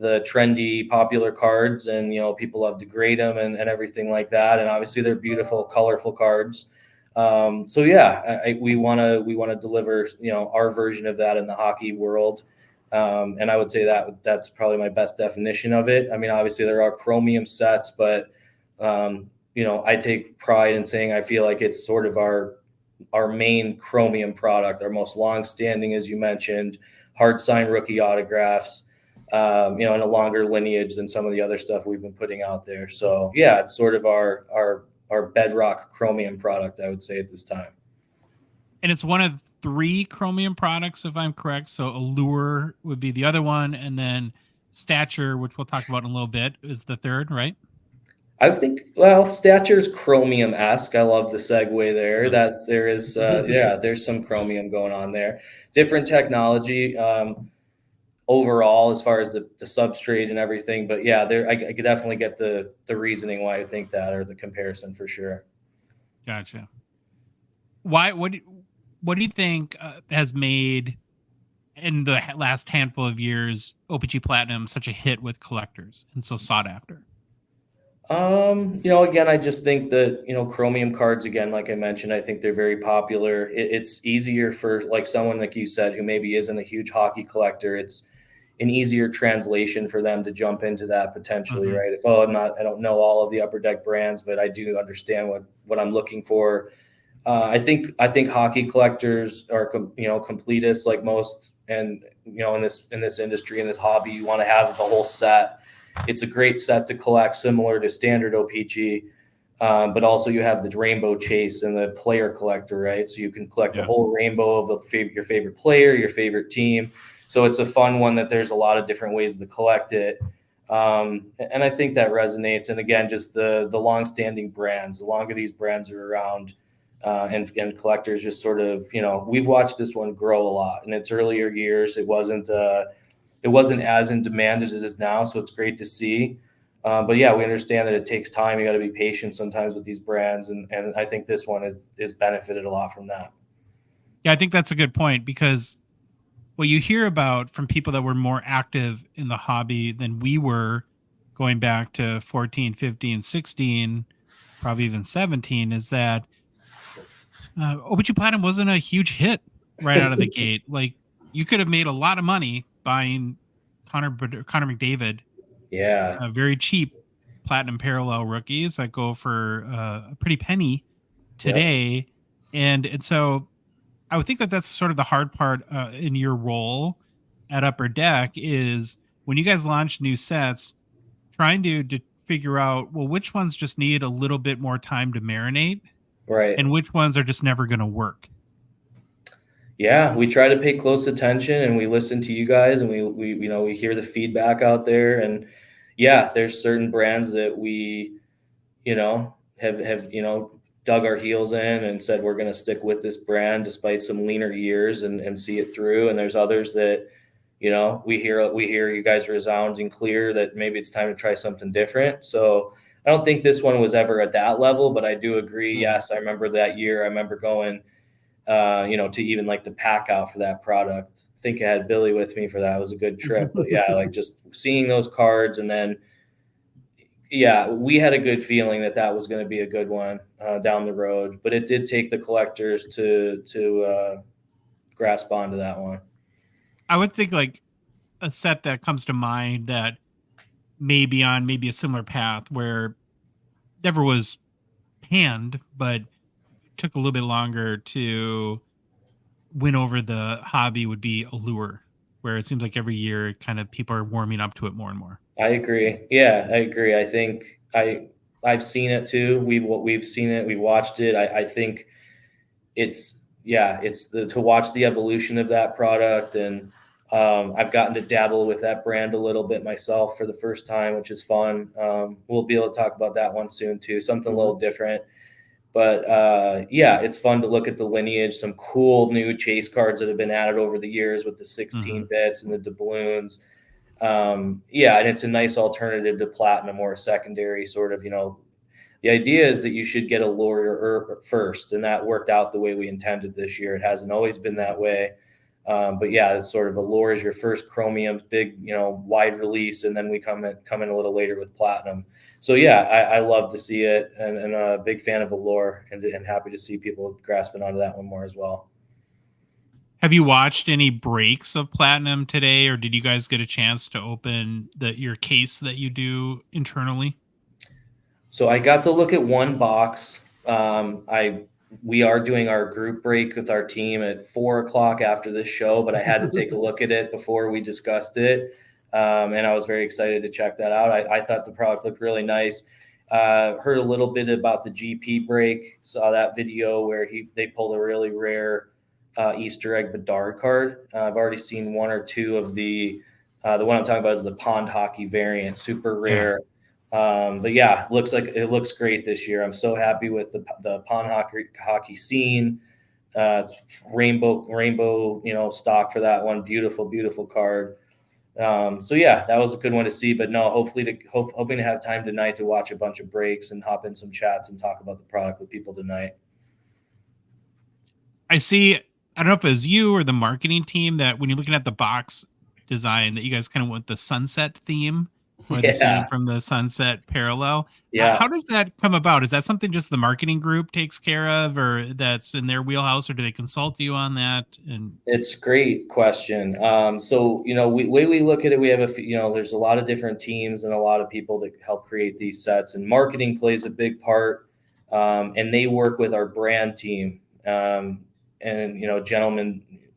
[SPEAKER 7] trendy, popular cards, and, you know, people love to grade them and everything like that. And obviously they're beautiful, colorful cards. So yeah, we want to deliver, you know, our version of that in the hockey world. And I would say that's probably my best definition of it. I mean, obviously there are chromium sets, but, you know, I take pride in saying I feel like it's sort of our main chromium product, our most long-standing, as you mentioned, hard signed rookie autographs, you know, in a longer lineage than some of the other stuff we've been putting out there. So yeah, it's sort of our bedrock chromium product, I would say, at this time.
[SPEAKER 1] And it's one of 3 chromium products, if I'm correct. So Allure would be the other one, and then Stature, which we'll talk about in a little bit, is the third, right?
[SPEAKER 7] I think, well, Stature's chromium-esque. I love the segue there. That there is, there's some chromium going on there. Different technology overall as far as the substrate and everything. But yeah, I could definitely get the reasoning why I think that, or the comparison for sure.
[SPEAKER 1] Gotcha. Why? What do you think has made, in the last handful of years, O-Pee-Chee Platinum such a hit with collectors and so sought after?
[SPEAKER 7] You know, again, I just think that, you know, chromium cards, again, like I mentioned, I think they're very popular. It's easier for like someone like you said, who maybe isn't a huge hockey collector. It's an easier translation for them to jump into that potentially, right? If, I don't know all of the Upper Deck brands, but I do understand what I'm looking for. I think hockey collectors are, you know, completists like most, and, you know, in this industry, in this hobby, you want to have the whole set. It's a great set to collect, similar to standard O-Pee-Chee, but also you have the rainbow chase and the player collector, right? So you can collect the whole rainbow of your favorite player, your favorite team. So it's a fun one that there's a lot of different ways to collect it. And I think that resonates. And again, just the long-standing brands, the longer these brands are around, and collectors just sort of, you know, we've watched this one grow a lot. In its earlier years, it wasn't as in demand as it is now. So it's great to see. But yeah, we understand that it takes time. You got to be patient sometimes with these brands. And I think this one is benefited a lot from that.
[SPEAKER 1] Yeah, I think that's a good point, because what you hear about from people that were more active in the hobby than we were, going back to 14, 15, 16, probably even 17, is that O-Pee-Chee Platinum wasn't a huge hit right out of the gate. Like, you could have made a lot of money buying Connor McDavid, very cheap platinum parallel rookies that go for a pretty penny today. And so I would think that that's sort of the hard part in your role at Upper Deck, is when you guys launch new sets, trying to figure out, well, which ones just need a little bit more time to marinate,
[SPEAKER 7] right,
[SPEAKER 1] and which ones are just never going to work.
[SPEAKER 7] Yeah, we try to pay close attention, and we listen to you guys, and we hear the feedback out there. And yeah, there's certain brands that we, you know, have you know, dug our heels in and said we're going to stick with this brand despite some leaner years and see it through. And there's others that, you know, we hear you guys resounding clear that maybe it's time to try something different. So I don't think this one was ever at that level, but I do agree. Yes, I remember that year. I remember going, you know, to even like the pack out for that product think I had Billy with me for that. It was a good trip. But yeah, like just seeing those cards, and then yeah, we had a good feeling that was going to be a good one down the road. But it did take the collectors to grasp onto that one.
[SPEAKER 1] I would think like a set that comes to mind that may be on maybe a similar path where never was panned, but took a little bit longer to win over the hobby would be Allure, where it seems like every year kind of people are warming up to it more and more.
[SPEAKER 7] I agree. Yeah, I agree. I think I've seen it too. We've seen it. We've watched it. I think it's to watch the evolution of that product, and I've gotten to dabble with that brand a little bit myself for the first time, which is fun. We'll be able to talk about that one soon too. Something a little different. But it's fun to look at the lineage, some cool new chase cards that have been added over the years with the 16 bits and the doubloons. And it's a nice alternative to platinum or a secondary sort of, the idea is that you should get a lure first, and that worked out the way we intended this year. It hasn't always been that way. It's sort of a lure is your first chromium, big, wide release, and then we come in a little later with platinum. So I love to see it, and a big fan of Allure, and happy to see people grasping onto that one more as well.
[SPEAKER 1] Have you watched any breaks of platinum today, or did you guys get a chance to open your case that you do internally?
[SPEAKER 7] So I got to look at one box. We are doing our group break with our team at 4:00 after this show, but I had to take a look at it before we discussed it. And I was very excited to check that out. I thought the product looked really nice. Heard a little bit about the GP break. Saw that video where they pulled a really rare Easter egg Bedard card. I've already seen one or two of the one I'm talking about is the pond hockey variant, super rare. It looks great this year. I'm so happy with the pond hockey scene. Rainbow, stock for that one. Beautiful card. That was a good one to see. But no, hoping to have time tonight to watch a bunch of breaks and hop in some chats and talk about the product with people tonight.
[SPEAKER 1] I see. I don't know if it was you or the marketing team that when you're looking at the box design that you guys kind of went the sunset theme. Or the scene from the sunset parallel.
[SPEAKER 7] Yeah.
[SPEAKER 1] How does that come about? Is that something just the marketing group takes care of, or that's in their wheelhouse, or do they consult you on that? And
[SPEAKER 7] it's a great question. Way we look at it, we have there's a lot of different teams and a lot of people that help create these sets, and marketing plays a big part. And they work with our brand team.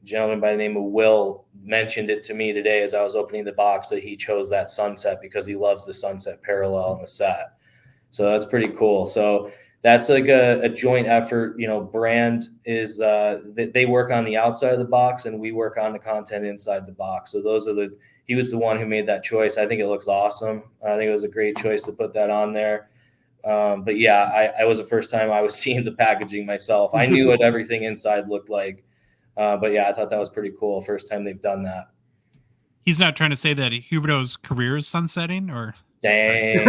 [SPEAKER 7] Gentleman by the name of Will mentioned it to me today as I was opening the box that he chose that sunset because he loves the sunset parallel in the set. So that's pretty cool. So that's like a joint effort. Brand is they work on the outside of the box and we work on the content inside the box. So he was the one who made that choice. I think it looks awesome. I think it was a great choice to put that on there. I was the first time I was seeing the packaging myself. I knew what everything inside looked like. I thought that was pretty cool. First time they've done that.
[SPEAKER 1] He's not trying to say that Huberto's career is sunsetting, or
[SPEAKER 7] dang.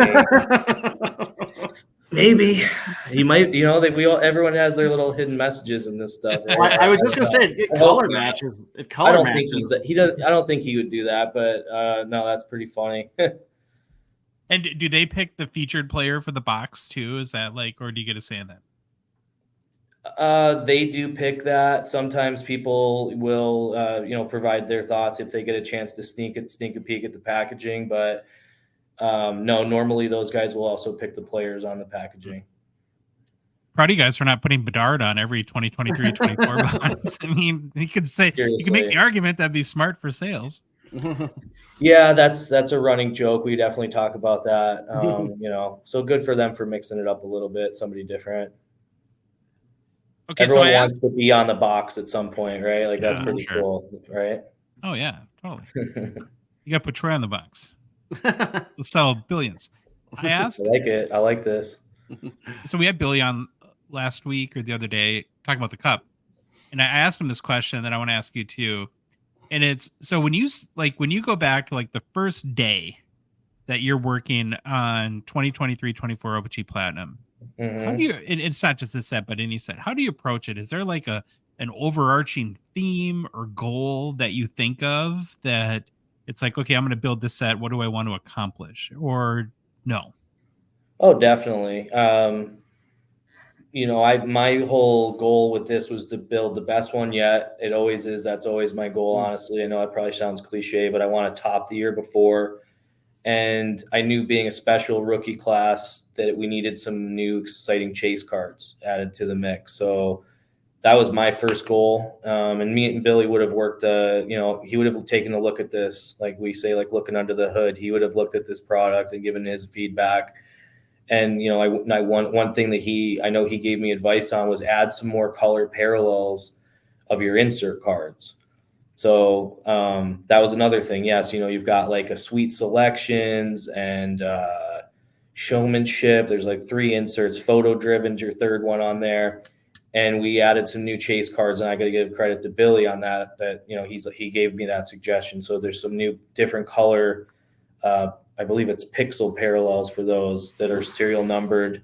[SPEAKER 7] Maybe he might. Everyone has their little hidden messages in this stuff. Right?
[SPEAKER 2] Well, I was just gonna say it color matches. It color
[SPEAKER 7] I don't
[SPEAKER 2] matches.
[SPEAKER 7] think he does. I don't think he would do that. But no, that's pretty funny.
[SPEAKER 1] And do they pick the featured player for the box too? Is that or do you get a say in that?
[SPEAKER 7] They do pick that. Sometimes people will, provide their thoughts if they get a chance to sneak a peek at the packaging. But no, normally those guys will also pick the players on the packaging.
[SPEAKER 1] Proud of you guys for not putting Bedard on every 2023-24 box. I mean, you could make the argument that'd be smart for sales.
[SPEAKER 7] Yeah, that's a running joke. We definitely talk about that. So good for them for mixing it up a little bit, somebody different. Okay, everyone wants to be on the box at some point, right? That's pretty cool, right?
[SPEAKER 1] Oh yeah, totally. You got to put Troy on the box. Let's sell billions. I asked.
[SPEAKER 7] I like it. I like this.
[SPEAKER 1] So we had Billy on last week or the other day talking about the cup, and I asked him this question that I want to ask you too. And it's so when you go back to the first day that you're working on 2023-24 O-Pee-Chee Platinum. How do you? And it's not just this set, but any set. How do you approach it? Is there a an overarching theme or goal that you think of that it's like, okay, I'm going to build this set. What do I want to accomplish? Or no?
[SPEAKER 7] Oh, definitely. My whole goal with this was to build the best one yet. It always is. That's always my goal, honestly. I know it probably sounds cliche, but I want to top the year before. And I knew, being a special rookie class, that we needed some new exciting chase cards added to the mix. So that was my first goal. And me and Billy would have worked, he would have taken a look at this, like we say, like looking under the hood. He would have looked at this product and given his feedback. And, one thing that I know he gave me advice on was add some more color parallels of your insert cards. So that was another thing. Yes, you've got like a sweet selections and showmanship. There's like 3 inserts. Photo driven's your third one on there. And we added some new chase cards, and I got to give credit to Billy on that. He gave me that suggestion. So there's some new different color. I believe it's pixel parallels for those that are serial numbered.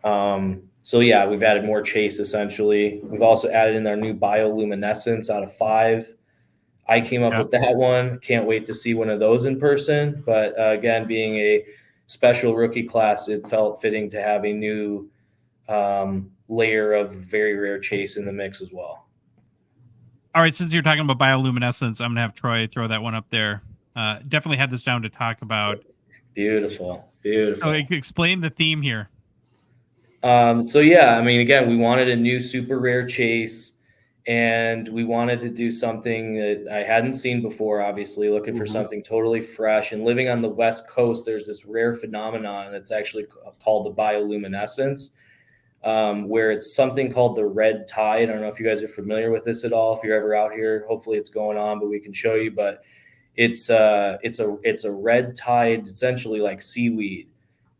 [SPEAKER 7] So yeah, we've added more chase essentially. We've also added in our new bioluminescence out of 5. I came up with that one. Can't wait to see one of those in person. But again, being a special rookie class, it felt fitting to have a new layer of very rare chase in the mix as well.
[SPEAKER 1] All right, since you're talking about bioluminescence, I'm gonna have Troy throw that one up there. Definitely had this down to talk about.
[SPEAKER 7] Beautiful.
[SPEAKER 1] So explain the theme here.
[SPEAKER 7] So yeah, I mean, again, we wanted a new super rare chase, and we wanted to do something that I hadn't seen before, obviously looking for something totally fresh. And living on the West Coast, there's this rare phenomenon that's actually called the bioluminescence, where it's something called the red tide. I don't know if you guys are familiar with this at all. If you're ever out here, hopefully it's going on, but we can show you. But it's a red tide, essentially like seaweed,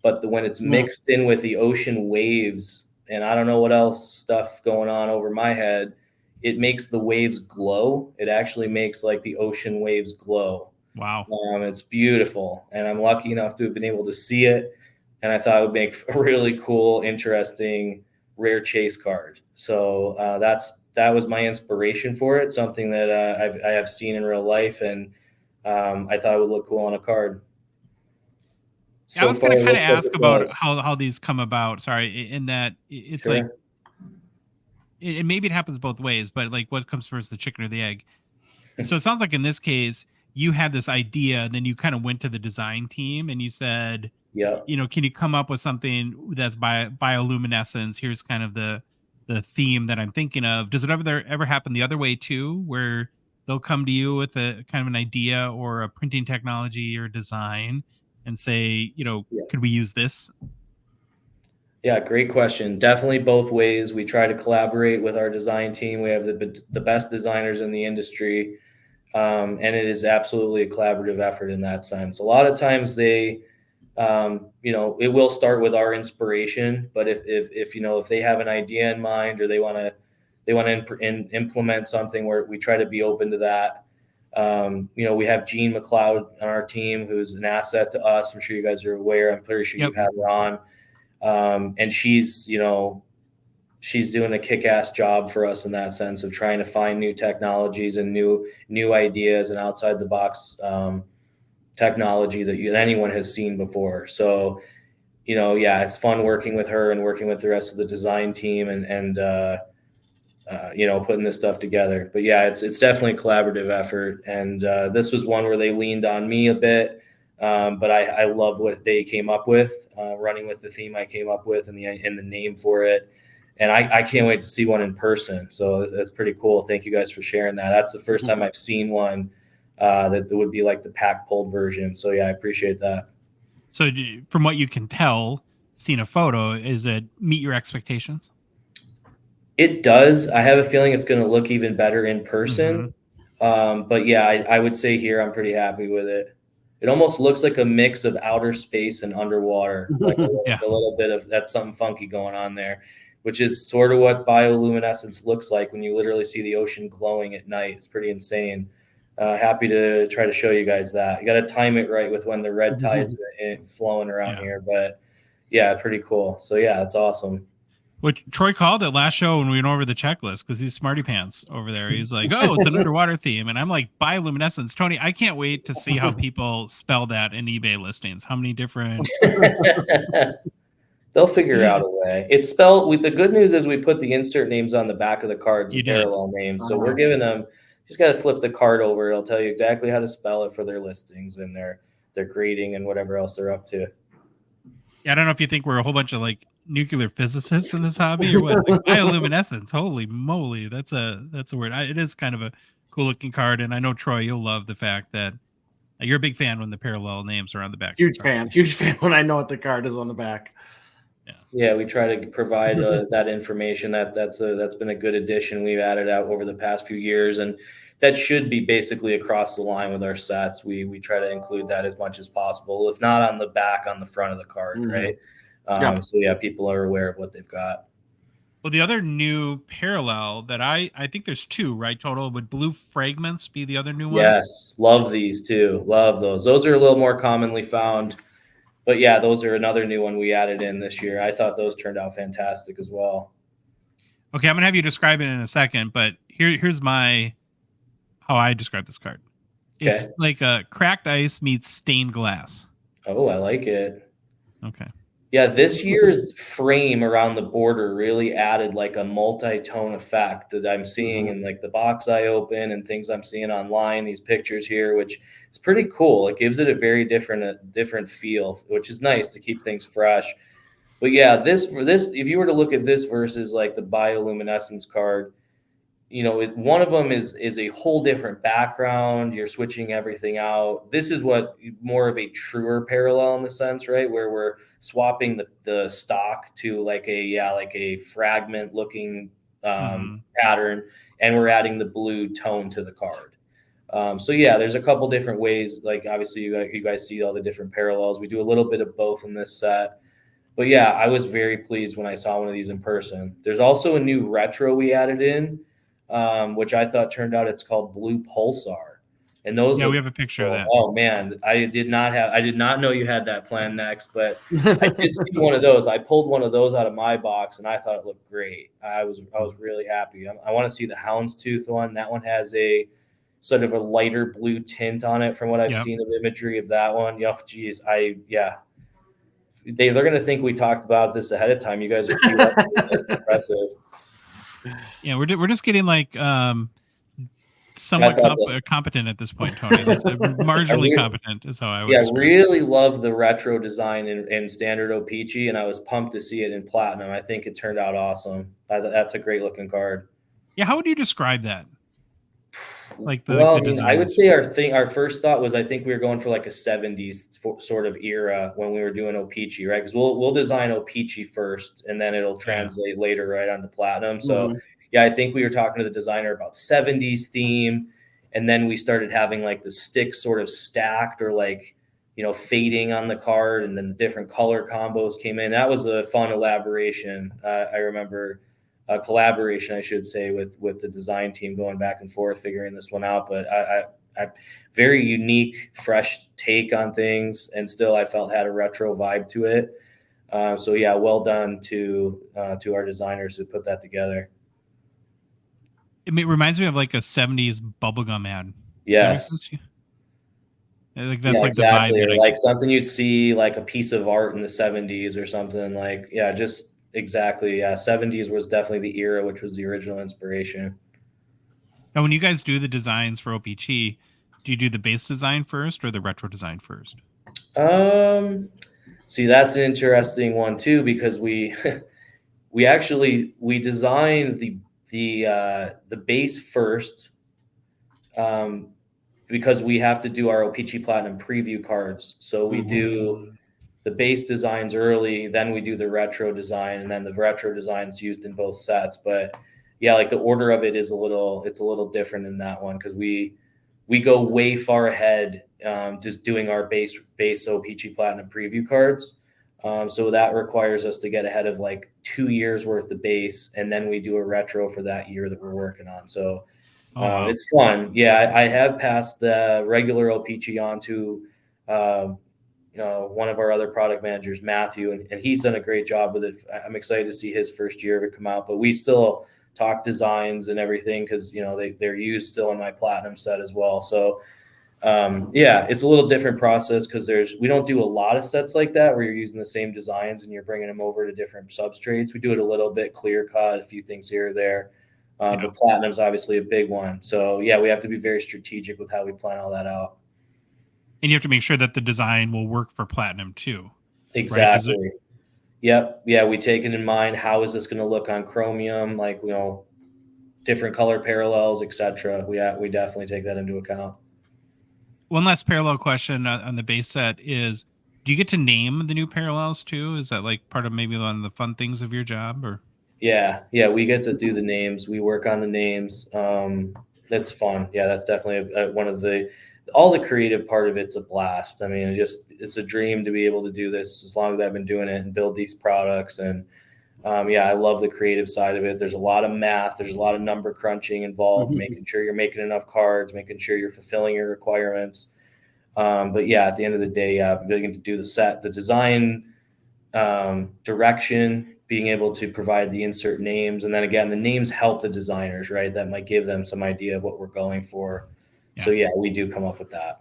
[SPEAKER 7] but when it's mixed in with the ocean waves, and I don't know what else stuff going on over my head, it makes the waves glow. It actually makes like the ocean waves glow.
[SPEAKER 1] Wow.
[SPEAKER 7] It's beautiful. And I'm lucky enough to have been able to see it. And I thought it would make a really cool, interesting, rare chase card. So that was my inspiration for it. Something that I have seen in real life. And I thought it would look cool on a card.
[SPEAKER 1] I was going to kind of ask about how these come about. Sorry, in that it's like, and maybe it happens both ways, but like what comes first, the chicken or the egg? So it sounds like in this case, you had this idea, and then you kind of went to the design team and you said, can you come up with something that's bioluminescence? Here's kind of the theme that I'm thinking of. Does it ever happen the other way too, where they'll come to you with a kind of an idea or a printing technology or design and say, could we use this?
[SPEAKER 7] Yeah, great question. Definitely both ways. We try to collaborate with our design team. We have the best designers in the industry, and it is absolutely a collaborative effort in that sense. A lot of times they, it will start with our inspiration, but if they have an idea in mind or they want to implement something, where we try to be open to that. We have Jean McLeod on our team, who's an asset to us. I'm sure you guys are aware. I'm pretty sure you've had her on. And she's doing a kick-ass job for us in that sense of trying to find new technologies and new ideas and outside the box technology that anyone has seen before. So, it's fun working with her and working with the rest of the design team and putting this stuff together. But yeah, it's definitely a collaborative effort. And this was one where they leaned on me a bit. But I love what they came up with, running with the theme I came up with and the name for it. And I can't wait to see one in person. So that's pretty cool. Thank you guys for sharing that. That's the first time I've seen one that would be like the pack pulled version. So yeah, I appreciate that.
[SPEAKER 1] So from what you can tell, seeing a photo, is it meet your expectations?
[SPEAKER 7] It does. I have a feeling it's going to look even better in person. But yeah, I would say here I'm pretty happy with it. It almost looks like a mix of outer space and underwater, like a little bit of that's something funky going on there, which is sort of what bioluminescence looks like when you literally see the ocean glowing at night. It's pretty insane. Happy to try to show you guys that. You got to time it right with when the red tide's flowing around here, but yeah, pretty cool. So yeah, it's awesome.
[SPEAKER 1] Which Troy called it last show when we went over the checklist because he's smarty pants over there. He's like, "Oh, it's an underwater theme," and I'm like, "Bioluminescence." Tony, I can't wait to see how people spell that in eBay listings. How many different?
[SPEAKER 7] They'll figure out a way. It's spelled with the good news is we put the insert names on the back of the cards,
[SPEAKER 1] You
[SPEAKER 7] the
[SPEAKER 1] did.
[SPEAKER 7] parallel names. So we're giving them just got to flip the card over. It'll tell you exactly how to spell it for their listings and their grading and whatever else they're up to.
[SPEAKER 1] Yeah, I don't know if you think we're a whole bunch of like nuclear physicists in this hobby or what. It's like bioluminescence. Holy moly, that's a word. It is kind of a cool looking card, and I know Troy, you'll love the fact that you're a big fan when the parallel names are on the back.
[SPEAKER 2] Huge fan when I know what the card is on the back.
[SPEAKER 7] Yeah, we try to provide that information. That's been a good addition we've added out over the past few years, and that should be basically across the line with our sets. We try to include that as much as possible, if not on the back, on the front of the card, right? So yeah, people are aware of what they've got.
[SPEAKER 1] Well, the other new parallel that I think there's two, right? Total. Would Blue Fragments be the other new one?
[SPEAKER 7] Yes, love these too. Love those. Those are a little more commonly found. But yeah, those are another new one we added in this year. I thought those turned out fantastic as well.
[SPEAKER 1] Okay, I'm gonna have you describe it in a second, but here's how I describe this card. It's like a cracked ice meets stained glass.
[SPEAKER 7] Oh, I like it.
[SPEAKER 1] Okay.
[SPEAKER 7] Yeah, this year's frame around the border really added like a multi-tone effect that I'm seeing in like the box I open and things I'm seeing online, these pictures here, which is pretty cool. It gives it a very different feel, which is nice to keep things fresh. But yeah, this if you were to look at this versus like the bioluminescence card, you know, one of them is a whole different background. You're switching everything out. This is what more of a truer parallel in the sense, right? Where we're swapping the stock to like a fragment looking pattern, and we're adding the blue tone to the card. So yeah, there's a couple different ways. Like obviously you guys see all the different parallels. We do a little bit of both in this set. But yeah, I was very pleased when I saw one of these in person. There's also a new retro we added in, which I thought turned out it's called Blue Pulsar. And those
[SPEAKER 1] we have a picture of that.
[SPEAKER 7] Oh man, I did not know you had that plan next, but I did see one of those. I pulled one of those out of my box and I thought it looked great. I was really happy. I want to see the Houndstooth one. That one has a sort of a lighter blue tint on it from what I've seen of imagery of that one. Geez, they're going to think we talked about this ahead of time. You guys are queued up. That's impressive.
[SPEAKER 1] Yeah, we're just getting like somewhat competent at this point, Tony. That's marginally competent is how I would.
[SPEAKER 7] Yeah, really love the retro design in standard O-Pee-Chee, and I was pumped to see it in platinum. I think it turned out awesome. That's a great looking card.
[SPEAKER 1] Yeah, how would you describe that? Like
[SPEAKER 7] I would say our first thought was I think we were going for like a 70s sort of era when we were doing O-Pee-Chee, right? Because we'll design O-Pee-Chee first, and then it'll translate later right onto platinum. So yeah, I think we were talking to the designer about 70s theme, and then we started having like the sticks sort of stacked or like, you know, fading on the card, and then the different color combos came in. That was a fun elaboration. I remember a collaboration, I should say, with the design team going back and forth figuring this one out. But I very unique, fresh take on things, and still I felt had a retro vibe to it. So yeah, well done to our designers who put that together.
[SPEAKER 1] It reminds me of like a 70s bubblegum ad.
[SPEAKER 7] Yes.
[SPEAKER 1] Like that's like
[SPEAKER 7] exactly.
[SPEAKER 1] the vibe.
[SPEAKER 7] Like something you'd see like a piece of art in the 70s or something. Like, yeah, just exactly. Yeah, 70s was definitely the era, which was the original inspiration.
[SPEAKER 1] Now, when you guys do the designs for O-Pee-Chee, do you do the base design first or the retro design first?
[SPEAKER 7] See, that's an interesting one too, because we designed the base first, because we have to do our O-Pee-Chee Platinum preview cards. So we do the base designs early, then we do the retro design, and then the retro design is used in both sets. But yeah, like the order of it is a little different in that one, because we go way far ahead, just doing our base O-Pee-Chee Platinum preview cards. So that requires us to get ahead of like 2 years worth of base, and then we do a retro for that year that we're working on. So it's fun. Yeah, I have passed the regular O-Pee-Chee on to one of our other product managers, Matthew, and he's done a great job with it. I'm excited to see his first year of it come out, but we still talk designs and everything because, they're used still in my platinum set as well. So it's a little different process because we don't do a lot of sets like that where you're using the same designs and you're bringing them over to different substrates. We do it a little bit clear cut, a few things here or there. But platinum's obviously a big one. So we have to be very strategic with how we plan all that out.
[SPEAKER 1] And you have to make sure that the design will work for platinum too.
[SPEAKER 7] Exactly. Right? Yep. Yeah. We take it in mind. How is this going to look on chromium? Like, different color parallels, etc. We definitely take that into account.
[SPEAKER 1] One last parallel question on the base set is, do you get to name the new parallels too? Is that like part of maybe one of the fun things of your job, or?
[SPEAKER 7] Yeah, we get to do the names. We work on the names. That's fun. Yeah, that's definitely one of all the creative part of it's a blast. I mean, it's a dream to be able to do this as long as I've been doing it and build these products. And I love the creative side of it. There's a lot of math. There's a lot of number crunching involved, making sure you're making enough cards, making sure you're fulfilling your requirements. But at the end of the day, I'm getting to do the set, the design, direction, being able to provide the insert names. And then again, the names help the designers, right? That might give them some idea of what we're going for. Yeah. So we do come up with that.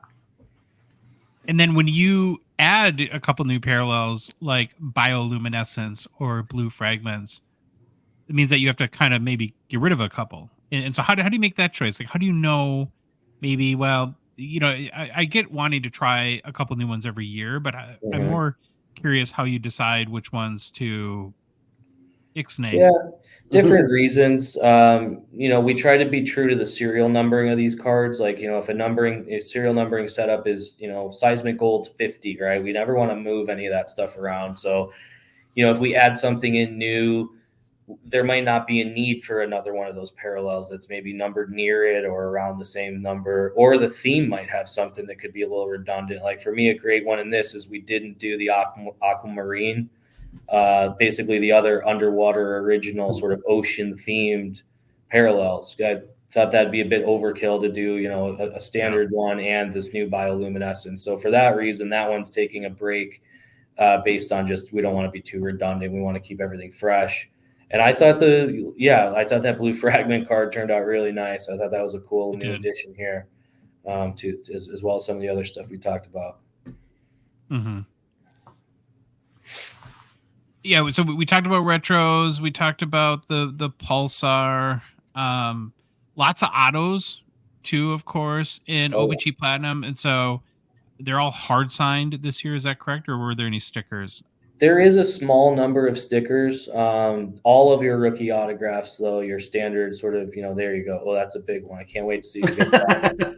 [SPEAKER 1] And then when you add a couple new parallels like bioluminescence or blue fragments, it means that you have to kind of maybe get rid of a couple. And so how do you make that choice? Like, how do you know maybe, I get wanting to try a couple new ones every year, but I'm more curious how you decide which ones to ixnay.
[SPEAKER 7] Yeah, different reasons. We try to be true to the serial numbering of these cards. Like, if a serial numbering setup is, seismic gold's 50, right? We never want to move any of that stuff around. So, if we add something in new, there might not be a need for another one of those parallels that's maybe numbered near it or around the same number, or the theme might have something that could be a little redundant. Like for me, a great one in this is we didn't do the aquamarine. Basically the other underwater original sort of ocean themed parallels. I thought that'd be a bit overkill to do, a standard one and this new bioluminescence. So for that reason, that one's taking a break based on just, we don't want to be too redundant. We want to keep everything fresh. And I thought that blue fragment card turned out really nice. I thought that was a cool new addition here to as well as some of the other stuff we talked about.
[SPEAKER 1] Mm-hmm. Yeah, so we talked about retros. We talked about the Pulsar. Lots of autos, too, of course, in O-Pee-Chee Platinum. And so they're all hard signed this year. Is that correct? Or were there any stickers?
[SPEAKER 7] There is a small number of stickers. All of your rookie autographs, though, your standard sort of, there you go. Oh, that's a big one. I can't wait to see you get that.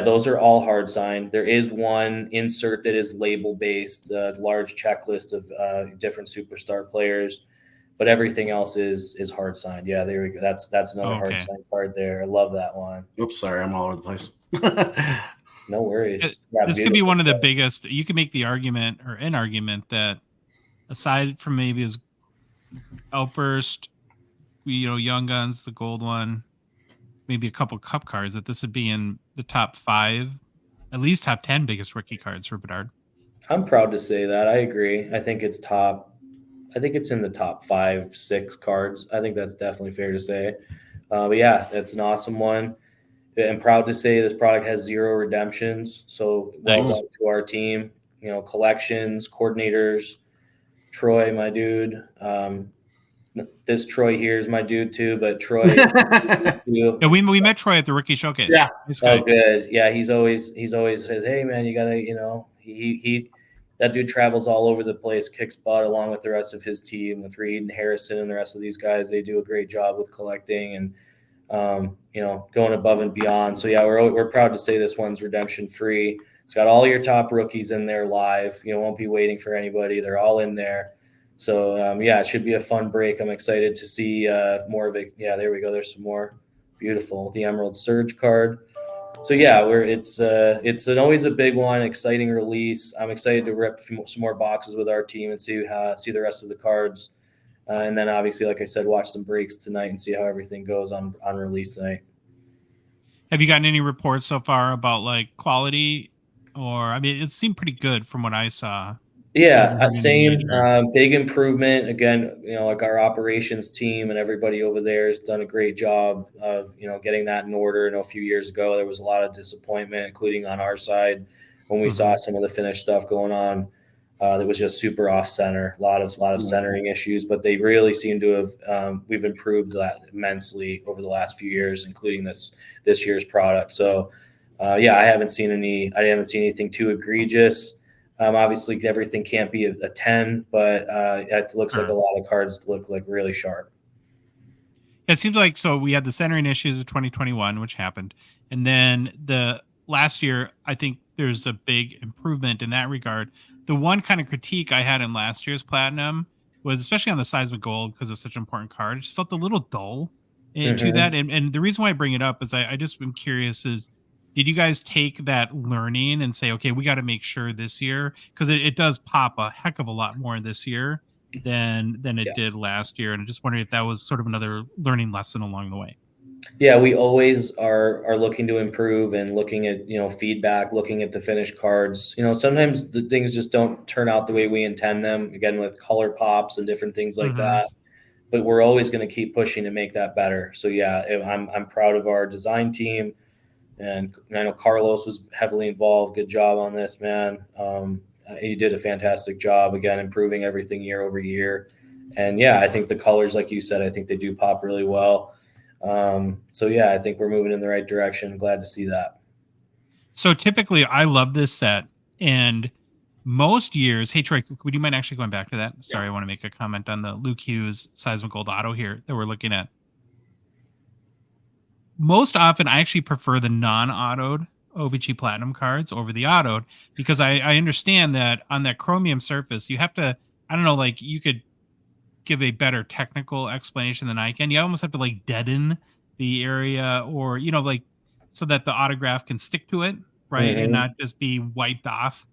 [SPEAKER 7] Those are all hard signed. There is one insert that is label based, a large checklist of different superstar players, but everything else is hard signed. Yeah, there we go. That's another hard signed card there. I love that one.
[SPEAKER 2] Oops, sorry, I'm all over the place.
[SPEAKER 7] No worries.
[SPEAKER 1] This could be one of the biggest. You could make the argument or an argument that aside from maybe his Outburst, Young Guns, the gold one, maybe a couple cup cards, that this would be in the top 5, at least top 10 biggest rookie cards for Bedard.
[SPEAKER 7] I'm proud to say that. I agree. I think it's in the top 5, 6 cards. I think that's definitely fair to say. But that's an awesome one. I'm proud to say this product has 0 redemptions. So well done to our team, collections, coordinators, Troy, my dude. This Troy here is my dude too, but Troy.
[SPEAKER 1] We met Troy at the rookie showcase.
[SPEAKER 2] Yeah.
[SPEAKER 7] Oh, good. Yeah. He's always says, hey man, you gotta, he that dude travels all over the place, kicks butt along with the rest of his team, with Reid and Harrison and the rest of these guys. They do a great job with collecting and, going above and beyond. So we're proud to say this one's redemption free. It's got all your top rookies in there live. Won't be waiting for anybody. They're all in there. So it should be a fun break. I'm excited to see more of it. Yeah, there we go. There's some more. Beautiful. The Emerald Surge card. So it's always a big one, exciting release. I'm excited to rip some more boxes with our team and see the rest of the cards. And then obviously, like I said, watch some breaks tonight and see how everything goes on release night.
[SPEAKER 1] Have you gotten any reports so far about like quality or I mean, it seemed pretty good from what I saw.
[SPEAKER 7] Yeah,
[SPEAKER 1] Improving
[SPEAKER 7] same
[SPEAKER 1] nature.
[SPEAKER 7] big improvement. Again, like our operations team and everybody over there has done a great job of getting that in order. A few years ago there was a lot of disappointment, including on our side when we saw some of the finished stuff going on. That was just super off center, a lot of centering issues. But they really seem to have we've improved that immensely over the last few years, including this year's product. So yeah, I haven't seen anything too egregious. Obviously, everything can't be a 10, but it looks like a lot of cards look like really sharp.
[SPEAKER 1] It seems like so we had the centering issues of 2021, which happened, and then the last year, I think there's a big improvement in that regard. The one kind of critique I had in last year's Platinum was especially on the Seismic Gold because it's such an important card. It just felt a little dull to that, and the reason why I bring it up is I just am curious is. Did you guys take that learning and say, okay, we got to make sure this year because it does pop a heck of a lot more this year than it did last year, and I just wondering if that was sort of another learning lesson along the way.
[SPEAKER 7] Yeah, we always are looking to improve and looking at feedback, looking at the finished cards. Sometimes the things just don't turn out the way we intend them. Again, with color pops and different things like that. But we're always going to keep pushing to make that better. So yeah, I'm proud of our design team. And I know Carlos was heavily involved. Good job on this, man. He did a fantastic job, again, improving everything year over year. And yeah, I think the colors, like you said, I think they do pop really well. So yeah, I think we're moving in the right direction. Glad to see that.
[SPEAKER 1] So typically I love this set, and most years, hey Troy, would you mind actually going back to that? Sorry, I want to make a comment on the Luke Hughes Seismic Gold Auto here that we're looking at. Most often, I actually prefer the non-autoed O-Pee-Chee Platinum cards over the autoed because I understand that on that chromium surface, you have to, I don't know, like you could give a better technical explanation than I can. You almost have to like deaden the area or, like so that the autograph can stick to it, right? And not just be wiped off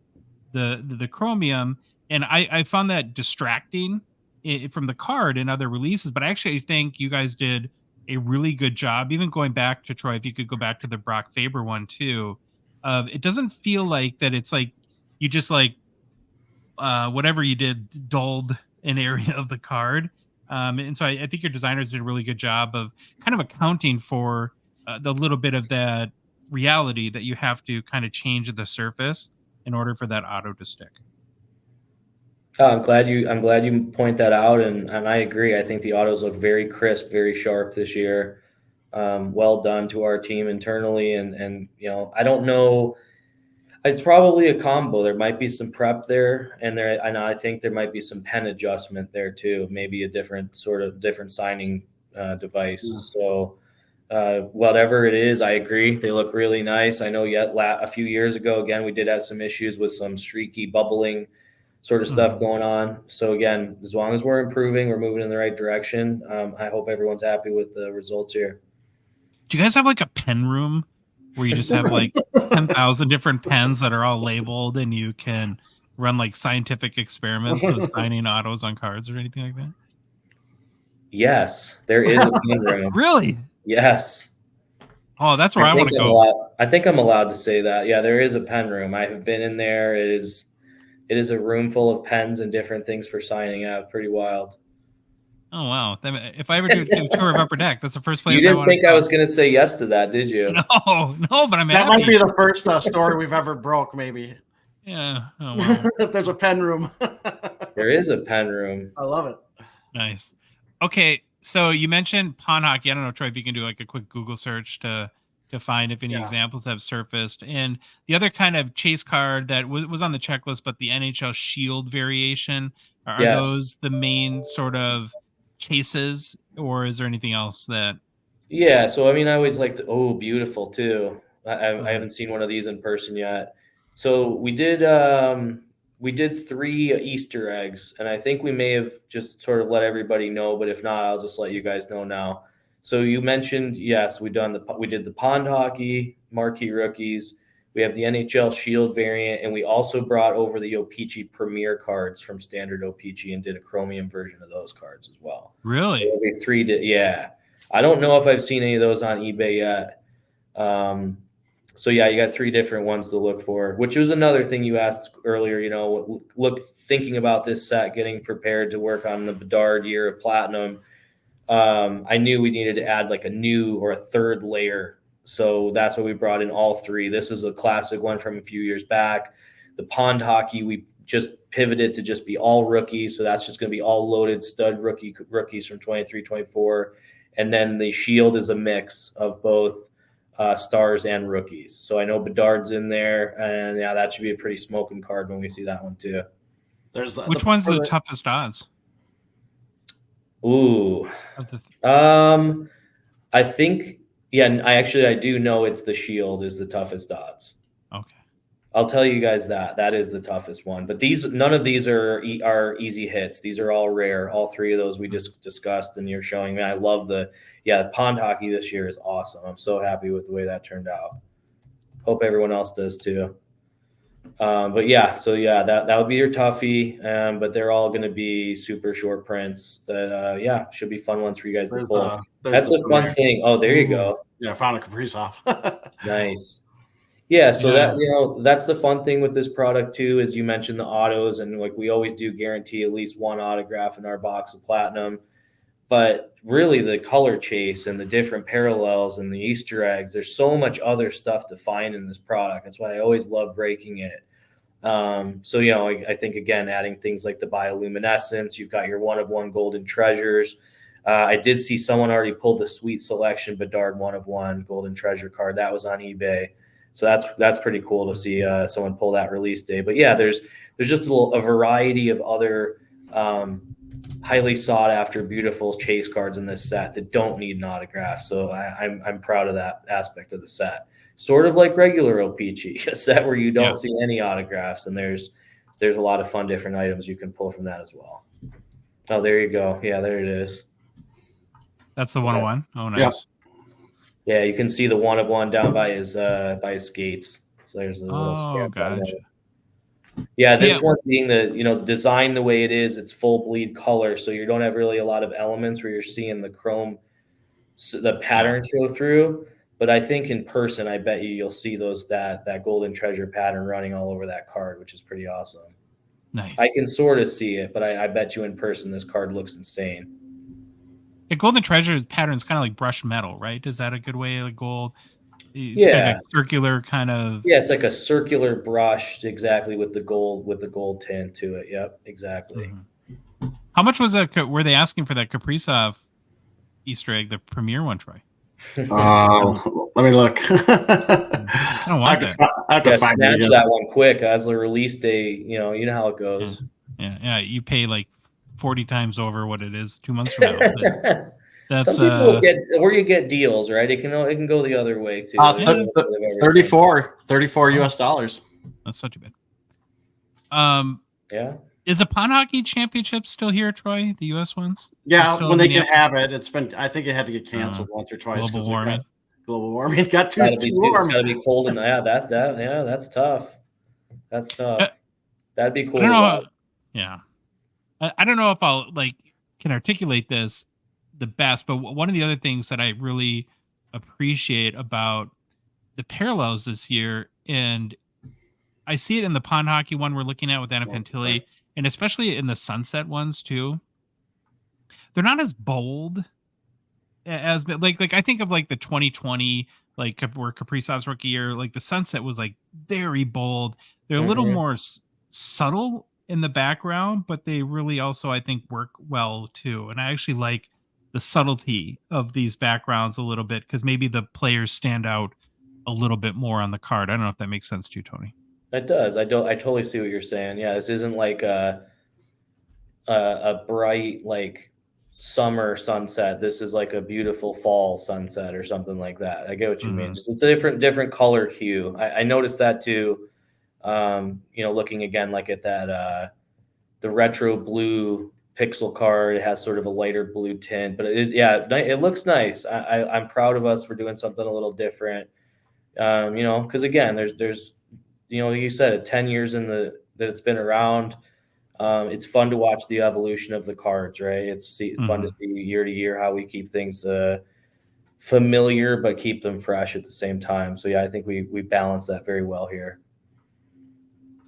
[SPEAKER 1] the chromium. And I found that distracting from the card in other releases, but I actually think you guys did a really good job, even going back to Troy, if you could go back to the Brock Faber one too. It doesn't feel like that it's like you just like whatever you did dulled an area of the card. And so I think your designers did a really good job of kind of accounting for the little bit of that reality that you have to kind of change the surface in order for that auto to stick.
[SPEAKER 7] I'm glad you point that out, and I agree. I think the autos look very crisp, very sharp this year. Well done to our team internally, and I don't know. It's probably a combo. There might be some prep there, and I think there might be some pen adjustment there too. Maybe a different signing device. So whatever it is, I agree. They look really nice. I know a few years ago, again, we did have some issues with some streaky bubbling sort of stuff going on. So again, as long as we're improving, we're moving in the right direction. I hope everyone's happy with the results here.
[SPEAKER 1] Do you guys have like a pen room where you just have like 10,000 different pens that are all labeled and you can run like scientific experiments with signing autos on cards or anything like that?
[SPEAKER 7] Yes, there is a pen room.
[SPEAKER 1] Really?
[SPEAKER 7] Yes.
[SPEAKER 1] Oh, that's where I want to go.
[SPEAKER 7] I think I'm allowed to say that. Yeah, there is a pen room. I have been in there. It is a room full of pens and different things for signing. Yeah, pretty wild.
[SPEAKER 1] Oh wow! If I ever do a tour of Upper Deck, that's the first place.
[SPEAKER 7] You didn't think I was going to say yes to that, did you?
[SPEAKER 1] No, but I'm
[SPEAKER 2] that
[SPEAKER 1] happy.
[SPEAKER 2] might be the first story we've ever broke. Maybe.
[SPEAKER 1] Yeah. Oh, wow.
[SPEAKER 2] There's a pen room.
[SPEAKER 7] There is a pen room.
[SPEAKER 2] I love it.
[SPEAKER 1] Nice. Okay, so you mentioned pond hockey. I don't know, Troy, if you can do like a quick Google search to find if any examples have surfaced. And the other kind of chase card that was on the checklist, but the NHL Shield variation, are those the main sort of chases, or is there anything else that?
[SPEAKER 7] Yeah, so I mean, I always liked beautiful too. I haven't seen one of these in person yet. So we did 3 Easter eggs, and I think we may have just sort of let everybody know, but if not, I'll just let you guys know now. So you mentioned, yes, we did the pond hockey marquee rookies. We have the NHL Shield variant, and we also brought over the O-Pee-Chee Premier cards from standard O-Pee-Chee and did a chromium version of those cards as well.
[SPEAKER 1] Really?
[SPEAKER 7] So we 3 did, yeah. I don't know if I've seen any of those on eBay yet. So yeah, you got 3 different ones to look for, which was another thing you asked earlier. You know, thinking about this set, getting prepared to work on the Bedard Year of Platinum. I knew we needed to add like a new or a third layer. So that's why we brought in all 3. This is a classic one from a few years back. The Pond Hockey, we just pivoted to just be all rookies. So that's just going to be all loaded stud rookies from 23, 24. And then the Shield is a mix of both stars and rookies. So I know Bedard's in there, and yeah, that should be a pretty smoking card when we see that one too.
[SPEAKER 1] Which one's the toughest odds?
[SPEAKER 7] Ooh, I think, yeah, I do know it's the Shield is the toughest odds.
[SPEAKER 1] Okay,
[SPEAKER 7] I'll tell you guys that is the toughest one. But none of these are easy hits. These are all rare. All 3 of those we just discussed, and you're showing me. I love the Pond Hockey this year is awesome. I'm so happy with the way that turned out. Hope everyone else does too. But yeah, so yeah, that would be your toughie. But they're all going to be super short prints. That should be fun ones for you guys to pull. That's a fun thing. Oh, there you go.
[SPEAKER 2] Yeah, I found a Kaprizov.
[SPEAKER 7] Nice. Yeah, so that that's the fun thing with this product too, is you mentioned the autos, and like we always do guarantee at least 1 autograph in our box of platinum. But really the color chase and the different parallels and the Easter eggs, there's so much other stuff to find in this product. That's why I always love breaking it. So, you know, I think, again, adding things like the bioluminescence, you've got your 1-of-1 golden treasures. I did see someone already pulled the Sweet Selection Bedard 1-of-1 golden treasure card. That was on eBay. So that's pretty cool to see someone pull that release day. But yeah, there's just a variety of other highly sought after, beautiful chase cards in this set that don't need an autograph. So I'm proud of that aspect of the set. Sort of like regular O-Pee-Chee, a set where you don't see any autographs, and there's a lot of fun different items you can pull from that as well. Oh, there you go. Yeah, there it is.
[SPEAKER 1] That's the 101. Oh, nice.
[SPEAKER 7] Yeah, you can see the 1-of-1 down by his skates. So there's a little stamp on there. Yeah, this one being the design the way it is, it's full bleed color, so you don't have really a lot of elements where you're seeing the chrome, the pattern show through. But I think in person, I bet you'll see that golden treasure pattern running all over that card, which is pretty awesome.
[SPEAKER 1] Nice.
[SPEAKER 7] I can sort of see it, but I bet you in person this card looks insane.
[SPEAKER 1] The golden treasure pattern is kind of like brushed metal, right? Is that a good way of gold? It's
[SPEAKER 7] kind
[SPEAKER 1] of like circular kind of.
[SPEAKER 7] Yeah, it's like a circular brush, exactly, with the gold tint to it. Yep, exactly.
[SPEAKER 1] Mm-hmm. How much was were they asking for that Kaprizov Easter egg, the premiere one, Troy?
[SPEAKER 2] Let me look.
[SPEAKER 1] I don't want that.
[SPEAKER 2] I have to find
[SPEAKER 7] snatch that one quick as the release day. You know how it goes.
[SPEAKER 1] Yeah. You pay like 40 times over what it is 2 months from now. That's
[SPEAKER 7] some people get where you get deals, right? It can go the other way too.
[SPEAKER 2] 34 US dollars.
[SPEAKER 1] That's not too bad.
[SPEAKER 7] Yeah.
[SPEAKER 1] Is the Pond Hockey Championship still here, Troy? The US ones?
[SPEAKER 2] Yeah, when they can have it. It's been, I think it had to get canceled once or twice.
[SPEAKER 1] Global warming.
[SPEAKER 2] Global warming. It got too warm.
[SPEAKER 7] It's gotta be cold, and that's tough. That's tough. That'd be cool.
[SPEAKER 1] I don't know if I'll can articulate this the best, but one of the other things that I really appreciate about the parallels this year, and I see it in the Pond Hockey one we're looking at with Anna Fantilli, and especially in the Sunset ones too. They're not as bold as like I think of like the 2020 where Kaprizov's rookie year, like the Sunset was like very bold. They're a little more subtle in the background, but they really also I think work well too. And I actually like the subtlety of these backgrounds a little bit because maybe the players stand out a little bit more on the card. I don't know if that makes sense to you, Tony.
[SPEAKER 7] That does. I totally see what you're saying. Yeah, this isn't like a bright like summer sunset. This is like a beautiful fall sunset or something like that. I get what you mean. Just it's a different color hue. I noticed that too. Looking again like at that the retro blue pixel card, it has sort of a lighter blue tint, but it looks nice. I'm proud of us for doing something a little different. Because again, there's you said it, 10 years that it's been around. It's fun to watch the evolution of the cards, right? It's fun to see year to year how we keep things familiar, but keep them fresh at the same time. So yeah, I think we balance that very well here.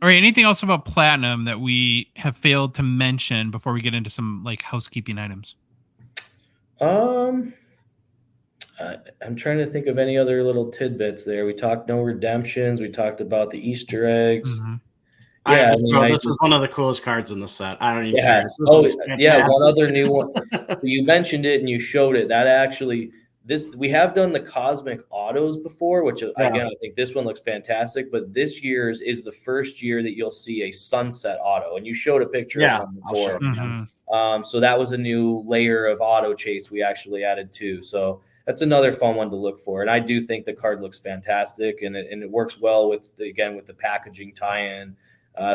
[SPEAKER 1] All right. Anything else about Platinum that we have failed to mention before we get into some like housekeeping items?
[SPEAKER 7] I'm trying to think of any other little tidbits there. We talked no redemptions. We talked about the Easter eggs.
[SPEAKER 1] Mhm.
[SPEAKER 7] Yeah,
[SPEAKER 2] this is one of the coolest cards in the set. I don't even care.
[SPEAKER 7] Yes.
[SPEAKER 2] This
[SPEAKER 7] Oh,
[SPEAKER 2] is
[SPEAKER 7] yeah.
[SPEAKER 2] fantastic.
[SPEAKER 7] One other new one. You mentioned it and you showed it. That actually, we have done the cosmic autos before, which again, I think this one looks fantastic. But this year's is the first year that you'll see a sunset auto, and you showed a picture of one
[SPEAKER 2] I'll show
[SPEAKER 7] before.
[SPEAKER 2] it again.
[SPEAKER 7] So that was a new layer of auto chase we actually added too. So that's another fun one to look for. And I do think the card looks fantastic, and it works well with the packaging tie-in.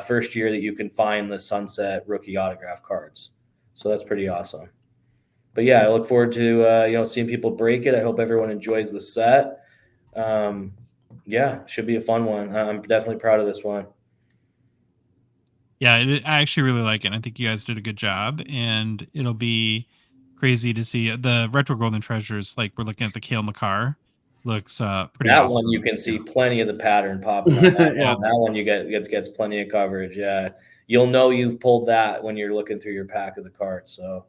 [SPEAKER 7] First year that you can find the sunset rookie autograph cards. So that's pretty awesome. But yeah, I look forward to seeing people break it. I hope everyone enjoys the set. Yeah, should be a fun one. I'm definitely proud of this one.
[SPEAKER 1] Yeah, I actually really like it. I think you guys did a good job, and it'll be crazy to see the retro golden treasures. Like we're looking at the Kale McCarr, looks pretty
[SPEAKER 7] That
[SPEAKER 1] awesome.
[SPEAKER 7] one you can see plenty of the pattern popping up. That one you gets plenty of coverage. Yeah, you'll know you've pulled that when you're looking through your pack of the cards. So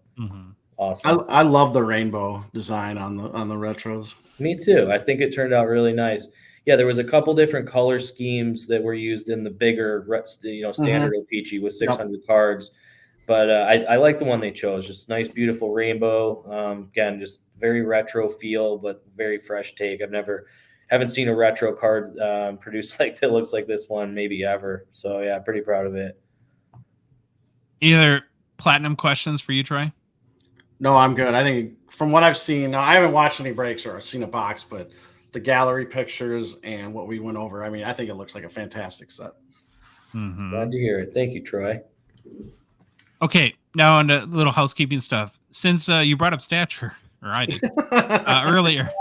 [SPEAKER 7] awesome.
[SPEAKER 2] I love the rainbow design on the retros.
[SPEAKER 7] Me too. I think it turned out really nice. Yeah, there was a couple different color schemes that were used in the bigger, standard O-Pee-Chee with 600 cards. But I like the one they chose. Just nice, beautiful rainbow. Again, just very retro feel, but very fresh take. Haven't seen a retro card produced like that looks like this one, maybe ever. So yeah, pretty proud of it.
[SPEAKER 1] Any other Platinum questions for you, Troy?
[SPEAKER 2] No, I'm good. I think from what I've seen, now I haven't watched any breaks or seen a box, but the gallery pictures and what we went over, I mean, I think it looks like a fantastic set.
[SPEAKER 7] Glad to hear it. Thank you, Troy.
[SPEAKER 1] Okay, now on to little housekeeping stuff. Since you brought up stature, or I did earlier,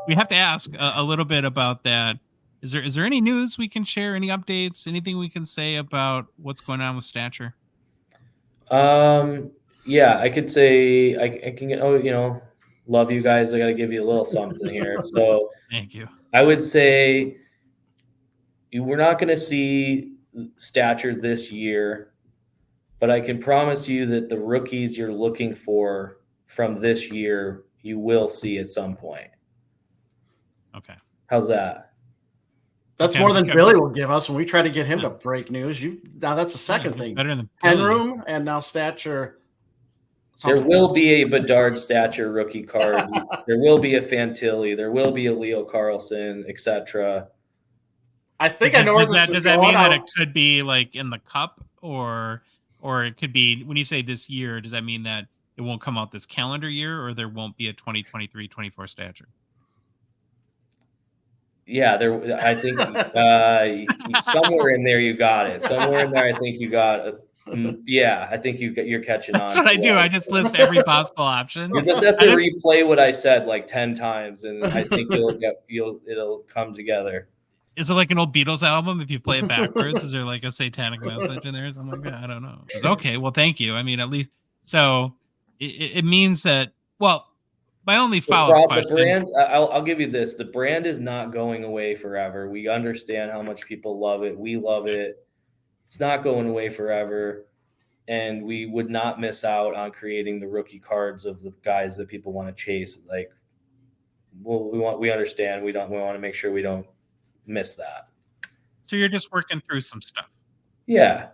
[SPEAKER 1] we have to ask a little bit about that. Is there any news we can share? Any updates? Anything we can say about what's going on with stature?
[SPEAKER 7] Yeah, I could say I can get. Love you guys. I got to give you a little something here. So
[SPEAKER 1] thank you.
[SPEAKER 7] I would say we're not going to see stature this year, but I can promise you that the rookies you're looking for from this year, you will see at some point.
[SPEAKER 1] Okay.
[SPEAKER 7] How's that?
[SPEAKER 2] That's more than Billy will give us when we try to get him to break news. Now that's the second thing.
[SPEAKER 1] Better than
[SPEAKER 2] Pen room and now stature.
[SPEAKER 7] There will be a Bedard stature rookie card. There will be a Fantilli. There will be a Leo Carlson, etc.
[SPEAKER 2] I think I know where this is
[SPEAKER 1] does that mean that it could be like in the cup, or it could be, when you say this year, does that mean that it won't come out this calendar year, or there won't be a 2023-24 stature?
[SPEAKER 7] Yeah, I think somewhere in there you got it. Somewhere in there, I think you got it. Yeah, I think you're catching on.
[SPEAKER 1] That's what I do. I just list every possible option.
[SPEAKER 7] You just have to replay what I said like 10 times, and I think it'll come together.
[SPEAKER 1] Is it like an old Beatles album? If you play it backwards, is there like a satanic message in there or something like that? I don't know. Okay, well, thank you. I mean, at least so it means that. Well, my only follow-up question.
[SPEAKER 7] The brand, I'll give you this: the brand is not going away forever. We understand how much people love it. We love it. It's not going away forever, and we would not miss out on creating the rookie cards of the guys that people want to chase. Like, we understand. We want to make sure we don't miss that.
[SPEAKER 1] So you're just working through some stuff.
[SPEAKER 7] Yeah.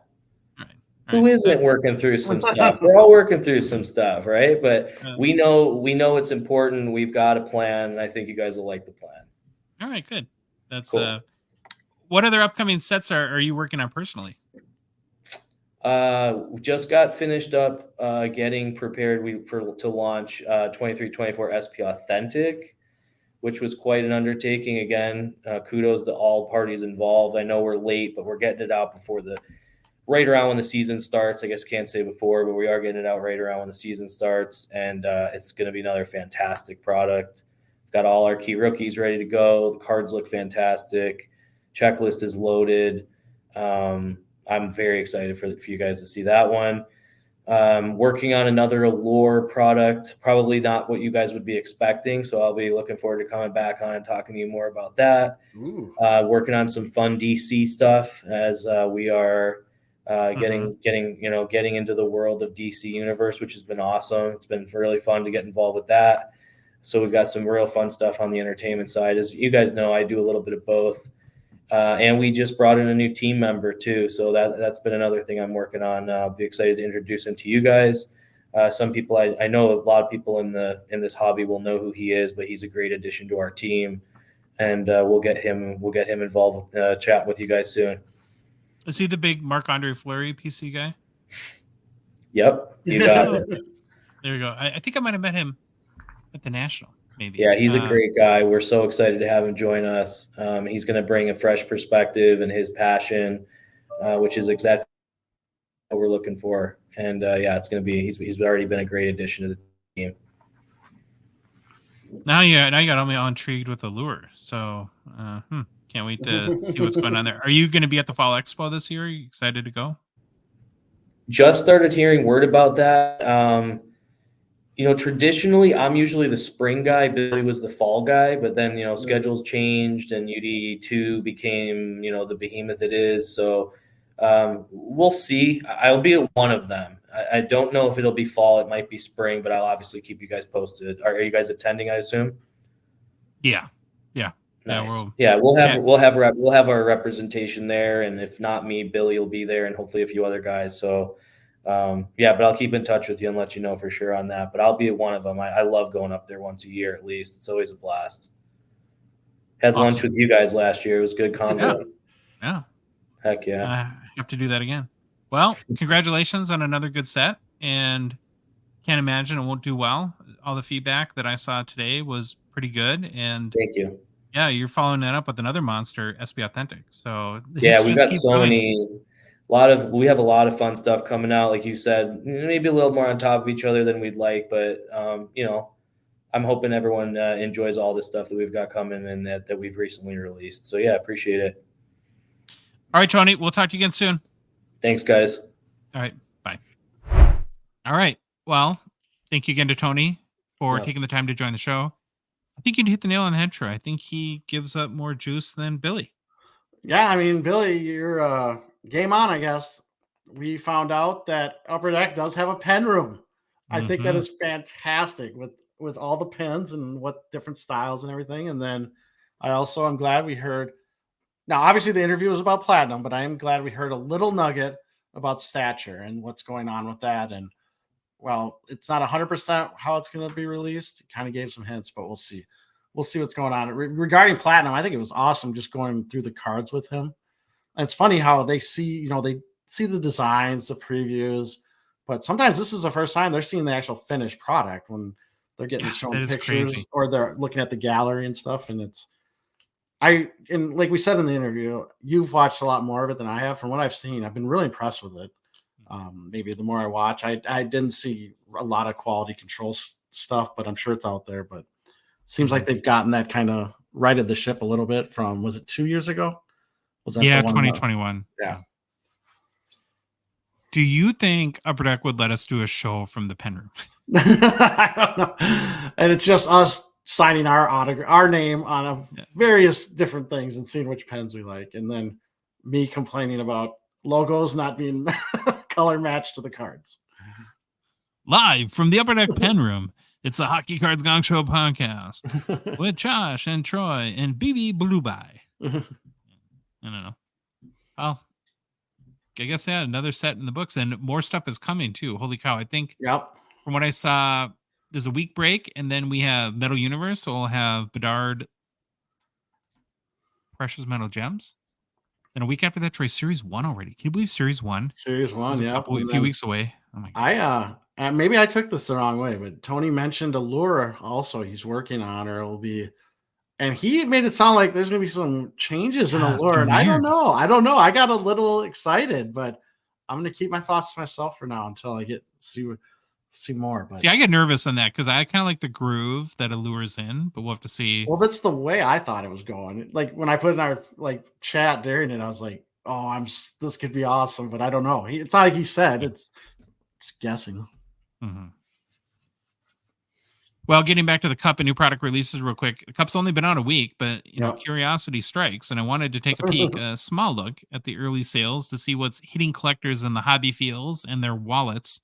[SPEAKER 1] All right.
[SPEAKER 7] Who isn't working through some stuff? We're all working through some stuff, right? But we know it's important. We've got a plan, and I think you guys will like the plan.
[SPEAKER 1] All right, good. That's
[SPEAKER 7] cool.
[SPEAKER 1] What other upcoming sets are you working on personally?
[SPEAKER 7] We just got finished up getting prepared to launch 23-24 SP Authentic, which was quite an undertaking. Again, kudos to all parties involved. I know we're late, but we're getting it out right around when the season starts. I guess can't say before, but we are getting it out right around when the season starts, and it's going to be another fantastic product. We've got all our key rookies ready to go. The cards look fantastic. Checklist is loaded. I'm very excited for you guys to see that one. Working on another Allure product, probably not what you guys would be expecting. So I'll be looking forward to coming back on and talking to you more about that.
[SPEAKER 2] Ooh.
[SPEAKER 7] Working on some fun DC stuff as we are getting into the world of DC Universe, which has been awesome. It's been really fun to get involved with that. So we've got some real fun stuff on the entertainment side. As you guys know, I do a little bit of both. And we just brought in a new team member too. So that's been another thing I'm working on. I'll be excited to introduce him to you guys. Some people, I know a lot of people in this hobby will know who he is, but he's a great addition to our team. And we'll get him involved with chat with you guys soon.
[SPEAKER 1] Is he the big Marc-Andre Fleury PC guy?
[SPEAKER 7] Yep. You got it.
[SPEAKER 1] There you go. I think I might have met him at the National. Maybe.
[SPEAKER 7] Yeah, he's a great guy. We're so excited to have him join us. He's going to bring a fresh perspective and his passion, which is exactly what we're looking for. And it's going to be. He's already been a great addition to the team.
[SPEAKER 1] Now you got me all intrigued with Allure. So can't wait to see what's going on there. Are you going to be at the Fall Expo this year? Are you excited to go?
[SPEAKER 7] Just started hearing word about that. Traditionally, I'm usually the spring guy. Billy was the fall guy, but then, schedules changed and UD2 became, the behemoth it is. So we'll see. I'll be at one of them. I don't know if it'll be fall. It might be spring, but I'll obviously keep you guys posted. Are you guys attending, I assume?
[SPEAKER 1] Yeah.
[SPEAKER 7] Nice.
[SPEAKER 1] Yeah,
[SPEAKER 7] we'll have our representation there. And if not me, Billy will be there and hopefully a few other guys. So but I'll keep in touch with you and let you know for sure on that. But I'll be at one of them. I love going up there once a year at least. It's always a blast. Had lunch with you guys last year. It was good convo.
[SPEAKER 1] Yeah.
[SPEAKER 7] Heck yeah.
[SPEAKER 1] I have to do that again. Well, congratulations on another good set. And can't imagine it won't do well. All the feedback that I saw today was pretty good. And
[SPEAKER 7] thank you.
[SPEAKER 1] Yeah, you're following that up with another monster, SB Authentic. So
[SPEAKER 7] yeah, we've got so many. We have a lot of fun stuff coming out, like you said, maybe a little more on top of each other than we'd like, but I'm hoping everyone enjoys all the stuff that we've got coming and that we've recently released. So yeah, appreciate it.
[SPEAKER 1] All right, Tony, we'll talk to you again soon.
[SPEAKER 7] Thanks, guys.
[SPEAKER 1] All right, bye. All right, well, thank you again to Tony for taking the time to join the show. I think you hit the nail on the head, Troy. I think he gives up more juice than Billy.
[SPEAKER 2] Yeah, I mean, Billy, you're game on, I guess. We found out that Upper Deck does have a pen room. I think that is fantastic with all the pens and what different styles and everything. And then I'm glad we heard. Now, obviously, the interview was about Platinum, but I am glad we heard a little nugget about Stature and what's going on with that. And well, it's not 100% how it's going to be released. It kind of gave some hints, but we'll see. We'll see what's going on. Regarding Platinum, I think it was awesome just going through the cards with him. And it's funny how they see, they see the designs, the previews, but sometimes this is the first time they're seeing the actual finished product when they're getting shown pictures or they're looking at the gallery and stuff. And like we said in the interview, you've watched a lot more of it than I have. From what I've seen, I've been really impressed with it. Maybe the more I watch, I didn't see a lot of quality control stuff, but I'm sure it's out there. But it seems like they've gotten that kind of righted the ship a little bit from, was it 2 years ago? Was that
[SPEAKER 1] 2021?
[SPEAKER 2] Yeah.
[SPEAKER 1] Do you think Upper Deck would let us do a show from the pen room?
[SPEAKER 2] I don't know. And it's just us signing our name on various different things and seeing which pens we like. And then me complaining about logos not being color matched to the cards.
[SPEAKER 1] Live from the Upper Deck pen room, it's the Hockey Cards Gongshow podcast with Josh and Troy and BB Blueby. I don't know. Well, I guess another set in the books, and more stuff is coming too. Holy cow! I think from what I saw, there's a week break, and then we have Metal Universe. So we'll have Bedard, Precious Metal Gems. Then a week after that, Troy, Series 1 already. Can you believe Series 1?
[SPEAKER 2] Series 1, yeah.
[SPEAKER 1] A few weeks away. Oh my God.
[SPEAKER 2] Maybe I took this the wrong way, but Tony mentioned Allure also he's working on, or it'll be, and he made it sound like there's going to be some changes in Allure. And I don't know. I got a little excited, but I'm going to keep my thoughts to myself for now until I see more. But
[SPEAKER 1] I get nervous on that because I kind of like the groove that Allure's in, but we'll have to see.
[SPEAKER 2] Well, that's the way I thought it was going. Like when I put in our chat during it, I was like, "Oh, this could be awesome," but I don't know. It's not like he said. It's Just guessing.
[SPEAKER 1] Mm-hmm. Well, getting back to the cup and new product releases real quick. The cup's only been out a week, but you know,
[SPEAKER 2] Yep.
[SPEAKER 1] curiosity strikes, and I wanted to take a peek, a small look at the early sales to see what's hitting collectors in the hobby fields and their wallets.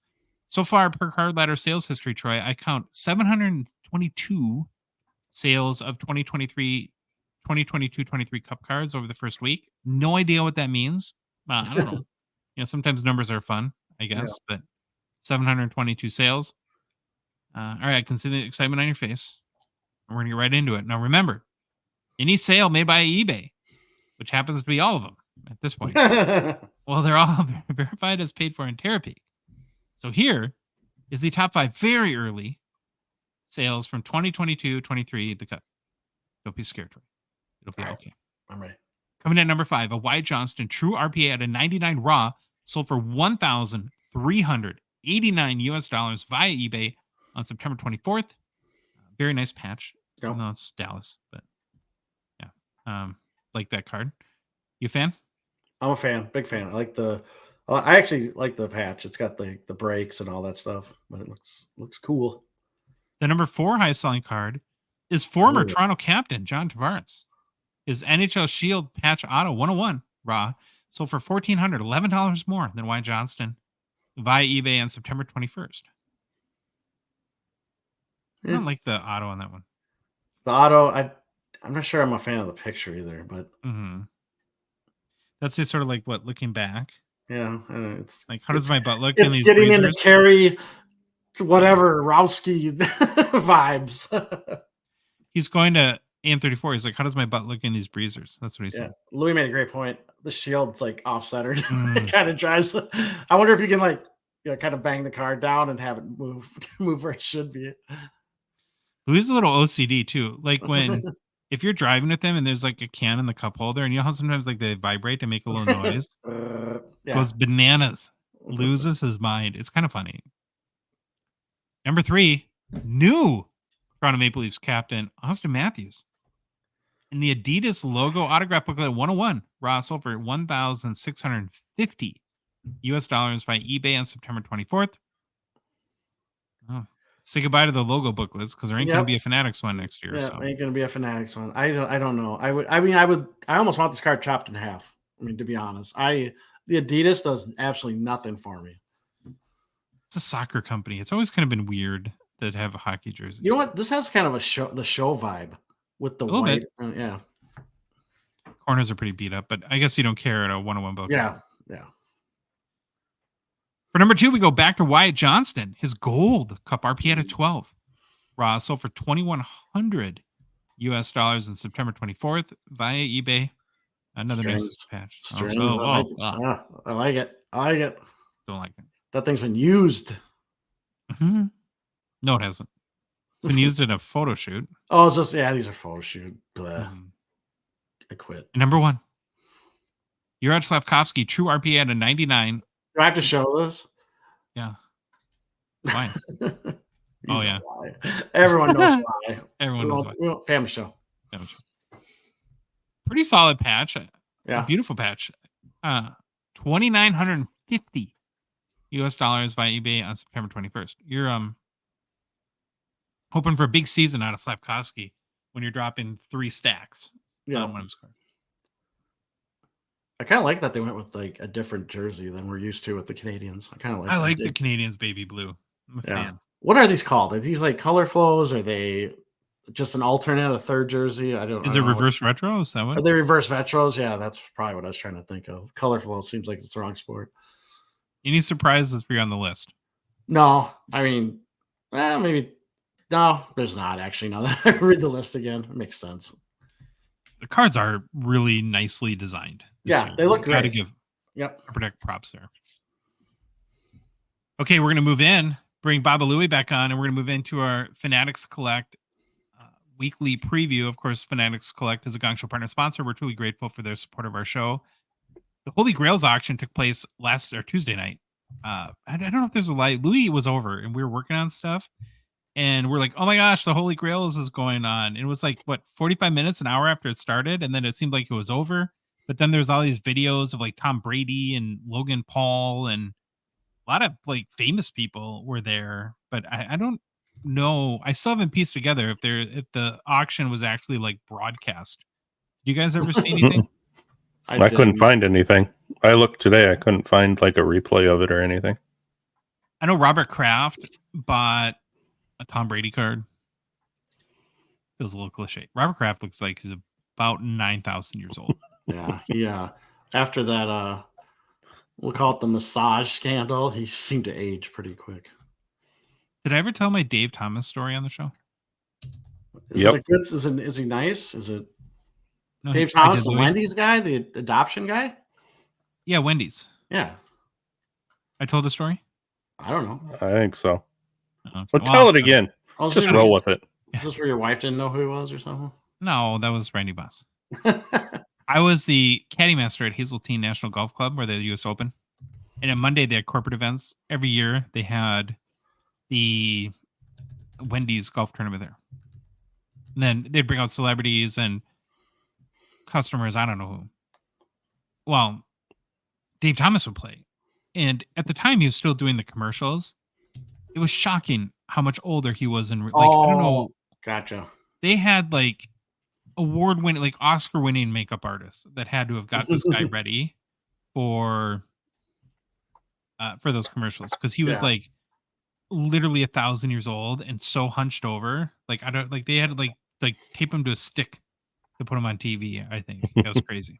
[SPEAKER 1] So far, per Card Ladder sales history, Troy, I count 722 sales of 2022-23 cup cards over the first week. No idea what that means. I don't know. You know, sometimes numbers are fun, I guess, but 722 sales. All right, I can see the excitement on your face. We're going to get right into it. Now, remember, any sale made by eBay, which happens to be all of them at this point, well, they're all verified as paid for in Terapeak. So here is the top 5 very early sales from 2022-23, the cup. Don't be scared, Troy. It'll be okay.
[SPEAKER 2] I'm ready.
[SPEAKER 1] Coming in at number 5, a Wyatt Johnston True RPA at a 99 raw sold for $1,389 via eBay on September 24th. Very nice patch.
[SPEAKER 2] Yep.
[SPEAKER 1] No, it's Dallas, but yeah. Like that card. You a fan?
[SPEAKER 2] I'm a fan, big fan. I actually like the patch. It's got the breaks and all that stuff, but it looks cool.
[SPEAKER 1] The number 4 highest selling card is former
[SPEAKER 2] Ooh.
[SPEAKER 1] Toronto captain John Tavares. His NHL Shield patch auto 101 raw sold for $1,411 more than Wyatt Johnston via eBay on September 21st. I don't like the auto on that one.
[SPEAKER 2] The auto, I'm not sure I'm a fan of the picture either, but
[SPEAKER 1] That's just sort of like what, looking back.
[SPEAKER 2] yeah, it's
[SPEAKER 1] Like, how does my butt look in
[SPEAKER 2] it's
[SPEAKER 1] these
[SPEAKER 2] getting into
[SPEAKER 1] breezers?
[SPEAKER 2] Carey, whatever Rowski vibes.
[SPEAKER 1] He's going to AM34. He's like, how does my butt look in these breezers? That's what he
[SPEAKER 2] Yeah,
[SPEAKER 1] said.
[SPEAKER 2] Louis made a great point. The shield's like off-centered.
[SPEAKER 1] Mm.
[SPEAKER 2] It kind of drives. I wonder if you can like, kind of bang the card down and have it move where it should be.
[SPEAKER 1] Louis is a little OCD too. Like if you're driving with him and there's like a can in the cup holder, and you know how sometimes like they vibrate and make a little noise,
[SPEAKER 2] Yeah.
[SPEAKER 1] goes bananas, loses his mind. It's kind of funny. Number 3, new Toronto Maple Leafs captain Austin Matthews in the Adidas logo autograph booklet 101 raw sold for $1,650 by eBay on September 24th. Oh, say goodbye to the logo booklets because there ain't going to be a Fanatics one next year.
[SPEAKER 2] Yeah,
[SPEAKER 1] So.
[SPEAKER 2] ain't gonna be a Fanatics one. I don't know. I almost want this card chopped in half. I mean, to be honest, the Adidas does absolutely nothing for me.
[SPEAKER 1] It's a soccer company. It's always kind of been weird that have a hockey jersey.
[SPEAKER 2] You know what? This has kind of the show vibe with the white. Yeah.
[SPEAKER 1] Corners are pretty beat up, but I guess you don't care at a 101 book.
[SPEAKER 2] Yeah.
[SPEAKER 1] For number 2, we go back to Wyatt Johnston. His gold cup RP at 12. Raw sold for $2,100 in September 24th via eBay. Another nice patch.
[SPEAKER 2] Strings.
[SPEAKER 1] I
[SPEAKER 2] like it.
[SPEAKER 1] don't like it.
[SPEAKER 2] That thing's been used.
[SPEAKER 1] Mm-hmm. No, it hasn't. It's been used in a photo shoot.
[SPEAKER 2] Oh, it's just these are photo shoot.
[SPEAKER 1] Mm-hmm.
[SPEAKER 2] I quit.
[SPEAKER 1] Number 1, Juraj Slavkovsky, true RPA at a 99.
[SPEAKER 2] Do I have to show this?
[SPEAKER 1] Yeah. Why? Oh, yeah.
[SPEAKER 2] Why. Everyone knows why.
[SPEAKER 1] Everyone knows why.
[SPEAKER 2] Family show.
[SPEAKER 1] Pretty solid patch.
[SPEAKER 2] Yeah.
[SPEAKER 1] A beautiful patch. $2,950 via eBay on September 21st. You're hoping for a big season out of Slavkovsky when you're dropping 3 stacks.
[SPEAKER 2] Yeah.
[SPEAKER 1] On one of his cards.
[SPEAKER 2] I kind of like that they went with like a different jersey than we're used to with the Canadians.
[SPEAKER 1] I like the Canadians baby blue. I'm a fan.
[SPEAKER 2] What are these called? Are these like color flows? Are they just an alternate, a third jersey? I don't know.
[SPEAKER 1] Is it reverse retro? Is that what?
[SPEAKER 2] Are they reverse retros? Yeah, that's probably what I was trying to think of. Color flow seems like it's the wrong sport.
[SPEAKER 1] Any surprises for you on the list?
[SPEAKER 2] No, I mean, maybe. No, there's not actually. Now that I read the list again, it makes sense.
[SPEAKER 1] The cards are really nicely designed.
[SPEAKER 2] Yeah, they look great.
[SPEAKER 1] Got to give
[SPEAKER 2] Upper
[SPEAKER 1] Deck props there. Okay, we're going to move in, bring Baba Louie back on, and we're going to move into our Fanatics Collect weekly preview. Of course, Fanatics Collect is a Gongshow partner sponsor. We're truly grateful for their support of our show. The Holy Grails auction took place Tuesday night. I don't know if there's a light. Louis was over, and we were working on stuff. And we're like, oh my gosh, the Holy Grails is going on. It was like, 45 minutes, an hour after it started. And then it seemed like it was over. But then there's all these videos of like Tom Brady and Logan Paul and a lot of like famous people were there, but I don't know. I still haven't pieced together if the auction was actually like broadcast. Do you guys ever see anything?
[SPEAKER 3] I couldn't find anything. I looked today. I couldn't find like a replay of it or anything.
[SPEAKER 1] I know Robert Kraft bought a Tom Brady card. Feels a little cliche. Robert Kraft looks like he's about 9,000 years old.
[SPEAKER 2] Yeah. After that, we'll call it the massage scandal, he seemed to age pretty quick.
[SPEAKER 1] Did I ever tell my Dave Thomas story on the show?
[SPEAKER 2] Is
[SPEAKER 3] Yep.
[SPEAKER 2] it a good? Is he nice? Is it
[SPEAKER 1] No,
[SPEAKER 2] Dave
[SPEAKER 1] I
[SPEAKER 2] Thomas,
[SPEAKER 1] did,
[SPEAKER 2] the
[SPEAKER 1] Louis.
[SPEAKER 2] Wendy's guy, the adoption guy?
[SPEAKER 1] Yeah, Wendy's.
[SPEAKER 2] Yeah.
[SPEAKER 1] I told the story.
[SPEAKER 2] I don't know.
[SPEAKER 3] I think so.
[SPEAKER 1] Okay,
[SPEAKER 3] But tell it again.
[SPEAKER 2] Oh,
[SPEAKER 3] Just roll with it.
[SPEAKER 2] Is this where your wife didn't know who he was or something?
[SPEAKER 1] No, that was Randy Boss. I was the caddy master at Hazeltine National Golf Club, where the U.S. Open. And on Monday, they had corporate events. Every year, they had the Wendy's golf tournament there. And then they'd bring out celebrities and customers. I don't know who. Well, Dave Thomas would play. And at the time, he was still doing the commercials. It was shocking how much older he was. And like, I don't know.
[SPEAKER 2] Gotcha.
[SPEAKER 1] They had like award-winning, like Oscar-winning makeup artists that had to have got this guy ready for those commercials, because he was like literally 1,000 years old and so hunched over. Like, I don't like, they had to like tape him to a stick to put him on TV. I think that was crazy.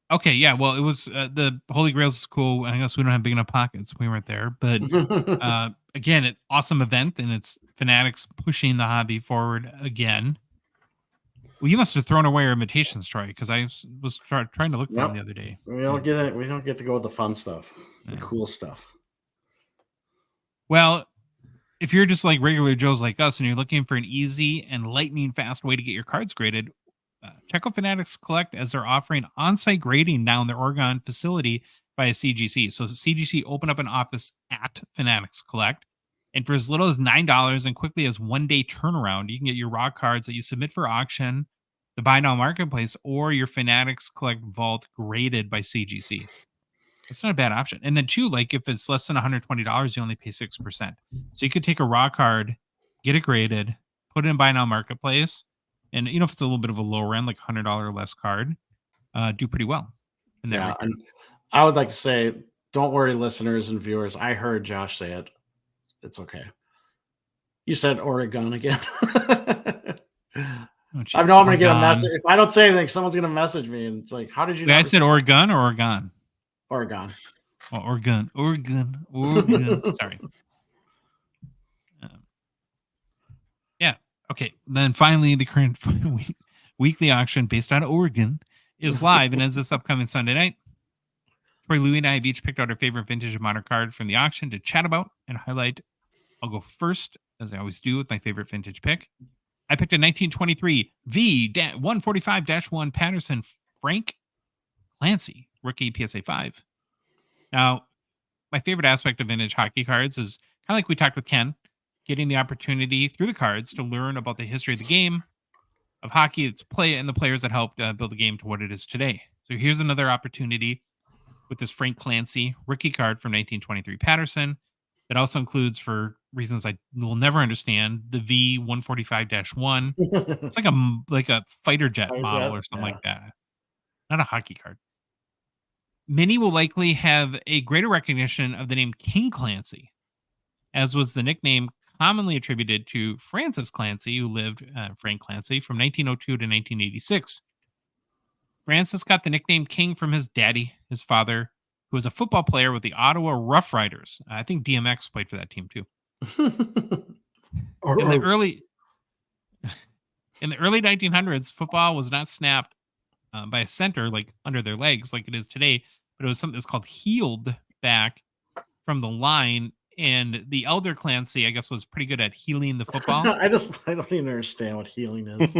[SPEAKER 1] Okay, yeah. Well, it was the Holy Grails is cool. I guess we don't have big enough pockets. We weren't there, but again, it's awesome event, and it's Fanatics pushing the hobby forward again. Well, you must have thrown away our invitations, Troy, because I was trying to look for them the other day.
[SPEAKER 2] We don't get it. We don't get to go with the fun stuff, the cool stuff.
[SPEAKER 1] Well, if you're just like regular Joes like us, and you're looking for an easy and lightning fast way to get your cards graded, check out Fanatics Collect, as they're offering on-site grading now in their Oregon facility by CGC. So CGC opened up an office at Fanatics Collect, and for as little as $9 and quickly as 1 day turnaround, you can get your raw cards that you submit for auction, the Buy Now Marketplace, or your Fanatics Collect vault graded by CGC. It's not a bad option. And then too, like if it's less than $120, you only pay 6%. So you could take a raw card, get it graded, put it in Buy Now Marketplace, and you know, if it's a little bit of a lower end, like $100 or less card, do pretty well. In that regard.
[SPEAKER 2] And I would like to say, don't worry, listeners and viewers. I heard Josh say it. It's okay. You said Oregon again. I know I'm going to get a message. If I don't say anything, someone's going to message me, and it's like, how did you?
[SPEAKER 1] I said Oregon or Oregon?
[SPEAKER 2] Oregon.
[SPEAKER 1] Oh, Oregon. Sorry. Yeah. Okay. Then finally, the current weekly auction based on Oregon is live and ends this upcoming Sunday night. Troy, Louie, and I have each picked out our favorite vintage of modern card from the auction to chat about and highlight. I'll go first, as I always do, with my favorite vintage pick. I picked a 1923 V145-1 Patterson Frank Clancy, rookie PSA 5. Now, my favorite aspect of vintage hockey cards is kind of like we talked with Ken, getting the opportunity through the cards to learn about the history of the game, of hockey, its play, and the players that helped build the game to what it is today. So here's another opportunity with this Frank Clancy rookie card from 1923 Patterson. That also includes, for reasons I will never understand, the V145-1. It's like a fighter jet model or something like that. Not a hockey card. Many will likely have a greater recognition of the name King Clancy, as was the nickname commonly attributed to Francis Clancy, who lived, Frank Clancy, from 1902 to 1986. Francis got the nickname King from his daddy, his father, who was a football player with the Ottawa Rough Riders. I think DMX played for that team too. In the early 1900s, football was not snapped by a center like under their legs like it is today, but it was something that's called heeled back from the line. And the elder Clancy, I guess, was pretty good at healing the football.
[SPEAKER 2] I don't even understand what healing is.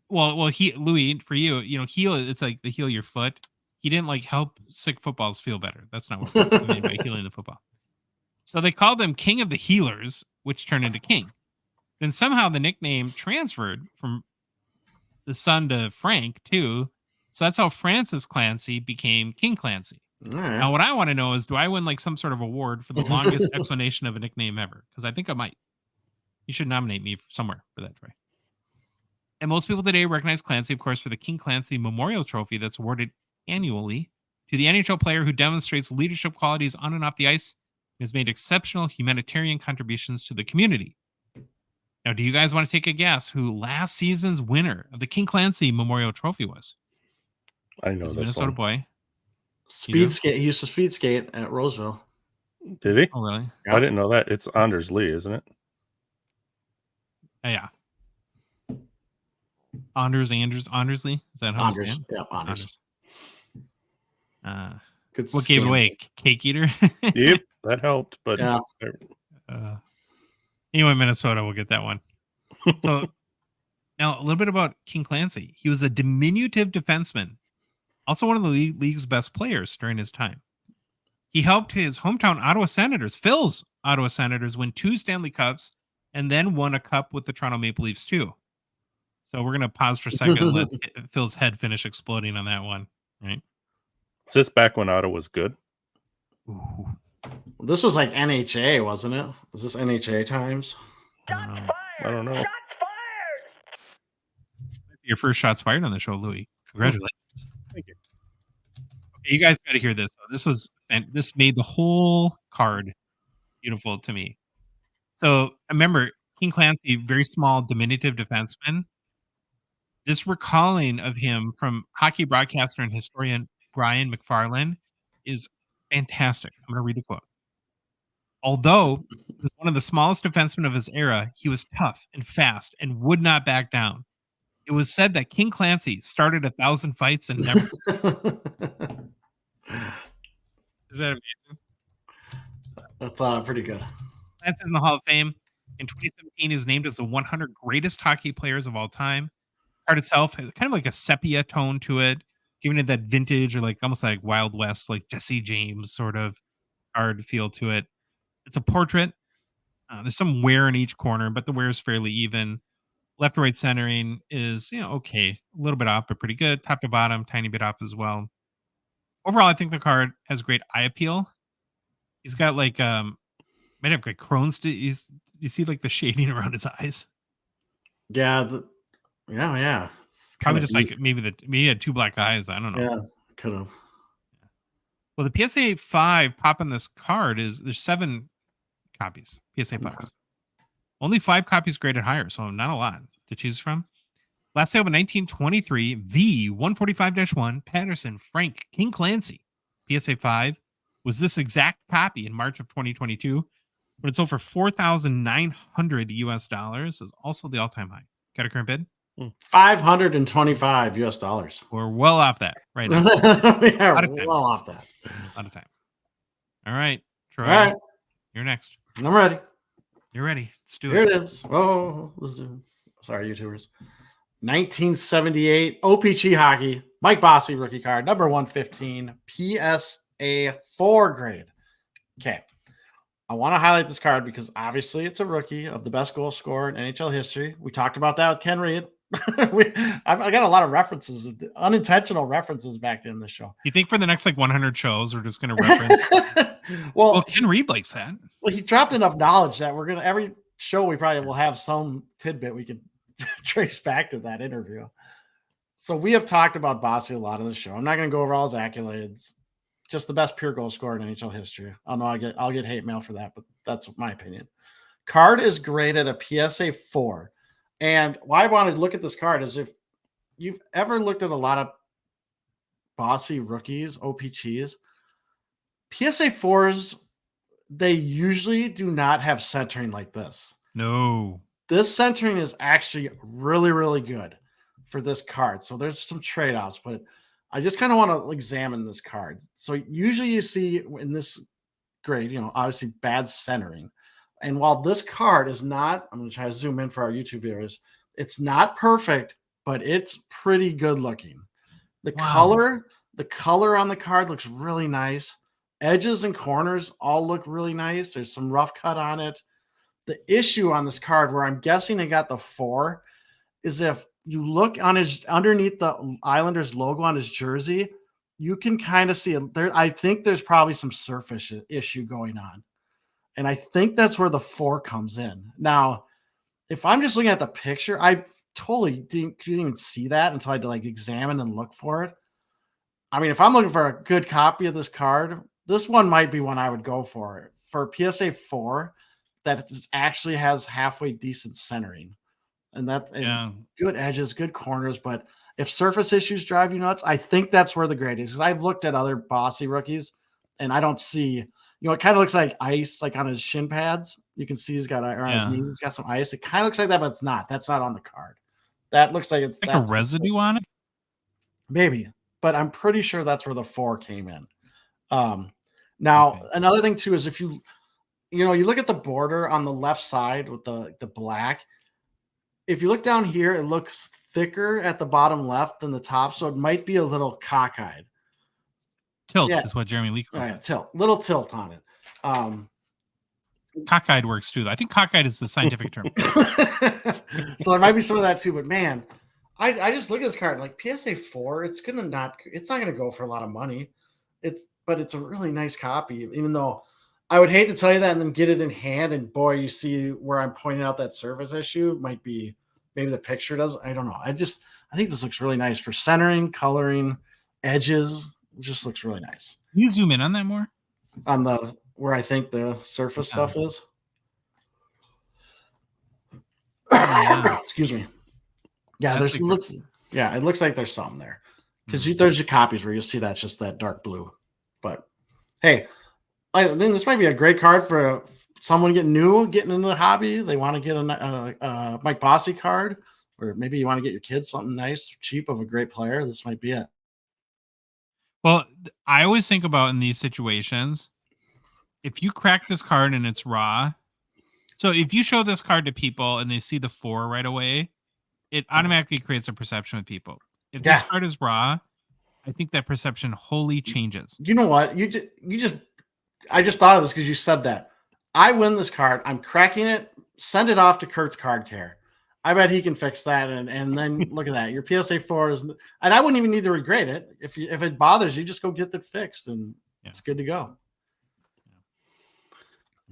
[SPEAKER 1] Well, Louis, for you, heal, it's like the heal your foot. He didn't like help sick footballs feel better. That's not what I mean by healing the football. So they called him King of the Healers, which turned into King. Then somehow the nickname transferred from the son to Frank too. So that's how Francis Clancy became King Clancy.
[SPEAKER 2] All right.
[SPEAKER 1] Now, what I want to know is, do I win like some sort of award for the longest explanation of a nickname ever? Because I think I might. You should nominate me somewhere for that, Troy. And most people today recognize Clancy, of course, for the King Clancy Memorial Trophy that's awarded annually to the NHL player who demonstrates leadership qualities on and off the ice and has made exceptional humanitarian contributions to the community. Now, do you guys want to take a guess who last season's winner of the King Clancy Memorial Trophy was?
[SPEAKER 3] I know
[SPEAKER 1] He's a
[SPEAKER 3] this
[SPEAKER 1] Minnesota
[SPEAKER 3] one.
[SPEAKER 1] boy.
[SPEAKER 2] Speed skate. He used to speed skate at Roseville.
[SPEAKER 3] Did he?
[SPEAKER 1] Oh, really?
[SPEAKER 2] Yeah.
[SPEAKER 3] I didn't know that. It's Anders Lee, isn't it?
[SPEAKER 1] Oh, yeah. Anders Lee? Is that how you say
[SPEAKER 2] Anders.
[SPEAKER 1] it?
[SPEAKER 2] Yeah, Anders. Good
[SPEAKER 1] What gave it
[SPEAKER 2] scam.
[SPEAKER 1] away? Cake eater?
[SPEAKER 3] Yep, that helped. But
[SPEAKER 2] Yeah.
[SPEAKER 1] Anyway, Minnesota will get that one. So now a little bit about King Clancy. He was a diminutive defenseman, also one of the league's best players during his time. He helped his hometown Ottawa Senators, Phil's Ottawa Senators, win 2 Stanley Cups and then won a cup with the Toronto Maple Leafs too. So we're going to pause for a second and let Phil's head finish exploding on that one. Right?
[SPEAKER 3] is this back when Ottawa was good?
[SPEAKER 1] Ooh.
[SPEAKER 2] This was like NHA, wasn't it? Was this NHA times?
[SPEAKER 6] Shots fired.
[SPEAKER 3] I don't know.
[SPEAKER 6] Shots fired.
[SPEAKER 1] Your first shots fired on the show, Louis. Congratulations. Thank you. Okay, you guys got to hear this. And this made the whole card beautiful to me. So I remember King Clancy, very small, diminutive defenseman. This recalling of him from hockey broadcaster and historian Brian McFarland is fantastic. I'm going to read the quote. Although he was one of the smallest defensemen of his era, he was tough and fast and would not back down. It was said that King Clancy started 1,000 fights and never. Is that amazing?
[SPEAKER 2] That's pretty good.
[SPEAKER 1] Clancy's in the Hall of Fame. In 2017, he was named as the 100 greatest hockey players of all time. The card itself has kind of like a sepia tone to it, giving it that vintage or like almost like Wild West, like Jesse James sort of card feel to it. It's a portrait. There's some wear in each corner, but the wear is fairly even. Left to right centering is, okay. A little bit off, but pretty good. Top to bottom, tiny bit off as well. Overall, I think the card has great eye appeal. He's got like, might have like Crohn's disease. You see like the shading around his eyes.
[SPEAKER 2] Yeah. Yeah. It's
[SPEAKER 1] Probably
[SPEAKER 2] kinda
[SPEAKER 1] just like maybe he had 2 black eyes. I don't know.
[SPEAKER 2] Yeah, could have.
[SPEAKER 1] Well, the PSA 5 pop on this card there's 7 copies. PSA 5.
[SPEAKER 2] Okay.
[SPEAKER 1] Only 5 copies graded higher, so not a lot to choose from. Last sale of 1923, V145-1 Patterson Frank King Clancy PSA 5 was this exact copy in March of 2022, when it sold for $4,900 US. Is also the all-time high. Got a current bid?
[SPEAKER 2] $525 US.
[SPEAKER 1] We're well off that right now.
[SPEAKER 2] We are
[SPEAKER 1] Out of time.
[SPEAKER 2] well off that.
[SPEAKER 1] Out of time. All right, Troy.
[SPEAKER 2] All right,
[SPEAKER 1] You're next.
[SPEAKER 2] I'm ready.
[SPEAKER 1] You're ready. Let's do
[SPEAKER 2] Here
[SPEAKER 1] it.
[SPEAKER 2] it is. Oh, sorry, YouTubers. 1978 O-Pee-Chee hockey. Mike Bossy rookie card, number 115, PSA 4 grade. Okay. I want to highlight this card because obviously it's a rookie of the best goal scorer in NHL history. We talked about that with Ken Reid. I got a lot of references, unintentional references back in the show.
[SPEAKER 1] You think for the next like 100 shows, we're just going to reference?
[SPEAKER 2] well,
[SPEAKER 1] Ken Reid likes that.
[SPEAKER 2] Well, he dropped enough knowledge that we're gonna every show we probably will have some tidbit we can trace back to that interview. So we have talked about Bossy a lot on the show. I'm not gonna go over all his accolades. Just the best pure goal scorer in NHL history. I know I'll get hate mail for that, but that's my opinion. Card is graded a PSA 4. And why I wanted to look at this card is if you've ever looked at a lot of Bossy rookies, O-Pee-Chees, PSA 4s, they usually do not have centering like this.
[SPEAKER 1] No.
[SPEAKER 2] This centering is actually really, really good for this card. So there's some trade-offs, but I just kind of want to examine this card. So usually you see in this grade, obviously bad centering. And while this card is not, I'm going to try to zoom in for our YouTube viewers, it's not perfect, but it's pretty good looking. The color on the card looks really nice. Edges and corners all look really nice. There's some rough cut on it. The issue on this card, where I'm guessing it got the 4, is if you look on his underneath the Islanders logo on his jersey, you can kind of see it there. I think there's probably some surface issue going on. And I think that's where the 4 comes in. Now, if I'm just looking at the couldn't even see that until I had to like examine and look for it. I mean, if I'm looking for a good copy of this card, this one might be one I would go for. For PSA 4, that actually has halfway decent centering. And good edges, good corners. But if surface issues drive you nuts, I think that's where the grade is. Because I've looked at other bossy rookies and I don't see, it kind of looks like ice, like on his shin pads. You can see he's got, or on his knees, he's got some ice. It kind of looks like that, but it's not. That's not on the card. That looks like it's
[SPEAKER 1] like a residue on it.
[SPEAKER 2] Maybe, but I'm pretty sure that's where the 4 came in. Now, another thing too is if you look at the border on the left side with the black. If you look down here, it looks thicker at the bottom left than the top, so it might be a little cockeyed.
[SPEAKER 1] Tilt is what Jeremy Lee calls it.
[SPEAKER 2] Tilt, little tilt on it.
[SPEAKER 1] Cockeyed works too. I think cockeyed is the scientific term.
[SPEAKER 2] So there might be some of that too, but man, I just look at this card like PSA 4. It's not gonna go for a lot of money. But it's a really nice copy, even though I would hate to tell you that and then get it in hand and boy, you see where I'm pointing out that surface issue. Might be maybe the picture does. I don't know. I think this looks really nice for centering, coloring, edges. It just looks really nice.
[SPEAKER 1] Can you zoom in on that more?
[SPEAKER 2] On where I think the surface stuff is. Excuse me. Yeah, it looks like there's something there. Because there's your copies where you'll see that's just that dark blue. But hey, I mean, this might be a great card for someone getting into the hobby. They want to get a Mike Bossy card, or maybe you want to get your kids something nice, cheap of a great player. This might be it.
[SPEAKER 1] Well, I always think about in these situations, if you crack this card and it's raw, so if you show this card to people and they see the 4 right away, it automatically creates a perception with people. If this card is raw, I think that perception wholly changes.
[SPEAKER 2] You know what? I just thought of this because you said that. I win this card. I'm cracking it. Send it off to Kurt's Card Care. I bet he can fix that. And then look at that. Your PSA 4 is, and I wouldn't even need to regrade it. If it bothers you, just go get it fixed and it's good to go.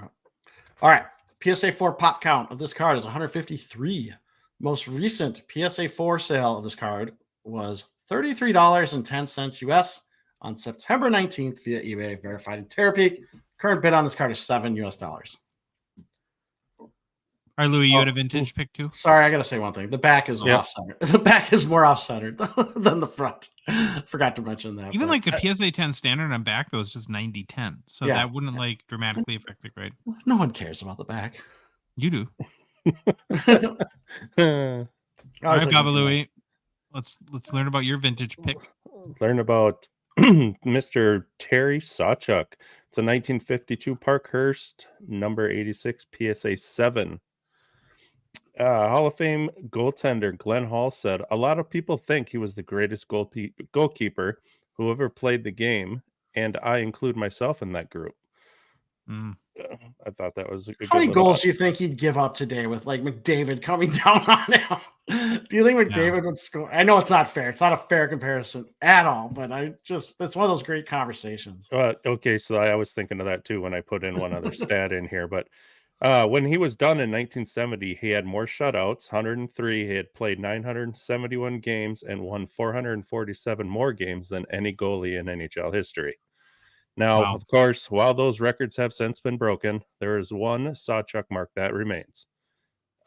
[SPEAKER 2] All right. PSA 4 pop count of this card is 153. Most recent PSA 4 sale of this card was $33.10 US on September 19th via eBay, verified in Terapeak. Current bid on this card is $7 US.
[SPEAKER 1] All right, Louis, you had a vintage pick too?
[SPEAKER 2] Sorry, I got to say one thing. The back is off-centered. The back is more off-centered than the front. Forgot to mention that.
[SPEAKER 1] Even like the PSA 10 standard on back, though, is just 90-10. So that wouldn't like dramatically affect the grade.
[SPEAKER 2] No one cares about the back.
[SPEAKER 1] You do.
[SPEAKER 3] All
[SPEAKER 1] right, Baba Louie. Let's learn about your vintage pick.
[SPEAKER 3] Learn about Mr. Terry Sawchuk. It's a 1952 Parkhurst, number 86, PSA 7. Hall of Fame goaltender Glenn Hall said, "A lot of people think he was the greatest goalkeeper who ever played the game, and I include myself in that group." I thought that was a good.
[SPEAKER 2] How many goals do you think he'd give up today with like McDavid coming down on him? Do you think McDavid would score? I know it's not fair. It's not a fair comparison at all, but it's one of those great conversations.
[SPEAKER 3] Okay, so I was thinking of that too when I put in one other stat in here. But when he was done in 1970, he had more shutouts, 103. He had played 971 games and won 447 more games than any goalie in NHL history. Now, of course, while those records have since been broken, there is one Sawchuk mark that remains,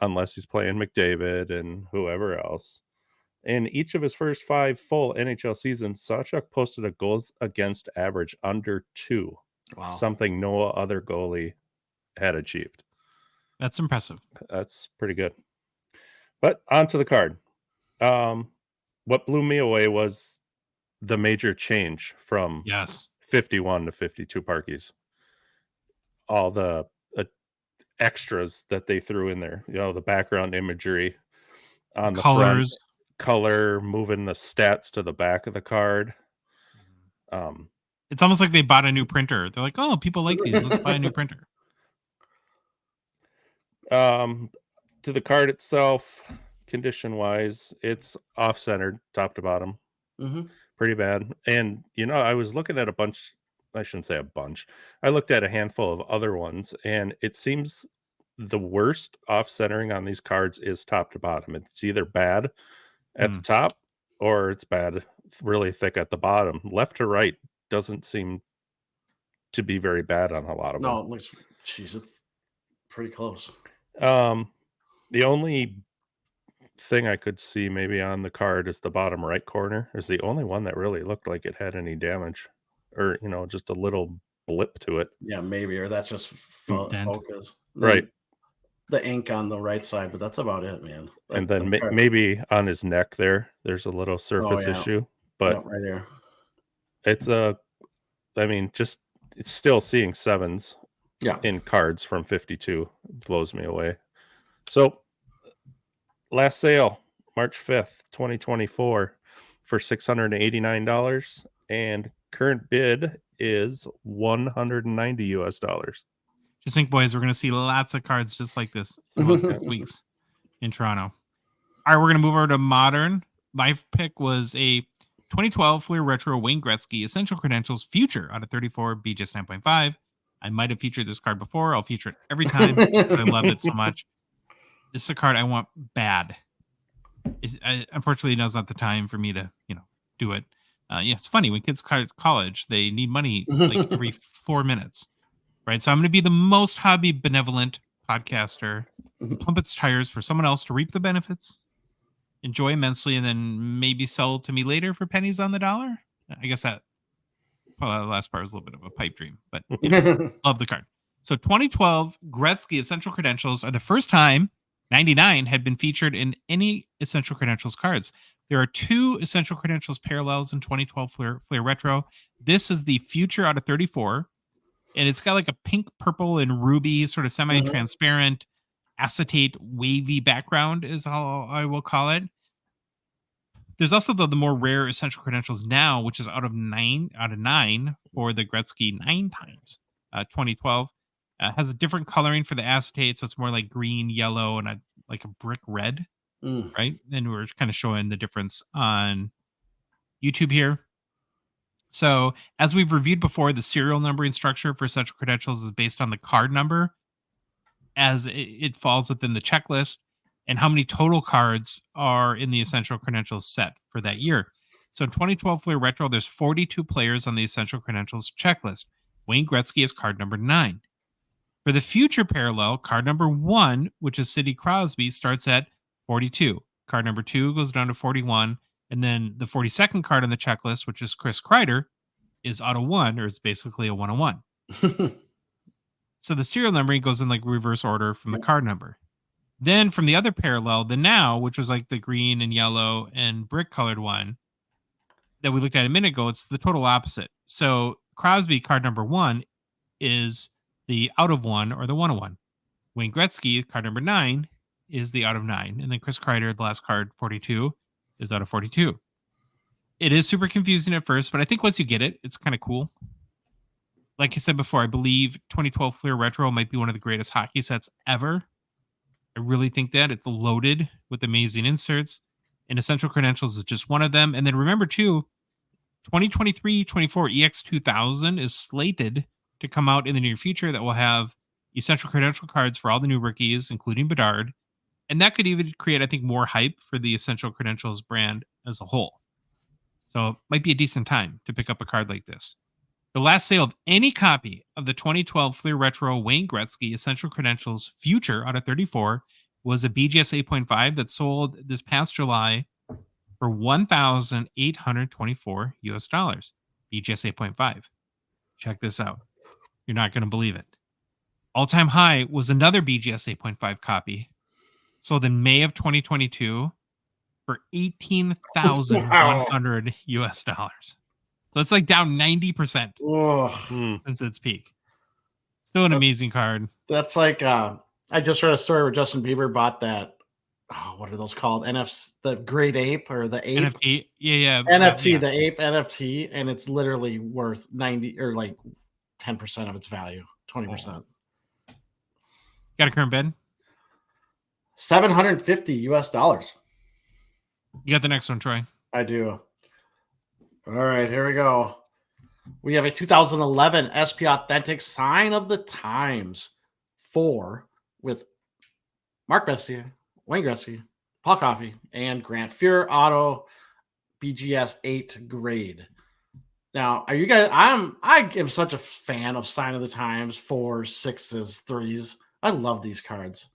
[SPEAKER 3] unless he's playing McDavid and whoever else. In each of his first 5 full NHL seasons, Sawchuk posted a goals against average under 2, something no other goalie had achieved.
[SPEAKER 1] That's impressive.
[SPEAKER 3] That's pretty good. But onto the card. What blew me away was the major change from 51 to 52 Parkies. All the extras that they threw in there, the background imagery on the
[SPEAKER 1] colors,
[SPEAKER 3] color, moving the stats to the back of the card.
[SPEAKER 1] It's almost like they bought a new printer. They're like, "Oh, people like these. Let's buy a new printer."
[SPEAKER 3] To the card itself, condition wise, it's off-centered top to bottom. pretty bad. And I was looking at a bunch. I shouldn't say a bunch. I looked at a handful of other ones, and it seems the worst off-centering on these cards is top to bottom. It's either bad at the top or it's bad really thick at the bottom. Left to right doesn't seem to be very bad on a lot of them.
[SPEAKER 2] No, it looks, jeez, it's pretty close.
[SPEAKER 3] The only thing I could see maybe on the card is the bottom right corner is the only one that really looked like it had any damage or, just a little blip to it.
[SPEAKER 2] Yeah, maybe, or that's just
[SPEAKER 1] Dent.
[SPEAKER 2] focus.
[SPEAKER 3] Right.
[SPEAKER 2] The ink on the right side, but that's about it, man.
[SPEAKER 3] And then maybe on his neck there's a little surface issue, but
[SPEAKER 2] right there.
[SPEAKER 3] it's it's still seeing sevens in cards from 52 blows me away. So last sale, March 5th, 2024 for $689 and current bid is $190 US.
[SPEAKER 1] Just think, boys, we're going to see lots of cards just like this in about 6 weeks in Toronto. All right, we're going to move over to modern. My pick was a 2012 Fleer Retro Wayne Gretzky Essential Credentials Future out of 34 BGS 9.5. I might have featured this card before. I'll feature it every time because I love it so much. This is a card I want bad. Unfortunately, now's not the time for me to, do it. It's funny when kids go to college, they need money like every 4 minutes. Right, so I'm going to be the most hobby benevolent podcaster, pump its tires for someone else to reap the benefits, enjoy immensely, and then maybe sell to me later for pennies on the dollar. I guess that the last part was a little bit of a pipe dream, but love the card. So 2012 Gretzky Essential Credentials are the first time 99 had been featured in any Essential Credentials cards. There are 2 Essential Credentials parallels in 2012 Fleer Retro. This is the Future out of 34. And it's got like a pink, purple, and ruby sort of semi-transparent acetate wavy background is how I will call it. There's also the more rare Essential Credentials now, which is out of 9 for the Gretzky 9 times. 2012 has a different coloring for the acetate, so it's more like green, yellow, and like a brick red, right? And we're kind of showing the difference on YouTube here. So, as we've reviewed before, the serial numbering structure for Essential Credentials is based on the card number as it falls within the checklist and how many total cards are in the Essential Credentials set for that year. So, in 2012 Fleer Retro, there's 42 players on the Essential Credentials checklist. Wayne Gretzky is card number 9. For the Future parallel, card number 1, which is Sidney Crosby, starts at 42. Card number 2 goes down to 41. And then the 42nd card on the checklist, which is Chris Kreider, is auto 1, or it's basically a 101. So the serial numbering goes in like reverse order from the card number. Then from the other parallel, the Now, which was like the green and yellow and brick colored one that we looked at a minute ago, it's the total opposite. So Crosby, card number 1, is the out of 1 or the 101. Wayne Gretzky, card number 9, is the out of 9. And then Chris Kreider, the last card, 42, is out of 42. It is super confusing at first, but I think once you get it, it's kind of cool. Like I said before, I believe 2012 Fleer Retro might be one of the greatest hockey sets ever. I really think that. It's loaded with amazing inserts, and Essential Credentials is just one of them. And then remember, too, 2023-24 EX2000 is slated to come out in the near future that will have Essential Credential cards for all the new rookies, including Bedard. And that could even create, I think, more hype for the Essential Credentials brand as a whole. So it might be a decent time to pick up a card like this. The last sale of any copy of the 2012 Fleer Retro Wayne Gretzky Essential Credentials Future out of 34 was a BGS 8.5 that sold this past July for $1,824 US. BGS 8.5. Check this out. You're not going to believe it. All-time high was another BGS 8.5 copy sold in May of 2022 for $18,100 US. So it's like down 90% since its peak. Still an amazing card.
[SPEAKER 2] That's like I just read a story where Justin Bieber bought that. Oh, what are those called? NFC, the Great Ape or the Ape?
[SPEAKER 1] NFT, yeah.
[SPEAKER 2] NFT, the Ape NFT, and it's literally worth 90 or like 10% of its value, 20%.
[SPEAKER 1] Got a current bid?
[SPEAKER 2] $750 US.
[SPEAKER 1] You got the next one, Troy.
[SPEAKER 2] I do. All right, here we go. We have a 2011 SP Authentic Sign of the Times 4 with Mark Messier, Wayne Gretzky, Paul Coffey, and Grant Fuhr auto BGS 8 grade. Now, are you guys? I am such a fan of Sign of the Times 4s, 6s, 3s. I love these cards.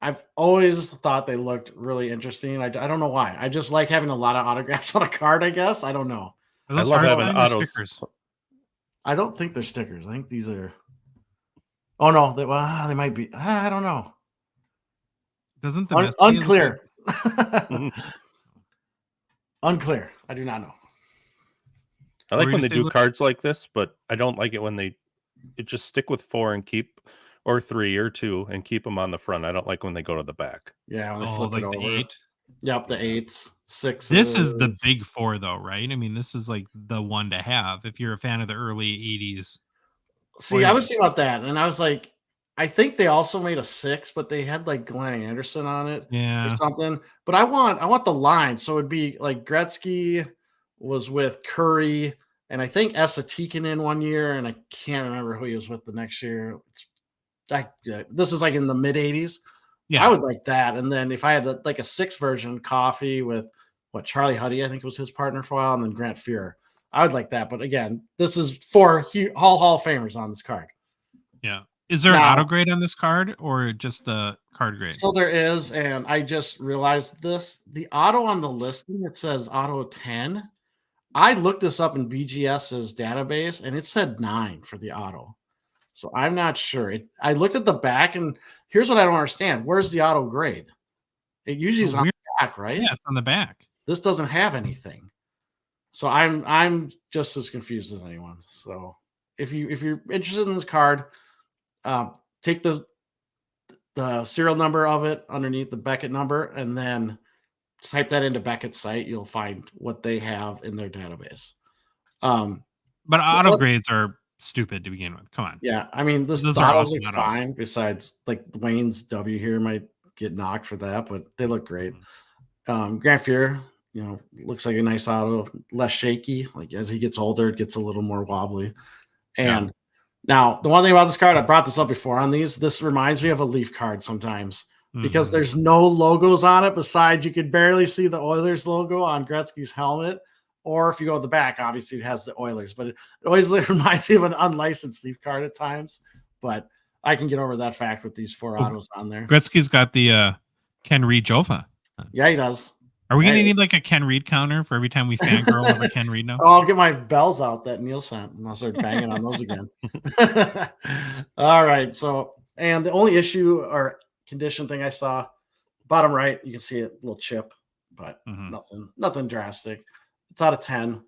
[SPEAKER 2] I've always thought they looked really interesting. I don't know why. I just like having a lot of autographs on a card, I guess. I don't know.
[SPEAKER 1] Are those
[SPEAKER 3] love
[SPEAKER 1] hard
[SPEAKER 3] having
[SPEAKER 1] sign or
[SPEAKER 3] autos.
[SPEAKER 1] stickers?
[SPEAKER 2] I don't think they're stickers. I think these are. Oh no, they might be. I don't know.
[SPEAKER 1] Doesn't the Messier look
[SPEAKER 2] Unclear.
[SPEAKER 3] Mhm.
[SPEAKER 2] Unclear. I do not know.
[SPEAKER 3] I
[SPEAKER 1] What
[SPEAKER 3] like
[SPEAKER 1] were you
[SPEAKER 3] when they
[SPEAKER 1] gonna say,
[SPEAKER 3] do
[SPEAKER 1] Luke?
[SPEAKER 3] cards like this, but I don't like it when they just stick with 4 and keep, or 3 or 2 and keep them on the front. I don't like when they go to the back.
[SPEAKER 2] Yeah, when they
[SPEAKER 1] Oh,
[SPEAKER 2] flip
[SPEAKER 1] like
[SPEAKER 2] it
[SPEAKER 1] the
[SPEAKER 2] over.
[SPEAKER 1] 8.
[SPEAKER 2] Yep, the 8s, 6s.
[SPEAKER 1] This is the big 4, though, right? I mean, this is like the one to have if you're a fan of the early 80s.
[SPEAKER 2] See, I was thinking about that, and I was like, I think they also made a 6, but they had like Glenn Anderson on it or
[SPEAKER 1] Yeah.
[SPEAKER 2] something. But I want the line, so it'd be like Gretzky was with Curry, and I think Esa Tikkanen one year, and I can't remember who he was with the next year. This is like in the mid 80s.
[SPEAKER 1] Yeah.
[SPEAKER 2] I would like that. And then if I had like a 6 version, Coffee with Charlie Huddy, I think was his partner for a while, and then Grant Fuhr. I would like that. But again, this is 4 Hall of Famers on this card.
[SPEAKER 1] Yeah. Is there
[SPEAKER 2] Now-
[SPEAKER 1] an auto grade on this card or just the card grade?
[SPEAKER 2] So there is, and I just realized this. The auto on the listing, it says auto 10. I looked this up in BGS's database, and it said 9 for the auto. So I'm not sure. I looked at the back, and here's what I don't understand. Where's the auto grade? It usually is on
[SPEAKER 1] Weird.
[SPEAKER 2] the back, right?
[SPEAKER 1] Yeah, it's on the back.
[SPEAKER 2] This doesn't have anything. So I'm just as confused as anyone. So if you're interested in this card, take the serial number of it underneath the Beckett number, and then type that into Beckett's site. You'll find what they have in their database.
[SPEAKER 1] But auto grades are stupid to begin with. Come on.
[SPEAKER 2] Yeah, I mean, the
[SPEAKER 1] Those are
[SPEAKER 2] autos
[SPEAKER 1] awesome
[SPEAKER 2] are
[SPEAKER 1] autos.
[SPEAKER 2] fine. Besides, like Wayne's W here might get knocked for that, but they look great. Grant Fuhr, looks like a nice auto, less shaky. Like as he gets older, it gets a little more wobbly. And now the one thing about this card, I brought this up before on these. This reminds me of a Leaf card sometimes because
[SPEAKER 1] Mhm.
[SPEAKER 2] there's no logos on it. Besides, you could barely see the Oilers logo on Gretzky's helmet. Or if you go to the back, obviously it has the Oilers, but it always reminds me of an unlicensed Leaf card at times. But I can get over that fact with these 4 autos on there.
[SPEAKER 1] Gretzky's got the Ken Reid Jova.
[SPEAKER 2] Yeah, he does.
[SPEAKER 1] Are we going to
[SPEAKER 2] Hey.
[SPEAKER 1] need like a Ken Reid counter for every time we fangirl over Ken Reid now?
[SPEAKER 2] Oh, I'll get my bells out that Neil sent and I'll start banging on those again. All right. So, and the only issue or condition thing I saw, bottom right, you can see a little chip, but
[SPEAKER 1] Mhm.
[SPEAKER 2] nothing drastic. It's out of 10.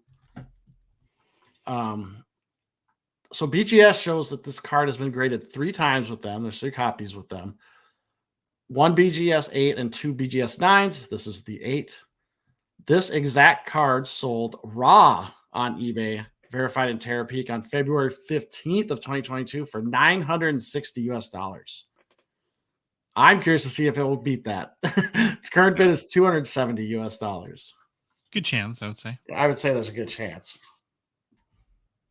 [SPEAKER 2] So BGS shows that this card has been graded 3 times with them. There's 3 copies with them. 1 BGS 8 and 2 BGS 9s. This is the 8. This exact card sold raw on eBay, verified in Terapeak on February 15th of 2022 for $960. I'm curious to see if it will beat that. Its current bid is $270.
[SPEAKER 1] Good chance, I would say.
[SPEAKER 2] I would say there's a good chance.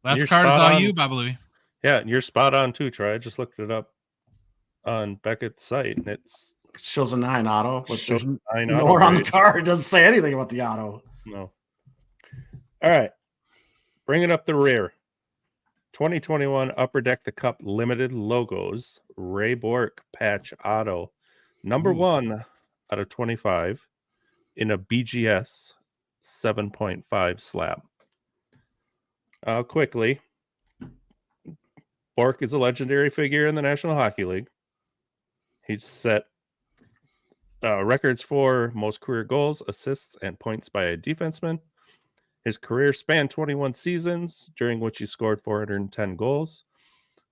[SPEAKER 1] Last
[SPEAKER 3] You're
[SPEAKER 1] card is
[SPEAKER 3] spot
[SPEAKER 1] all
[SPEAKER 3] on.
[SPEAKER 1] you, Baba Louie.
[SPEAKER 3] Yeah, you're spot on too, Troy. I just looked it up on Beckett's site, and
[SPEAKER 2] It shows a 9 auto, but
[SPEAKER 3] Shows
[SPEAKER 2] there's
[SPEAKER 3] 9 auto
[SPEAKER 2] nowhere on the
[SPEAKER 3] grade.
[SPEAKER 2] card. It doesn't say anything about the auto.
[SPEAKER 3] No. All right. Bringing up the rear. 2021 Upper Deck the Cup limited logos. Ray Bork patch auto. Number 1 out of 25 in a BGS 7.5 slab. Quickly. Bork is a legendary figure in the National Hockey League. He's set records for most career goals, assists, and points by a defenseman. His career spanned 21 seasons, during which he scored 410 goals,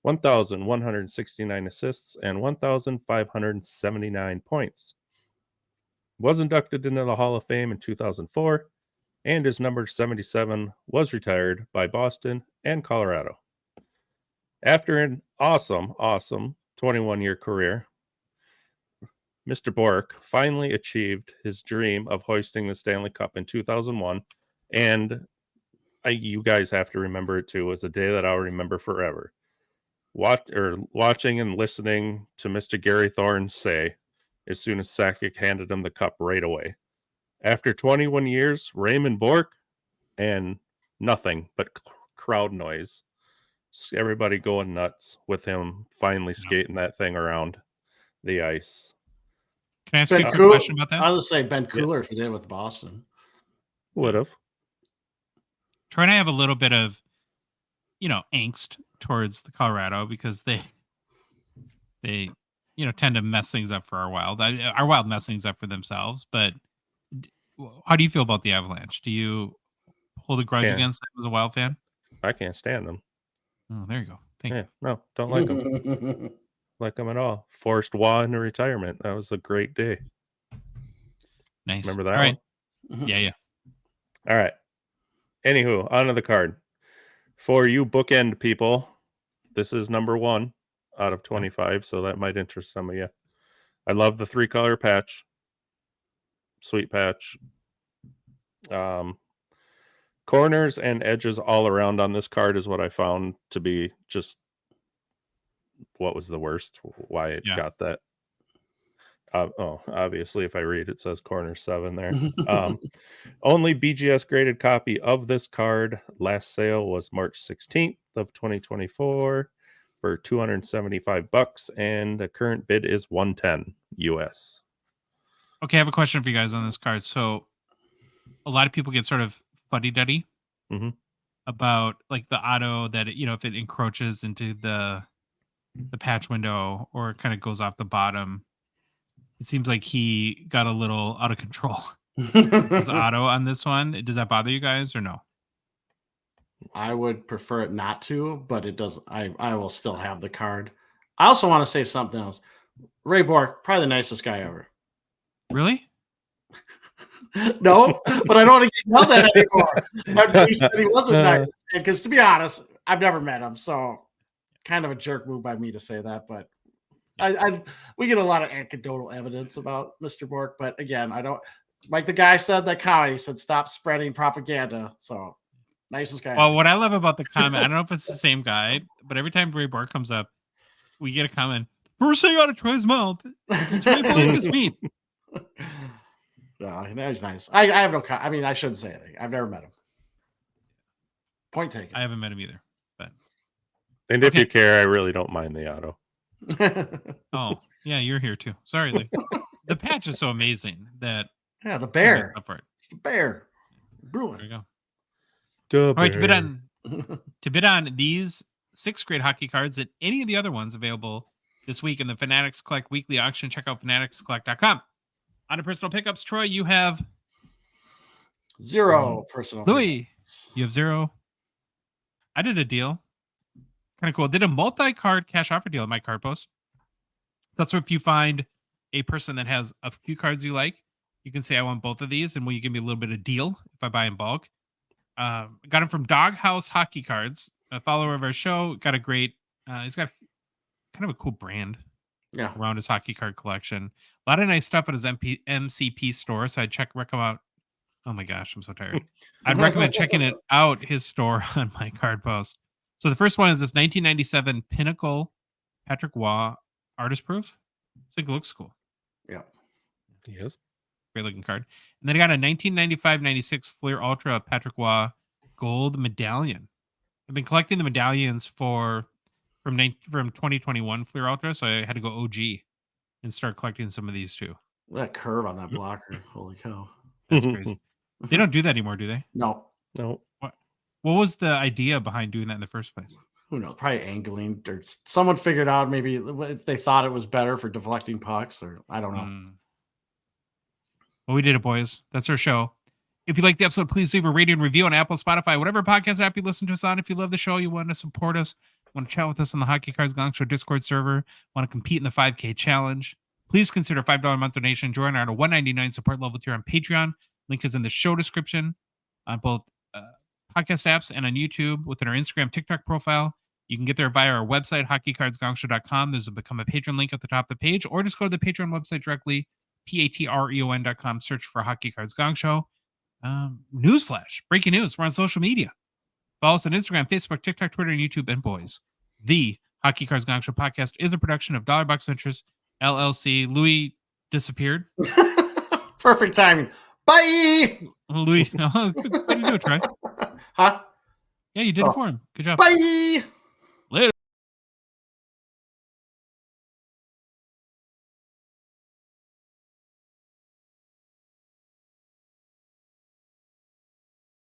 [SPEAKER 3] 1,169 assists, and 1,579 points. Was inducted into the Hall of Fame in 2004, and his number 77 was retired by Boston and Colorado. After an awesome 21-year career, Mr. Bork finally achieved his dream of hoisting the Stanley Cup in 2001 And you guys have to remember it too. It was a day that I'll remember forever. Watching and listening to Mr. Gary Thorne say, as soon as Sakic handed him the cup right away. After 21 years, Raymond Bourque, and nothing but crowd noise. Everybody going nuts with him finally skating that thing around the ice.
[SPEAKER 1] Can I ask you a
[SPEAKER 2] Ben
[SPEAKER 1] quick question about that?
[SPEAKER 2] I was say Ben Cooler if he did it with Boston.
[SPEAKER 3] Would have.
[SPEAKER 1] Troy and I have a little bit of, angst towards the Colorado because they tend to mess things up for our Wild. Our Wild mess things up for themselves. But how do you feel about the Avalanche? Do you hold a grudge against them as a Wild fan?
[SPEAKER 3] I can't stand them.
[SPEAKER 1] Oh, there you go. Thank you.
[SPEAKER 3] No, don't like them. Like them at all. Forced Waugh into retirement. That was a great day.
[SPEAKER 1] Nice.
[SPEAKER 3] Remember that
[SPEAKER 1] all right.
[SPEAKER 3] one?
[SPEAKER 1] Yeah.
[SPEAKER 3] All right. Anywho, on to the card. For you bookend people, this is number 1 out of 25, so that might interest some of you. I love the 3-color patch. Sweet patch. Corners and edges all around on this card is what I found to be just what was the worst, why it got that. Obviously, if I read, it says corner 7 there. Only BGS graded copy of this card. Last sale was March 16th of 2024 for $275, and the current bid is $110 US.
[SPEAKER 1] Okay, I have a question for you guys on this card. So, a lot of people get sort of fuddy-duddy about like the auto that if it encroaches into the patch window or it kind of goes off the bottom. It seems like he got a little out of control. His auto on this one. Does that bother you guys or no?
[SPEAKER 2] I would prefer it not to, but it does. I will still have the card. I also want to say something else. Ray Bourque, probably the nicest guy ever.
[SPEAKER 1] Really?
[SPEAKER 2] No, but I don't want to get yelled at anymore. After he said he wasn't nice. Because to be honest, I've never met him, so kind of a jerk move by me to say that. But we get a lot of anecdotal evidence about Mr. Bourque. But again, I don't like the guy said that comment. He said stop spreading propaganda. So nicest guy.
[SPEAKER 1] Well, what I love about the comment, I don't know if it's the same guy, but every time Ray Bourque comes up, we get a comment. First thing out of Troy's mouth, it's Ray Bourque's meat.
[SPEAKER 2] No, he's nice. I have no. I mean, I shouldn't say anything. I've never met him. Point taken.
[SPEAKER 1] I haven't met him either. But
[SPEAKER 3] and if you care, I really don't mind the auto.
[SPEAKER 1] Oh yeah, you're here too. Sorry, the patch is so amazing that
[SPEAKER 2] the bear. It's the bear.
[SPEAKER 1] There you go. All right, to bid on these 6th grade hockey cards at any of the other ones available this week in the Fanatics Collect weekly auction, check out fanaticscollect.com. On to personal pickups, Troy, you have
[SPEAKER 2] 0 personal.
[SPEAKER 1] Louis, you have 0. I did a deal. Kind of cool. Did a multi-card cash offer deal at my card post. That's where if you find a person that has a few cards you like, you can say, I want both of these, and will you give me a little bit of deal if I buy in bulk? Got him from Doghouse Hockey Cards, a follower of our show. Got a great, he's got kind of a cool brand around his hockey card collection. A lot of nice stuff at his MCP store, so I'd recommend. Oh my gosh, I'm so tired. I'd recommend checking it out, his store on my card post. So the first one is this 1997 Pinnacle Patrick Waugh artist proof. I think it looks cool.
[SPEAKER 2] Yeah.
[SPEAKER 3] Yes.
[SPEAKER 1] Great looking card. And then I got a 1995-96 Fleer Ultra Patrick Waugh gold medallion. I've been collecting the medallions from 2021 Fleer Ultra, so I had to go OG and start collecting some of these too.
[SPEAKER 2] That curve on that blocker. Holy cow.
[SPEAKER 1] That's crazy. They don't do that anymore, do they?
[SPEAKER 2] No.
[SPEAKER 1] What was the idea behind doing that in the first place?
[SPEAKER 2] Who knows? Probably angling, or someone figured out maybe they thought it was better for deflecting pucks, or I don't know.
[SPEAKER 1] Well, we did it, boys. That's our show. If you like the episode, please leave a rating and review on Apple, Spotify, whatever podcast app you listen to us on. If you love the show, you want to support us, want to chat with us on the Hockey Cards Gongshow Discord server, want to compete in the 5K challenge, please consider a $5 a month donation. Join our $1.99 support level tier on Patreon. Link is in the show description on both podcast apps and on YouTube within our Instagram, TikTok profile. You can get there via our website, hockeycardsgongshow.com. There's a Become a Patron link at the top of the page, or just go to the Patreon website directly, patreon.com, search for Hockey Cards Gongshow. Newsflash, breaking news. We're on social media. Follow us on Instagram, Facebook, TikTok, Twitter, and YouTube. And boys, the Hockey Cards Gongshow podcast is a production of Dollar Box Ventures LLC. Louis disappeared.
[SPEAKER 2] Perfect timing. Bye.
[SPEAKER 1] Louis, way to do it, Troy.
[SPEAKER 2] Huh?
[SPEAKER 1] Yeah, you did it for him. Good job.
[SPEAKER 2] Bye.